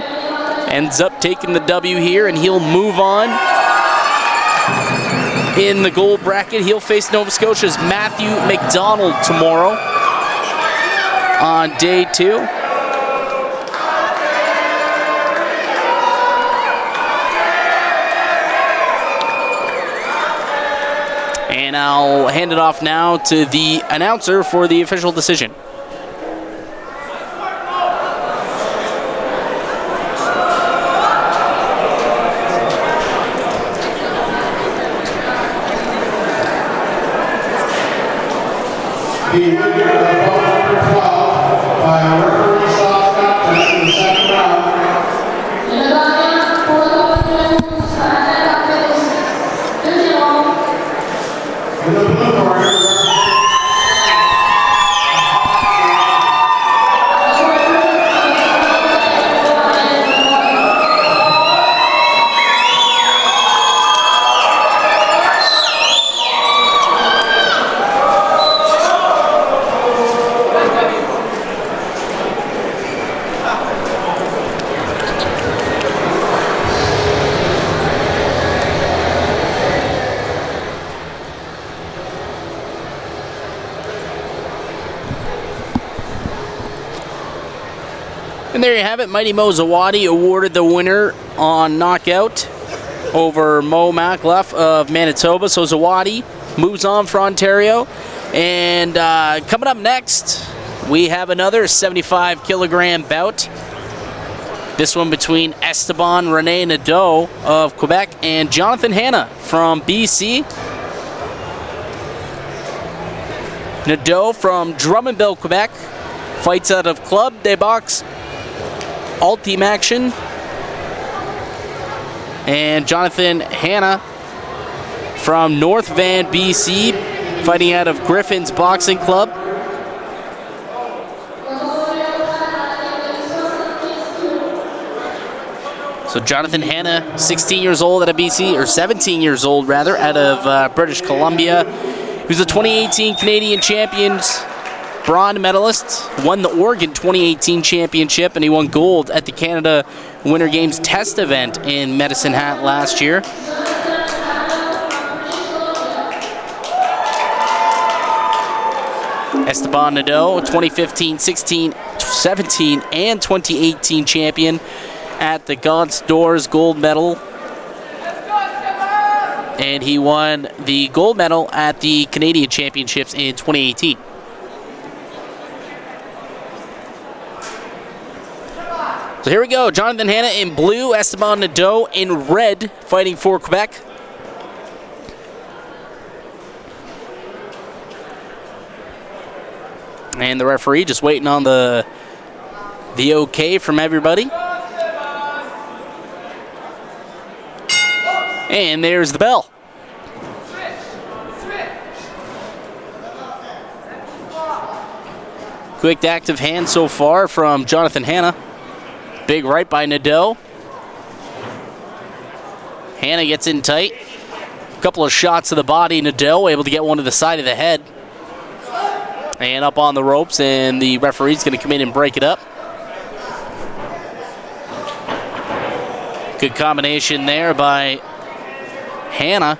[SPEAKER 1] ends up taking the W here, and he'll move on. In the gold bracket, he'll face Nova Scotia's Matthew McDonald tomorrow on day 2. And I'll hand it off now to the announcer for the official decision.
[SPEAKER 2] The winner of bout number 12 by a referee stop contest in the second round. In the blue corner.
[SPEAKER 1] And there you have it. Mighty Mo Zawadi awarded the winner on knockout over Mo Makloff of Manitoba. So Zawadi moves on for Ontario. And coming up next, we have another 75-kilogram bout. This one between Esteban Rene Nadeau of Quebec and Jonathan Hanna from BC. Nadeau from Drummondville, Quebec, fights out of Club de Boxe Ultime Action. And Jonathan Hanna from North Van, BC, fighting out of Griffin's Boxing Club. So Jonathan Hanna, 16 years old out of BC, or 17 years old rather, out of British Columbia. He was the 2018 Canadian Champions bronze medalist, won the Oregon 2018 championship, and he won gold at the Canada Winter Games test event in Medicine Hat last year. Esteban Nadeau, 2015, 16, 17, and 2018 champion at the God's Doors gold medal. And he won the gold medal at the Canadian Championships in 2018. So here we go. Jonathan Hanna in blue, Esteban Nadeau in red, fighting for Quebec. And the referee just waiting on the okay from everybody. And there's the bell. Quick active hand so far from Jonathan Hanna. Big right by Nadeau. Hanna gets in tight. A couple of shots to the body. Nadeau able to get one to the side of the head. And up on the ropes, and the referee's going to come in and break it up. Good combination there by Hanna.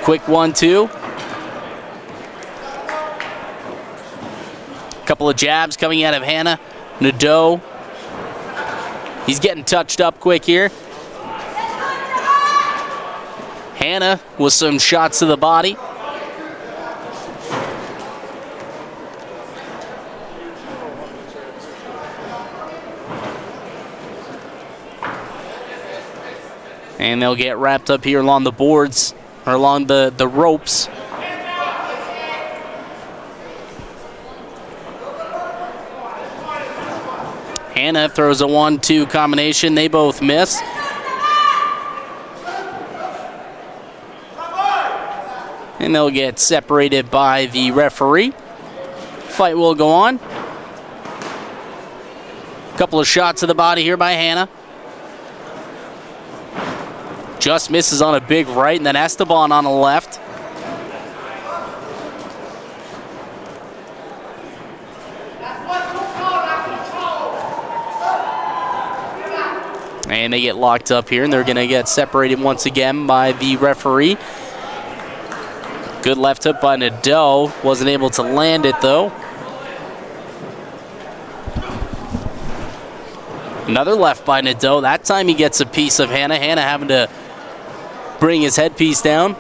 [SPEAKER 1] Quick 1-2. Couple of jabs coming out of Hanna. Nadeau. He's getting touched up quick here. Hanna with some shots to the body. And they'll get wrapped up here along the boards, or along the ropes. Hanna throws a 1-2 combination. They both miss. And they'll get separated by the referee. Fight will go on. Couple of shots to the body here by Hanna. Just misses on a big right, and then Esteban on the left. And they get locked up here, and they're going to get separated once again by the referee. Good left hook by Nadeau. Wasn't able to land it, though. Another left by Nadeau. That time he gets a piece of Hanna. Hanna having to bring his headpiece down.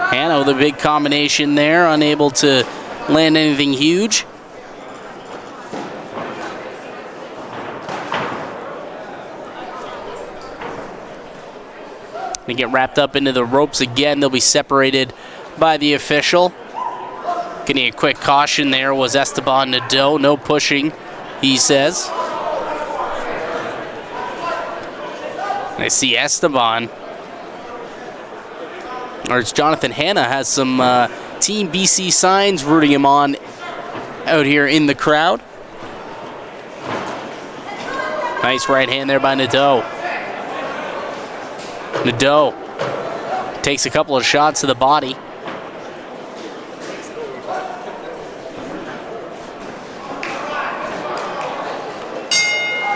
[SPEAKER 1] Hanna with a big combination there, unable to land anything huge. They get wrapped up into the ropes again. They'll be separated by the official. Getting a quick caution there was Esteban Nadeau. No pushing, he says. I see Esteban, or it's Jonathan Hanna, has some Team BC signs rooting him on out here in the crowd. Nice right hand there by Nadeau. Nadeau takes a couple of shots to the body.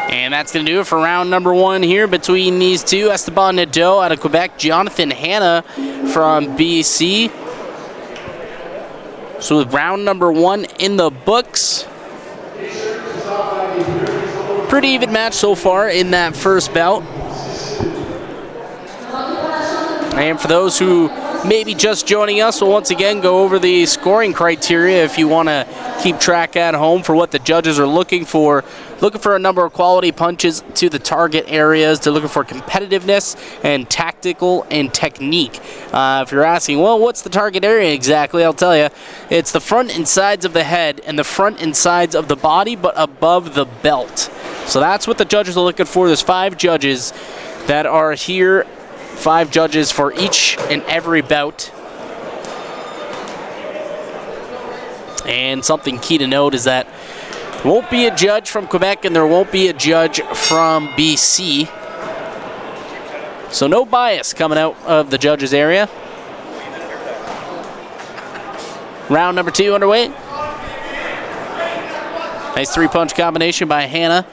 [SPEAKER 1] And that's going to do it for round number one here between these two. Esteban Nadeau out of Quebec, Jonathan Hanna from BC. So with round number one in the books. Pretty even match so far in that first bout. And for those who may be just joining us, we'll once again go over the scoring criteria if you want to keep track at home for what the judges are looking for. Looking for a number of quality punches to the target areas. They're looking for competitiveness and tactical and technique. If you're asking, well, what's the target area exactly? I'll tell you. It's the front and sides of the head and the front and sides of the body, but above the belt. So that's what the judges are looking for. There's 5 judges that are here. 5 judges for each and every bout. And something key to note is that there won't be a judge from Quebec and there won't be a judge from BC. So no bias coming out of the judges area. Round number 2 underway. Nice 3-punch combination by Hanna.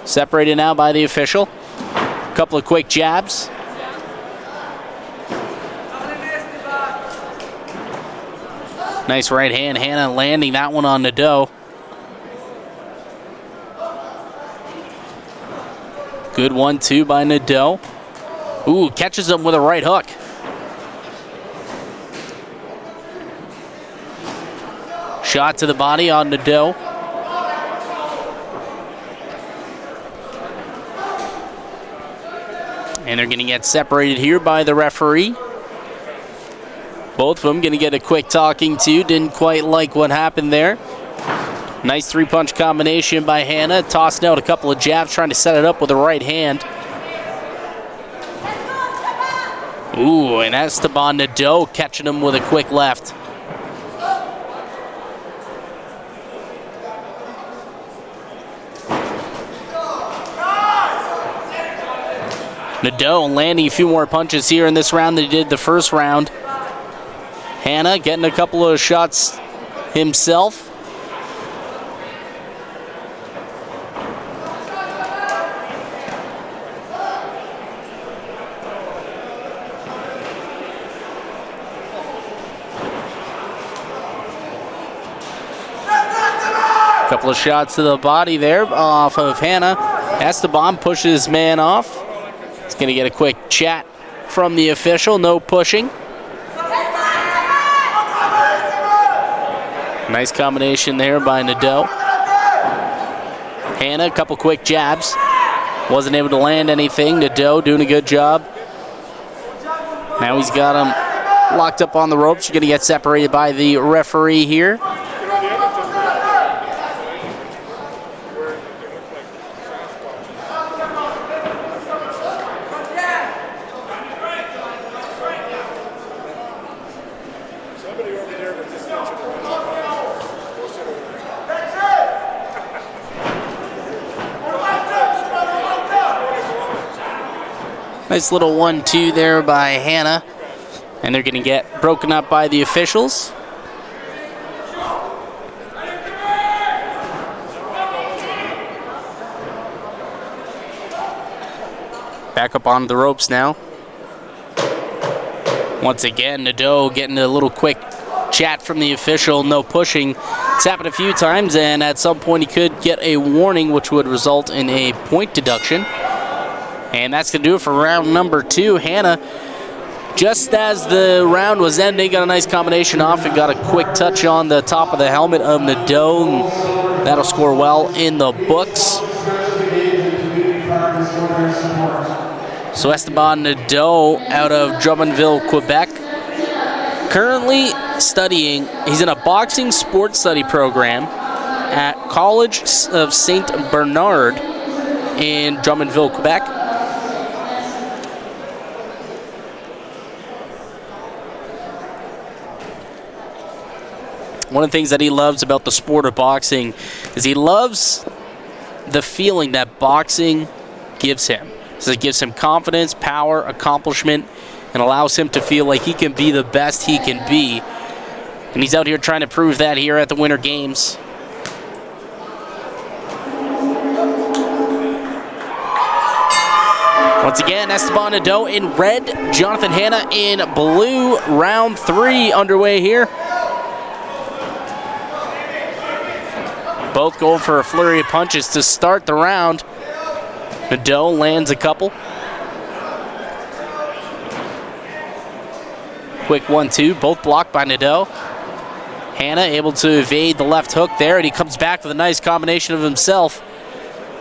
[SPEAKER 1] Separated now by the official. Couple of quick jabs. Nice right hand. Hanna landing that one on Nadeau. Good 1-2 by Nadeau. Ooh, catches him with a right hook. Shot to the body on Nadeau. And they're going to get separated here by the referee. Both of them going to get a quick talking to. Didn't quite like what happened there. Nice three-punch combination by Hannah. Tossing out a couple of jabs, trying to set it up with the right hand. Ooh, and Esteban Nadeau catching him with a quick left. Nadeau landing a few more punches here in this round than he did the first round. Hannah getting a couple of shots himself. Couple of shots to the body there off of Hannah. Esteban pushes his man off. He's going to get a quick chat from the official. No pushing. Nice combination there by Nadeau. Hannah, a couple quick jabs. Wasn't able to land anything. Nadeau doing a good job. Now he's got him locked up on the ropes. You're going to get separated by the referee here. Nice little 1-2 there by Hannah. And they're going to get broken up by the officials. Back up on the ropes now. Once again, Nadeau getting a little quick chat from the official. No pushing. It's happened a few times, and at some point he could get a warning, which would result in a point deduction. And that's going to do it for round number 2. Hannah, just as the round was ending, got a nice combination off and got a quick touch on the top of the helmet of Nadeau. That'll score well in the books. So Esteban Nadeau out of Drummondville, Quebec. Currently studying, he's in a boxing sports study program at College of St. Bernard in Drummondville, Quebec. One of the things that he loves about the sport of boxing is he loves the feeling that boxing gives him. So it gives him confidence, power, accomplishment, and allows him to feel like he can be the best he can be. And he's out here trying to prove that here at the Winter Games. Once again, Esteban Nadeau in red, Jonathan Hannah in blue. Round 3 underway here. Both going for a flurry of punches to start the round. Nadeau lands a couple. Quick 1-2, both blocked by Nadeau. Hannah able to evade the left hook there, and he comes back with a nice combination of himself.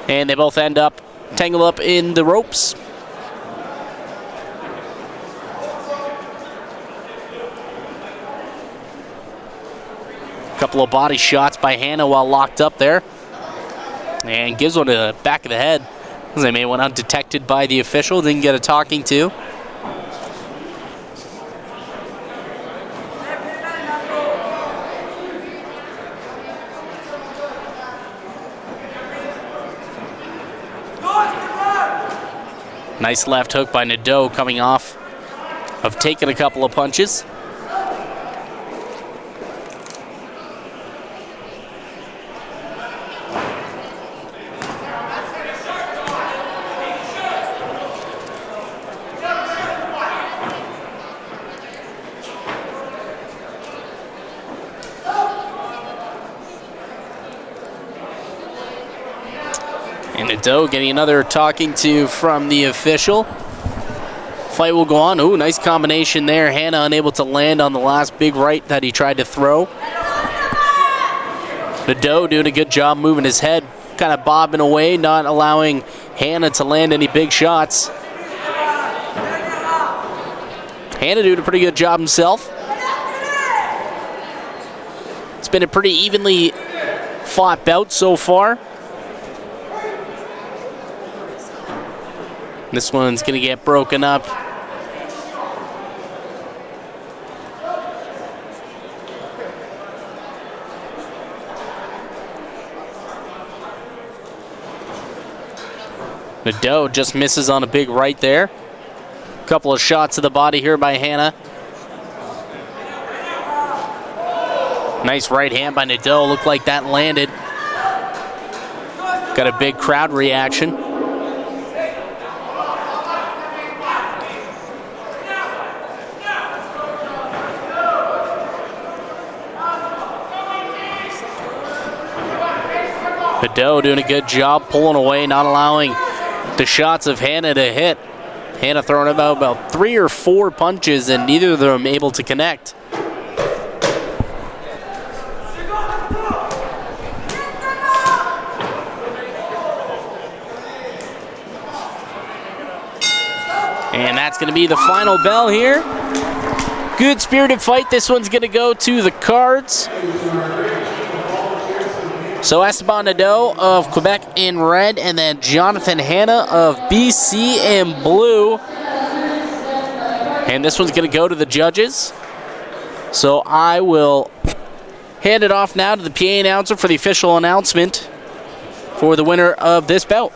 [SPEAKER 1] And they both end up tangled up in the ropes. Couple of body shots by Hannah while locked up there. And gives one to the back of the head. They may went undetected by the official, didn't get a talking to. Nice left hook by Nadeau coming off of taking a couple of punches. And Nadeau getting another talking to from the official. Fight will go on. Ooh, nice combination there. Hannah unable to land on the last big right that he tried to throw. Nadeau doing a good job moving his head, kind of bobbing away, not allowing Hannah to land any big shots. Hannah doing a pretty good job himself. It's been a pretty evenly fought bout so far. This one's going to get broken up. Nadeau just misses on a big right there. Couple of shots to the body here by Hannah. Nice right hand by Nadeau. Looked like that landed. Got a big crowd reaction. Nadeau doing a good job pulling away, not allowing the shots of Hannah to hit. Hannah throwing about 3 or 4 punches, and neither of them able to connect. And that's going to be the final bell here. Good spirited fight. This one's going to go to the cards. So Esteban Nadeau of Quebec in red, and then Jonathan Hanna of BC in blue. And this one's going to go to the judges. So I will hand it off now to the PA announcer for the official announcement for the winner of this bout.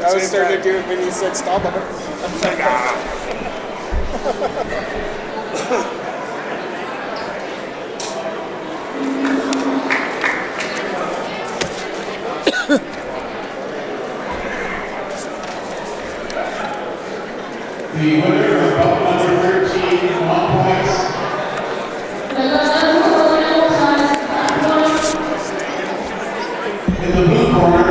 [SPEAKER 3] I was starting to do it when he said stop. I'm like,
[SPEAKER 2] The winner of bout number 13, 1 points. In the blue corner.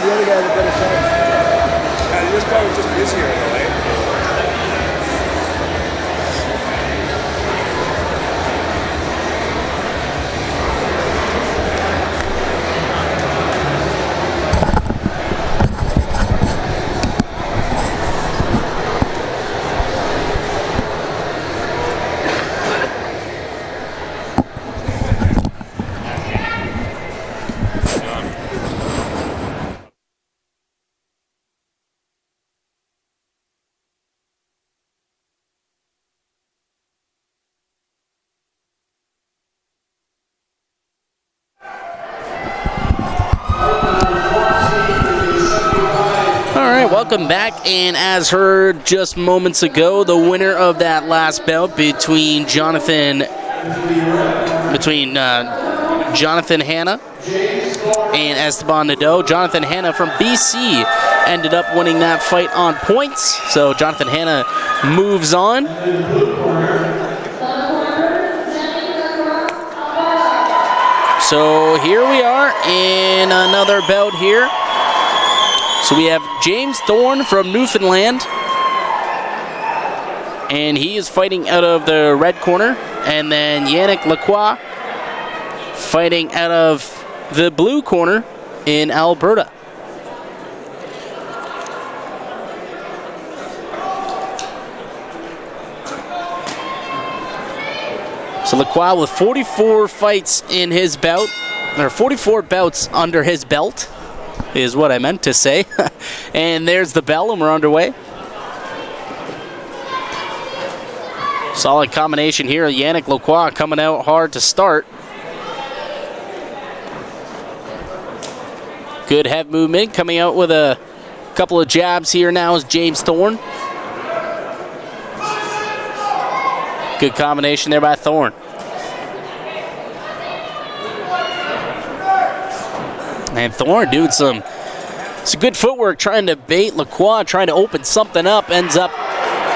[SPEAKER 3] the other guy had a better shot. Yeah, this guy was just busier in the lane.
[SPEAKER 1] Welcome back, and as heard just moments ago, the winner of that last bout between Jonathan Hanna and Esteban Nadeau. Jonathan Hanna from BC ended up winning that fight on points, so Jonathan Hanna moves on. So here we are in another bout here. So we have James Thorne from Newfoundland, and he is fighting out of the red corner, and then Yannick Lacroix fighting out of the blue corner in Alberta. So Lacroix with 44 fights in his bout, or 44 bouts under his belt, is what I meant to say. And there's the bell, and we're underway. Solid combination here. Yannick Lacroix coming out hard to start. Good head movement, coming out with a couple of jabs here now is James Thorne. Good combination there by Thorne. And Thorne doing some good footwork, trying to bait Lacroix, trying to open something up, ends up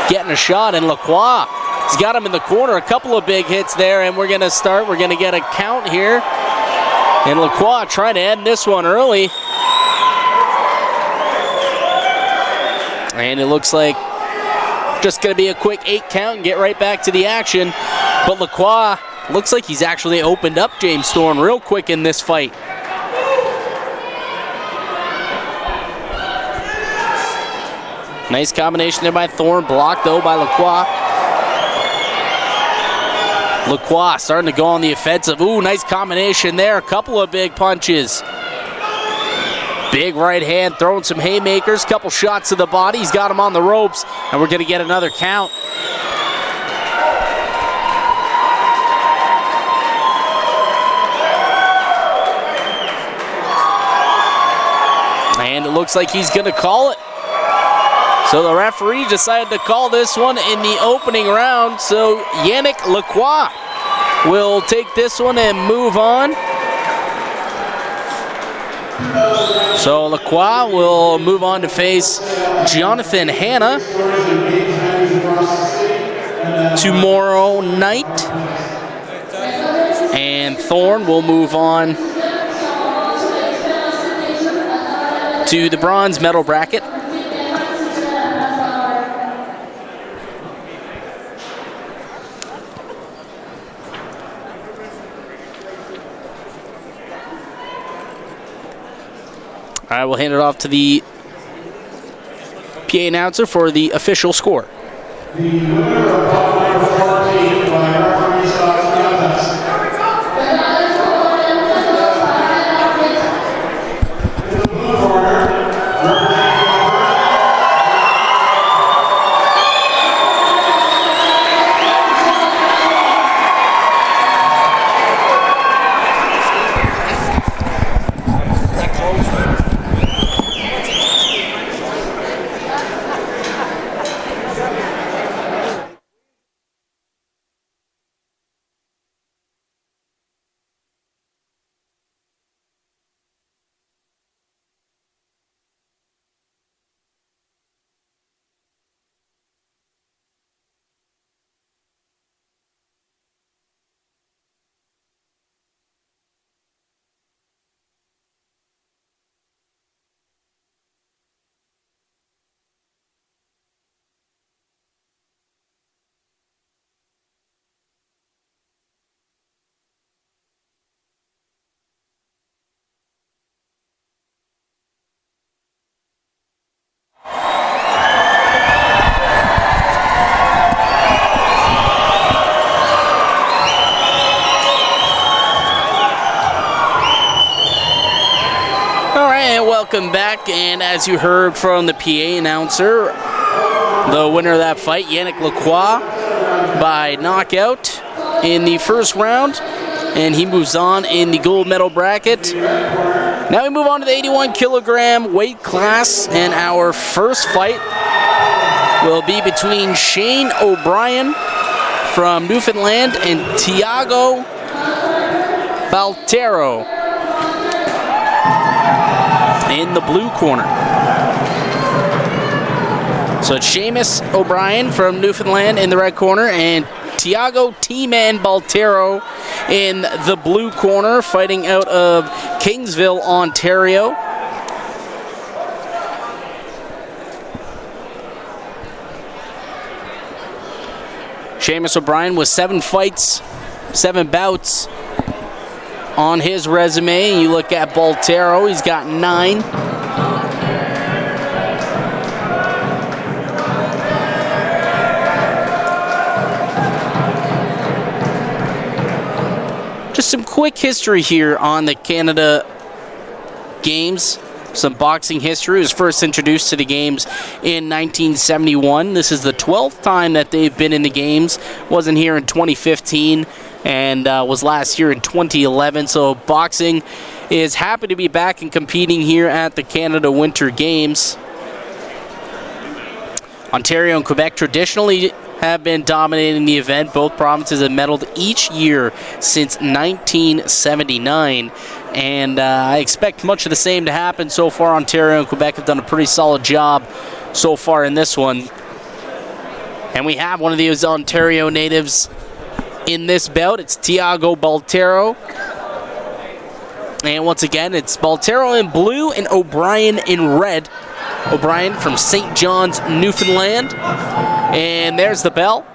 [SPEAKER 1] getting a shot, and Lacroix He's got him in the corner, a couple of big hits there, and we're going to get a count here. And Lacroix trying to end this one early. And it looks like just going to be a quick 8 count and get right back to the action. But Lacroix looks like he's actually opened up James Thorne real quick in this fight. Nice combination there by Thorne, blocked though by Lacroix. Lacroix starting to go on the offensive. Ooh, nice combination there. A couple of big punches. Big right hand, throwing some haymakers. Couple shots to the body. He's got him on the ropes, and we're going to get another count. And it looks like he's going to call it. So the referee decided to call this one in the opening round. So Yannick Lacroix will take this one and move on. So Lacroix will move on to face Jonathan Hanna tomorrow night. And Thorne will move on to the bronze medal bracket. I will hand it off to the PA announcer for the official score.
[SPEAKER 2] The winner of bout number 14 by referee Scott. In the blue corner,
[SPEAKER 1] Welcome back, and as you heard from the PA announcer, the winner of that fight, Yannick Lacroix, by knockout in the first round, and he moves on in the gold medal bracket. Now we move on to the 81 kilogram weight class, and our first fight will be between Shane O'Brien from Newfoundland and Tiago Baltero in the blue corner. So it's Seamus O'Brien from Newfoundland in the red corner and Tiago T-Man Baltero in the blue corner, fighting out of Kingsville, Ontario. Seamus O'Brien with 7 fights, 7 bouts on his resume. You look at Baltero, he's got 9. Just some quick history here on the Canada Games. Some boxing history. It was first introduced to the games in 1971. This is the 12th time that they've been in the games. Wasn't here in 2015 and was last year in 2011. So boxing is happy to be back and competing here at the Canada Winter Games. Ontario and Quebec traditionally have been dominating the event. Both provinces have medaled each year since 1979. And I expect much of the same to happen so far. Ontario and Quebec have done a pretty solid job so far in this one. And we have one of these Ontario natives in this bout. It's Tiago Baltero. And once again, it's Baltero in blue and O'Brien in red. O'Brien from St. John's, Newfoundland. And there's the bell.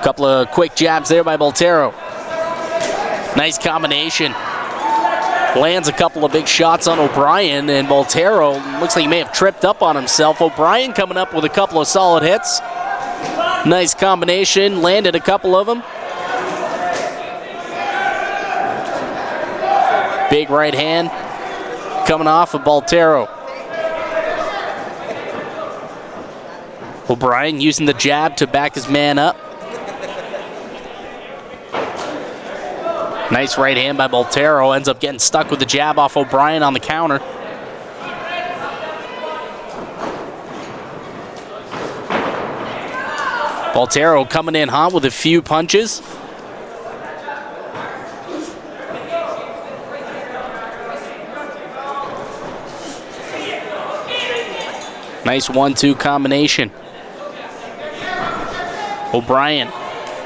[SPEAKER 1] Couple of quick jabs there by Baltero. Nice combination. Lands a couple of big shots on O'Brien, and Baltero looks like he may have tripped up on himself. O'Brien coming up with a couple of solid hits. Nice combination, landed a couple of them. Big right hand coming off of Baltero. O'Brien using the jab to back his man up. Nice right hand by Baltero. Ends up getting stuck with the jab off O'Brien on the counter. Baltero coming in hot with a few punches. Nice 1-2 combination. O'Brien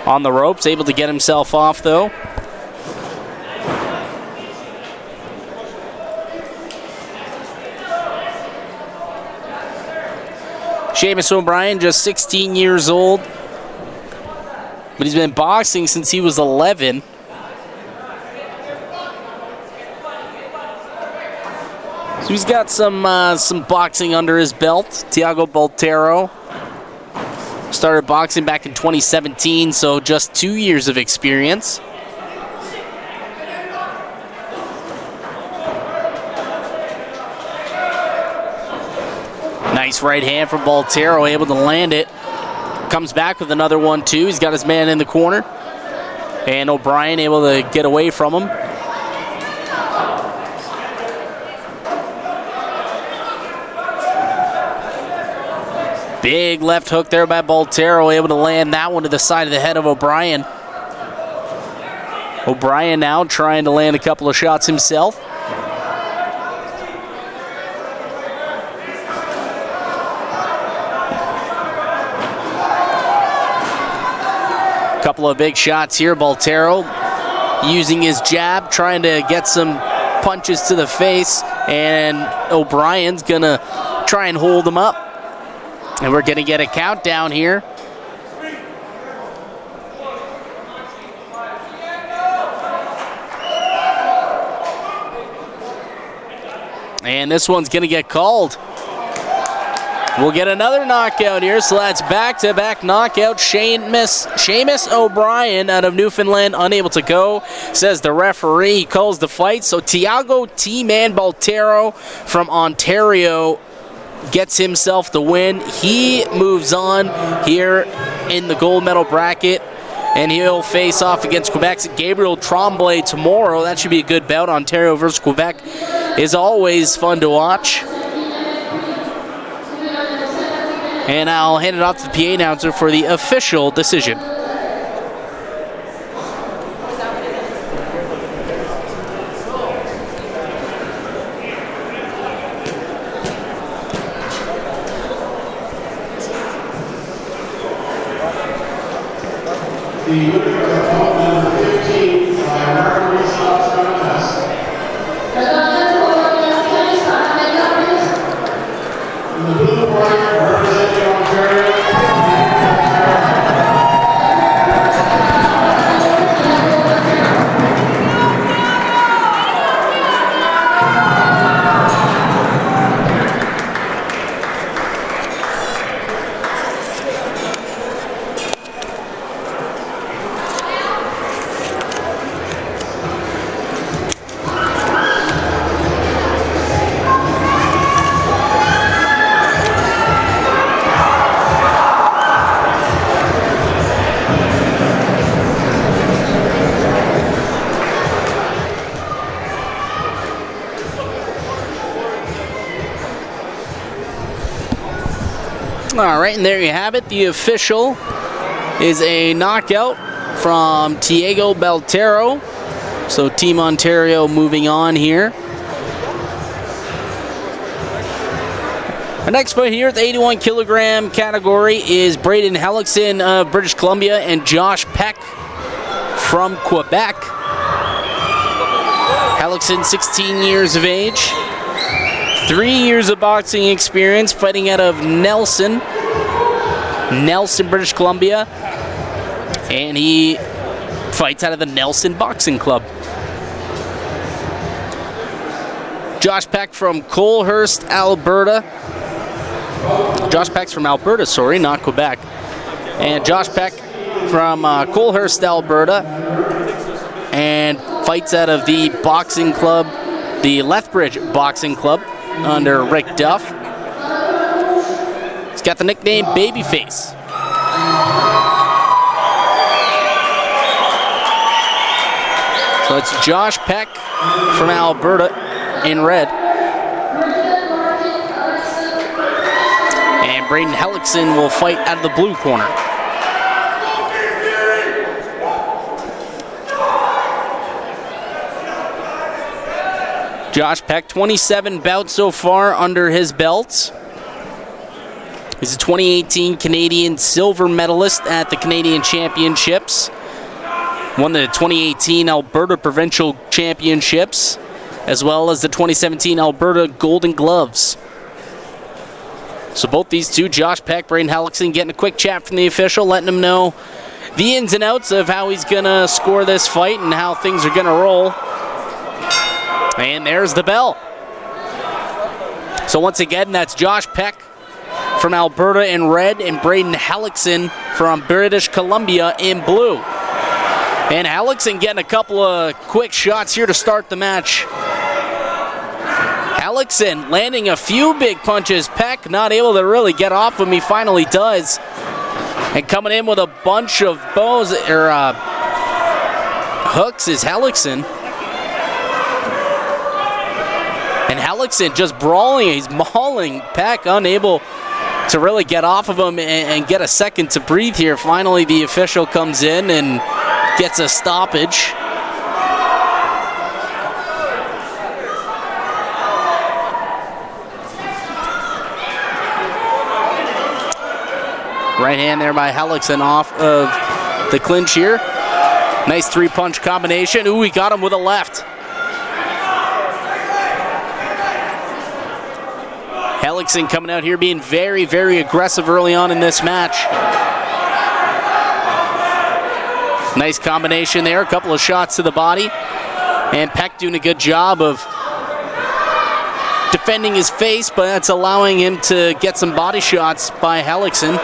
[SPEAKER 1] on the ropes, able to get himself off though. Seamus O'Brien, just 16 years old, but he's been boxing since he was 11. So he's got some boxing under his belt. Tiago Baltero started boxing back in 2017, so just 2 years of experience. Nice right hand from Baltero, able to land it. Comes back with another 1-2. He's got his man in the corner. And O'Brien able to get away from him. Big left hook there by Baltero, able to land that one to the side of the head of O'Brien. O'Brien now trying to land a couple of shots himself. Couple of big shots here. Baltero using his jab, trying to get some punches to the face, and O'Brien's gonna try and hold him up. And we're gonna get a countdown here. And this one's gonna get called. We'll get another knockout here, so that's back-to-back knockout. Seamus O'Brien out of Newfoundland, unable to go, says the referee. He calls the fight, so Tiago T-Man Baltero from Ontario gets himself the win. He moves on here in the gold medal bracket, and he'll face off against Quebec's Gabriel Tremblay tomorrow. That should be a good bout. Ontario versus Quebec is always fun to watch. And I'll hand it off to the PA announcer for the official decision.
[SPEAKER 2] The winner of bout number 15 by referee stops contest. In the blue corner, representing Ontario,
[SPEAKER 1] All right, and there you have it. The official is a knockout from Tiago Baltero. So Team Ontario moving on here. Our next fight here at the 81 kilogram category is Braden Hellickson of British Columbia and Josh Peck from Quebec. Hellickson, 16 years of age, 3 years of boxing experience, fighting out of Nelson, British Columbia, and he fights out of the Nelson Boxing Club. Josh Peck from Colehurst, Alberta. Josh Peck's from Alberta, sorry, not Quebec. And Josh Peck from Colehurst, Alberta, and fights out of the boxing club, the Lethbridge Boxing Club, under Rick Duff. He's got the nickname Babyface. So it's Josh Peck from Alberta in red. And Braden Hellickson will fight out of the blue corner. Josh Peck, 27 bouts so far under his belt. He's a 2018 Canadian silver medalist at the Canadian Championships. Won the 2018 Alberta Provincial Championships, as well as the 2017 Alberta Golden Gloves. So both these two, Josh Peck, Braden Hellickson, getting a quick chat from the official, letting him know the ins and outs of how he's going to score this fight and how things are going to roll. And there's the bell. So once again, that's Josh Peck from Alberta in red and Braden Hellickson from British Columbia in blue. And Hellickson getting a couple of quick shots here to start the match. Hellickson landing a few big punches. Peck not able to really get off him. He finally does. And coming in with a bunch of hooks is Hellickson. And Hellickson just brawling. He's mauling Peck, unable to really get off of him and get a second to breathe here. Finally, the official comes in and gets a stoppage. Right hand there by Hellickson off of the clinch here. Nice three-punch combination. Ooh, he got him with a left. Hellickson coming out here being very, very aggressive early on in this match. Nice combination there, a couple of shots to the body. And Peck doing a good job of defending his face, but that's allowing him to get some body shots by Hellickson.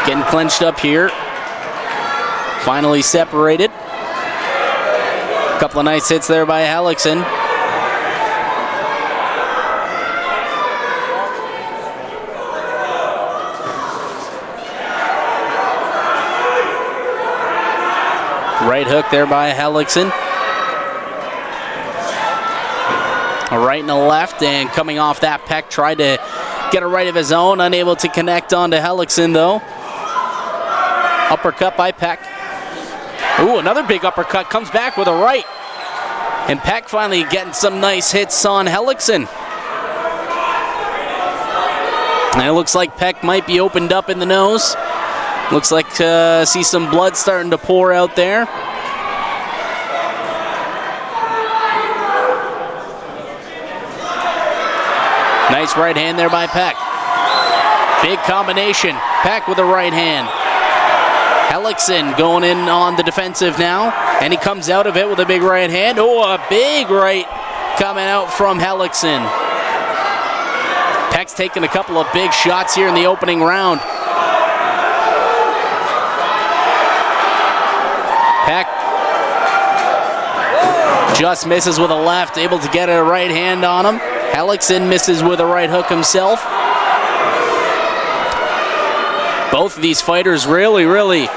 [SPEAKER 1] Getting clenched up here. Finally separated. A couple of nice hits there by Hellickson. Right hook there by Hellickson. A right and a left, and coming off that, Peck tried to get a right of his own, unable to connect onto Hellickson though. Uppercut by Peck. Ooh, another big uppercut, comes back with a right. And Peck finally getting some nice hits on Hellickson. And it looks like Peck might be opened up in the nose. Looks like see some blood starting to pour out there. Nice right hand there by Peck. Big combination. Peck with a right hand. Hellickson going in on the defensive now, and he comes out of it with a big right hand. Oh, a big right coming out from Hellickson. Peck's taking a couple of big shots here in the opening round. Peck just misses with a left, able to get a right hand on him. Hellickson misses with a right hook himself. Both of these fighters really, really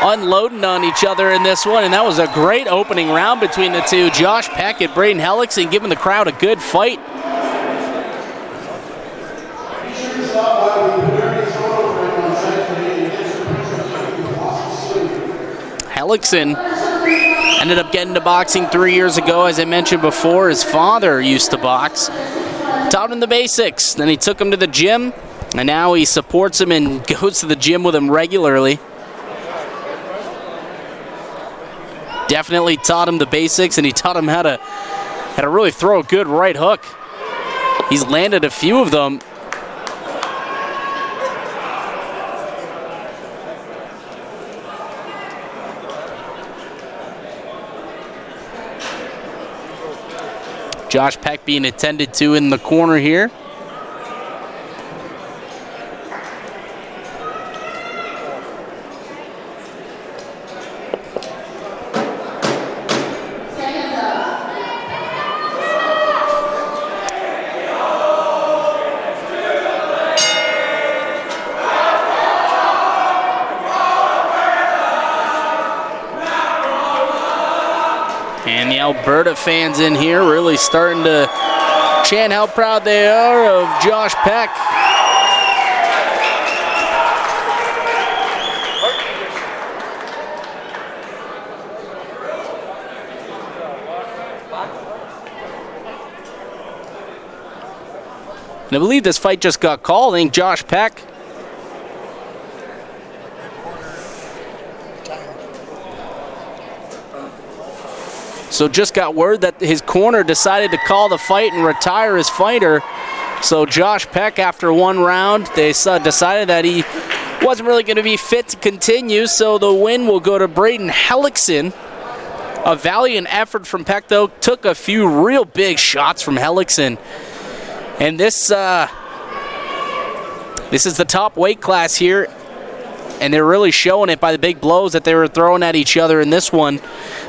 [SPEAKER 1] unloading on each other in this one, and that was a great opening round between the two. Josh Peck and Braden Hellickson giving the crowd a good fight. Hellickson, a Ended up getting to boxing 3 years ago. As I mentioned before, his father used to box. Taught him the basics. Then he took him to the gym, and now he supports him and goes to the gym with him regularly. Definitely taught him the basics, and he taught him how to really throw a good right hook. He's landed a few of them. Josh Peck being attended to in the corner here. And the Alberta fans in here really starting to chant how proud they are of Josh Peck. And I believe this fight just got called. I think Josh Peck. So just got word that his corner decided to call the fight and retire his fighter. So Josh Peck, after one round, they decided that he wasn't really going to be fit to continue. So the win will go to Braden Hellickson. A valiant effort from Peck, though. Took a few real big shots from Hellickson. And this is the top weight class here. And they're really showing it by the big blows that they were throwing at each other in this one.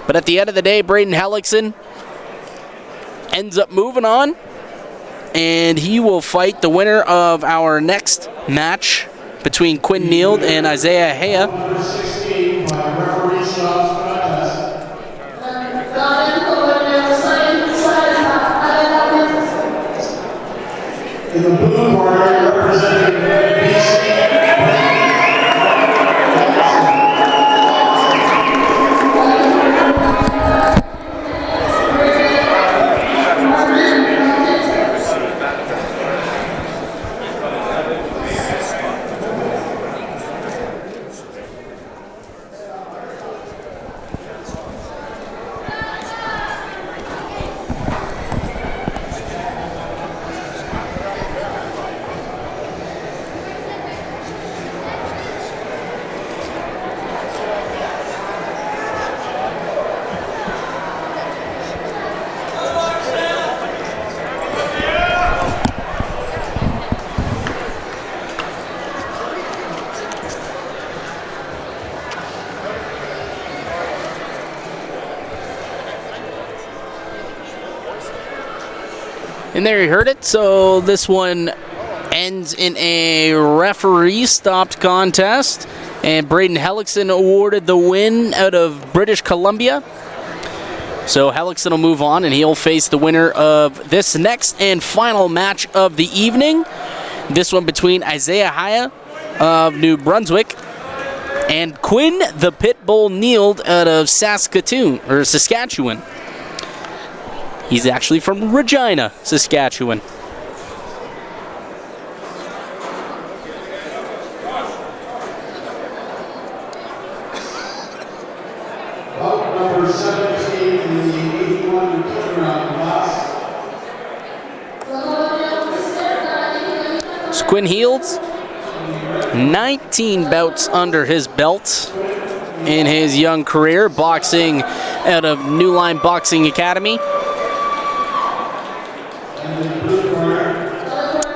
[SPEAKER 1] But at the end of the day, Braden Hellickson ends up moving on. And he will fight the winner of our next match between Quinn Neild and Isaiah Haya.
[SPEAKER 2] Number 16 by referee stops contest. In the blue corner, representing BC.
[SPEAKER 1] And there you heard it. So this one ends in a referee-stopped contest. And Braden Hellickson awarded the win out of British Columbia. So Hellickson will move on, and he'll face the winner of this next and final match of the evening. This one between Isaiah Haya of New Brunswick and Quinn the Pitbull Neild out of Saskatchewan. He's actually from Regina, Saskatchewan.
[SPEAKER 2] Bout number 17 in the 81 kilogram class.
[SPEAKER 1] So Quinn Heald's 19 bouts under his belt in his young career, boxing out of New Line Boxing Academy.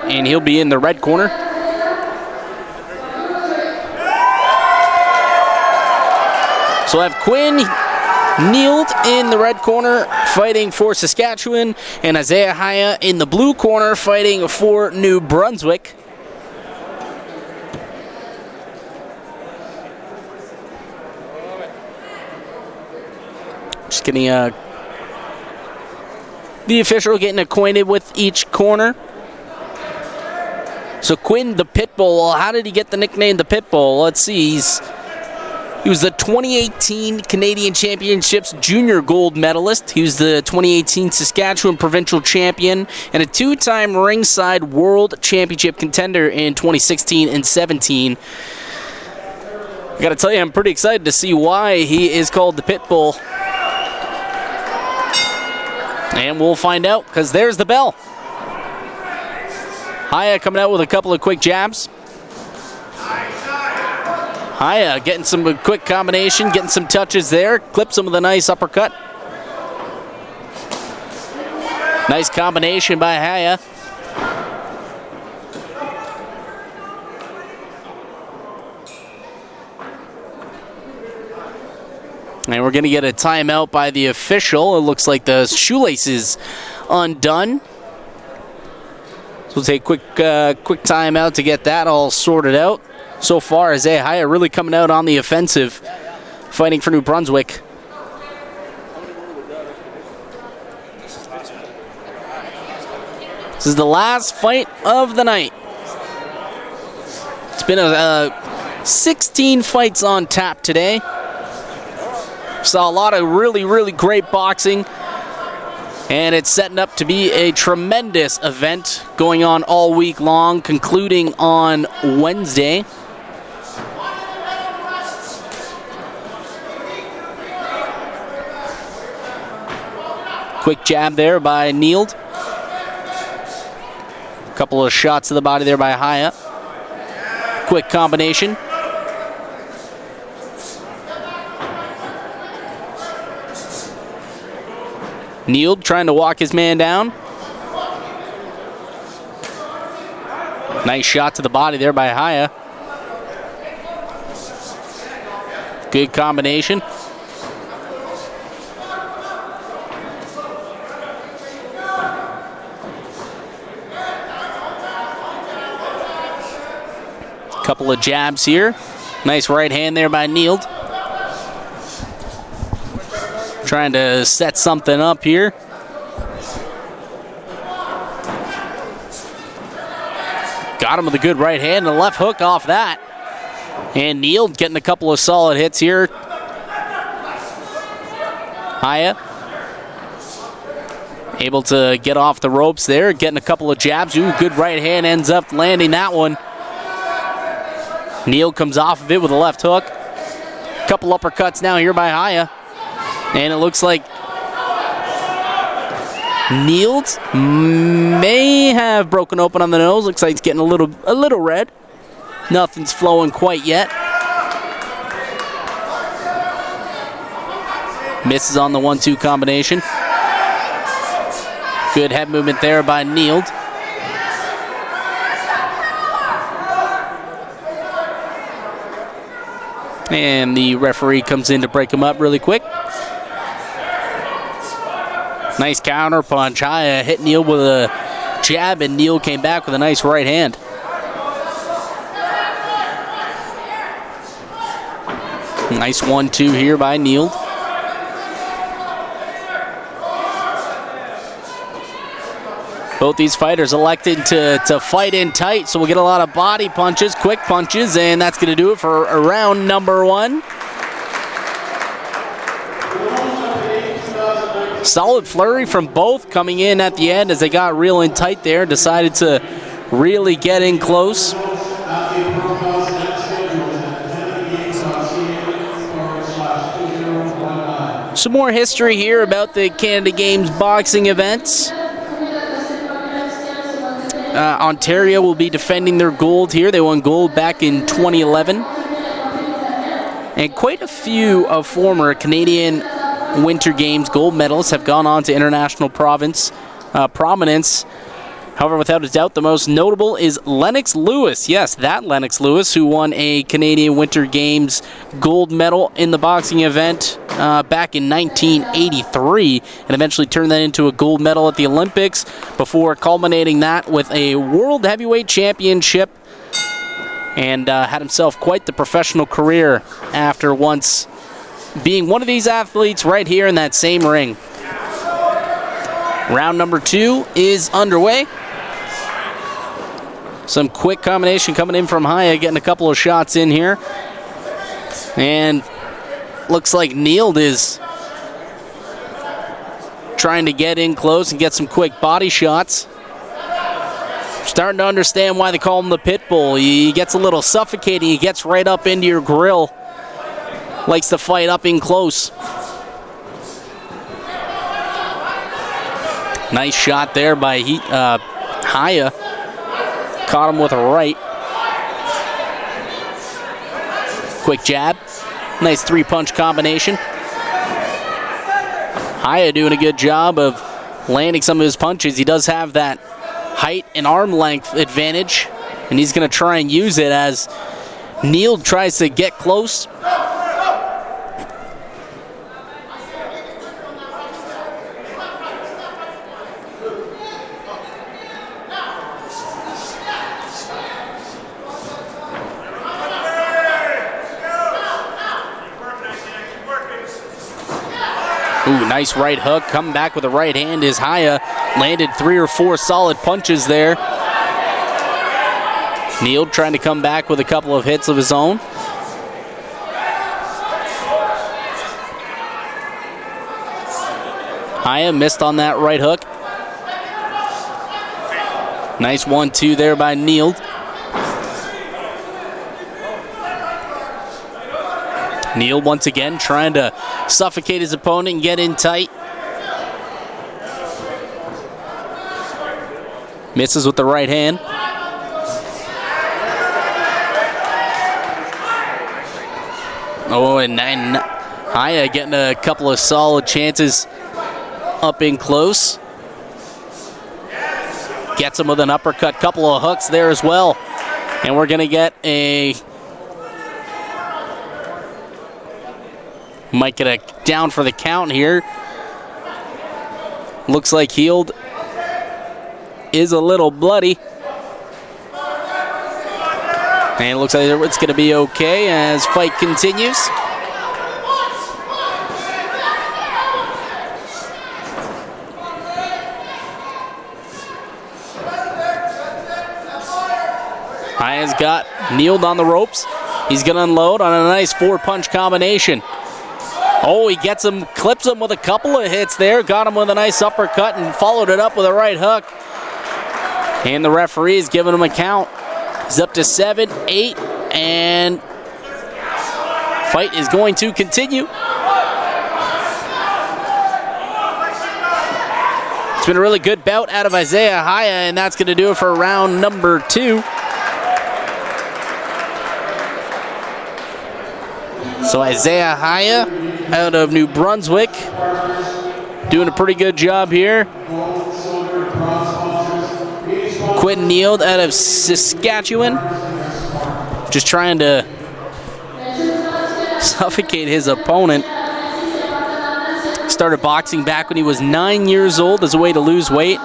[SPEAKER 1] And he'll be in the red corner. So I have Quinn Neild in the red corner fighting for Saskatchewan, and Isaiah Haya in the blue corner fighting for New Brunswick. Just getting the official getting acquainted with each corner. So Quinn the Pitbull, well, how did he get the nickname the Pitbull? Let's see, he's He was the 2018 Canadian Championships junior gold medalist. He was the 2018 Saskatchewan provincial champion and a two-time ringside world championship contender in 2016 and 17. I gotta tell you, I'm pretty excited to see why he is called the Pitbull. And we'll find out, because there's the bell. Haya coming out with a couple of quick jabs. Haya getting some quick combination, getting some touches there. Clips him with a nice uppercut. Nice combination by Haya. And we're going to get a timeout by the official. It looks like the shoelace is undone. So we'll take a quick timeout to get that all sorted out. So far, as Haya really coming out on the offensive, fighting for New Brunswick. This is the last fight of the night. It's been 16 fights on tap today. Saw a lot of really, really great boxing. And it's setting up to be a tremendous event going on all week long, concluding on Wednesday. Quick jab there by Nield. A couple of shots to the body there by Haya. Quick combination. Nield trying to walk his man down. Nice shot to the body there by Haya. Good combination. Couple of jabs here. Nice right hand there by Nield. Trying to set something up here. Got him with a good right hand and a left hook off that. And Nield getting a couple of solid hits here. Haya able to get off the ropes there, getting a couple of jabs. Ooh, good right hand, ends up landing that one. Nield comes off of it with a left hook. Couple uppercuts now here by Haya. And it looks like Nield may have broken open on the nose. Looks like it's getting a little red. Nothing's flowing quite yet. Misses on the 1-2 combination. Good head movement there by Nield. And the referee comes in to break him up really quick. Nice counter punch. Haya hit Nield with a jab, and Nield came back with a nice right hand. Nice 1-2 here by Nield. Both these fighters elected to fight in tight, so we'll get a lot of body punches, quick punches, and that's going to do it for round number one. Solid flurry from both coming in at the end as they got real in tight there, decided to really get in close. Some more history here about the Canada Games boxing events. Ontario will be defending their gold here. They won gold back in 2011. And quite a few of former Canadian Winter Games gold medalists have gone on to international prominence. However, without a doubt, the most notable is Lennox Lewis. Yes, that Lennox Lewis, who won a Canadian Winter Games gold medal in the boxing event back in 1983 and eventually turned that into a gold medal at the Olympics before culminating that with a World Heavyweight Championship and had himself quite the professional career after once being one of these athletes right here in that same ring. Round number 2 is underway. Some quick combination coming in from Haya, getting a couple of shots in here. And looks like Neeld is trying to get in close and get some quick body shots. Starting to understand why they call him the pit bull. He gets a little suffocating. He gets right up into your grill. Likes to fight up in close. Nice shot there by Haya. Caught him with a right. Quick jab. Nice three-punch combination. Haya doing a good job of landing some of his punches. He does have that height and arm length advantage, and he's going to try and use it as Neeld tries to get close. Ooh, nice right hook. Coming back with a right hand is Haya. Landed 3 or 4 solid punches there. Neeld trying to come back with a couple of hits of his own. Haya missed on that right hook. Nice 1-2 there by Neeld. Neeld once again trying to suffocate his opponent and get in tight. Misses with the right hand. Oh, and Haya getting a couple of solid chances up in close. Gets him with an uppercut, couple of hooks there as well. And we're going to get a... Might get a down for the count here. Looks like Heald is a little bloody. And it looks like it's going to be okay as fight continues. Haya's got Neeld on the ropes. He's going to unload on a nice 4-punch combination. Oh, he gets him, clips him with a couple of hits there. Got him with a nice uppercut and followed it up with a right hook. And the referee is giving him a count. He's up to 7, 8, and fight is going to continue. It's been a really good bout out of Isaiah Haya, and that's going to do it for round number 2. So Isaiah Haya out of New Brunswick doing a pretty good job here. Quentin Neeld out of Saskatchewan just trying to suffocate his opponent. Started boxing back when he was 9 years old as a way to lose weight.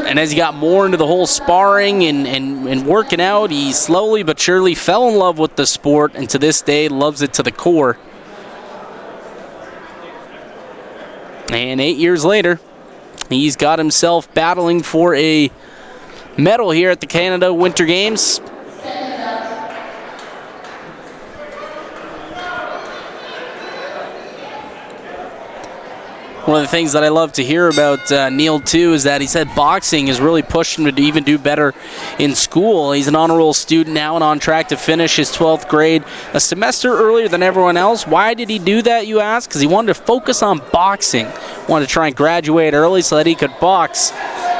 [SPEAKER 1] And as he got more into the whole sparring and working out, he slowly but surely fell in love with the sport, and to this day loves it to the core. And 8 years later, he's got himself battling for a medal here at the Canada Winter Games. One of the things that I love to hear about Neeld, too, is that he said boxing has really pushed him to even do better in school. He's an honor roll student now and on track to finish his 12th grade a semester earlier than everyone else. Why did he do that, you ask? Because he wanted to focus on boxing. Wanted to try and graduate early so that he could box.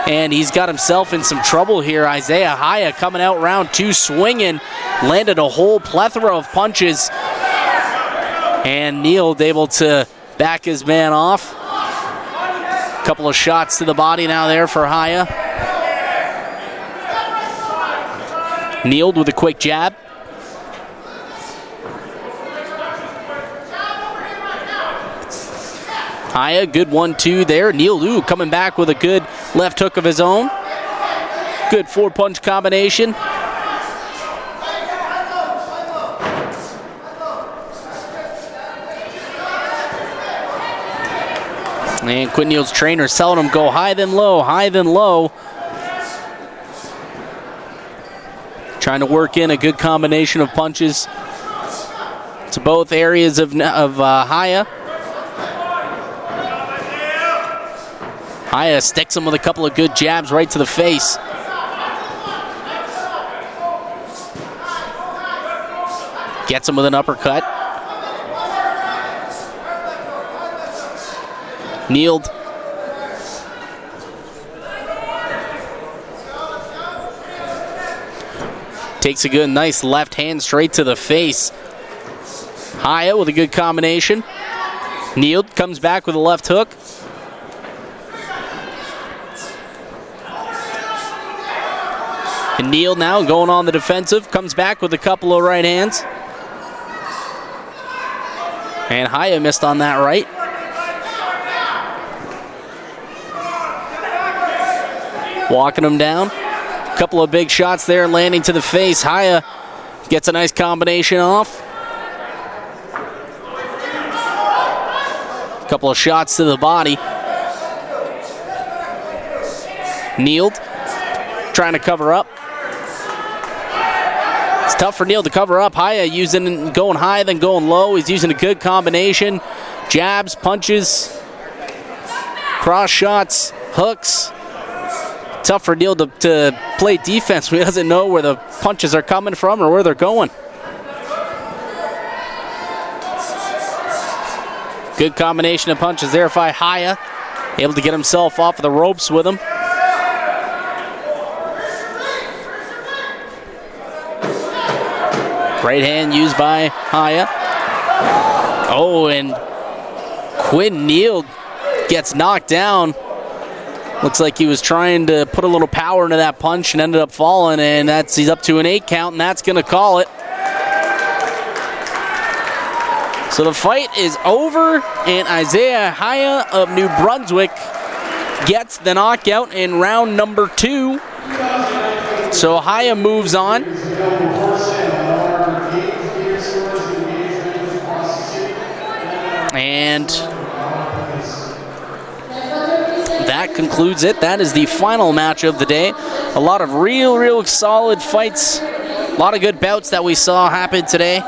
[SPEAKER 1] And he's got himself in some trouble here. Isaiah Haya coming out round 2 swinging. Landed a whole plethora of punches. And Neeld able to back his man off. Couple of shots to the body now there for Haya. Neeld with a quick jab. Haya, good 1-2 there. Neeld, coming back with a good left hook of his own. Good 4-punch combination. And Quinn Neeld's trainer telling him go high then low, high then low. Trying to work in a good combination of punches both areas of Haya. Haya sticks him with a couple of good jabs right to the face. Gets him with an uppercut. Kneeled. Takes a good, nice left hand straight to the face. Haya with a good combination. Kneeled, comes back with a left hook. And Neal now going on the defensive, comes back with a couple of right hands. And Haya missed on that right. Walking him down. Couple of big shots there, landing to the face. Haya gets a nice combination off. Couple of shots to the body. Kneeled, trying to cover up. It's tough for Neal to cover up. Haya going high, then going low. He's using a good combination. Jabs, punches, cross shots, hooks. Tough for Neal to play defense when he doesn't know where the punches are coming from or where they're going. Good combination of punches there by Haya. Able to get himself off of the ropes with him. Right hand used by Haya. Oh, and Quinn Neal gets knocked down. Looks like he was trying to put a little power into that punch and ended up falling, and he's up to an 8 count, and that's going to call it. So the fight is over, and Isaiah Haya of New Brunswick gets the knockout in round number 2. So Haya moves on. And that concludes it. That is the final match of the day. A lot of real solid fights. A lot of good bouts that we saw happen today.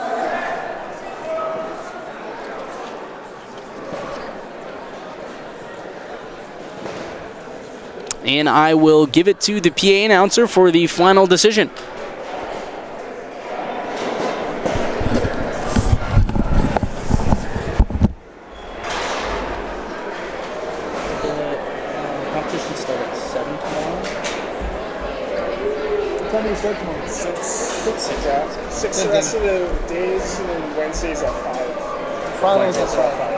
[SPEAKER 1] And I will give it to the PA announcer for the final decision.
[SPEAKER 3] Six the rest of the days, and then Wednesdays at 5.
[SPEAKER 4] Finals at 5.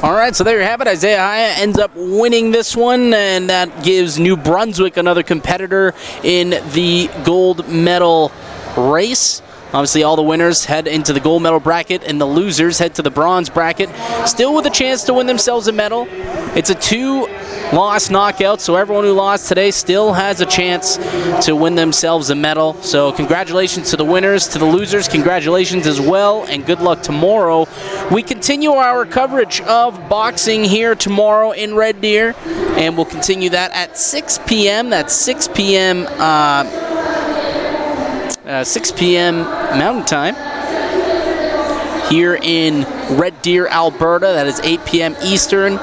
[SPEAKER 1] All right, so there you have it. Isaiah Haya ends up winning this one, and that gives New Brunswick another competitor in the gold medal race. Obviously, all the winners head into the gold medal bracket, and the losers head to the bronze bracket, still with a chance to win themselves a medal. It's a 2-loss knockout, so everyone who lost today still has a chance to win themselves a medal. So congratulations to the winners. To the losers, congratulations as well, and good luck tomorrow. We continue our coverage of boxing here tomorrow in Red Deer, and we'll continue that at 6 p.m. That's 6 p.m. 6 p.m. Mountain Time here in Red Deer, Alberta. That is 8 p.m. Eastern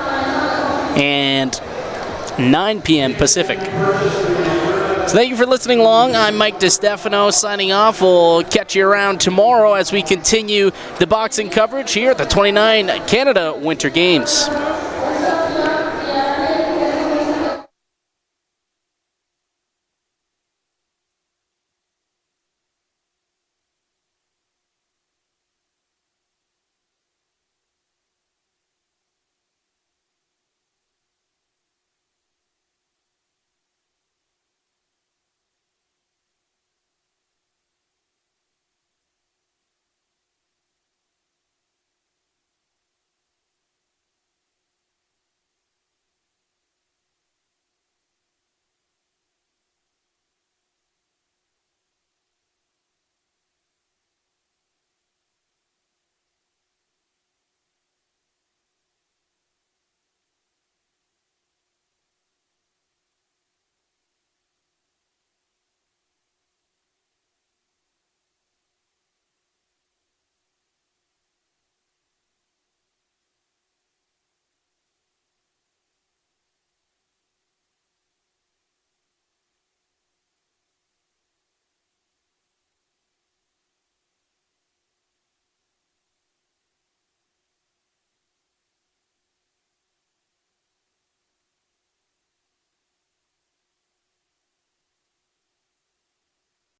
[SPEAKER 1] and 9 p.m. Pacific. So thank you for listening along. I'm Mike DeStefano signing off. We'll catch you around tomorrow as we continue the boxing coverage here at the 29 Canada Winter Games.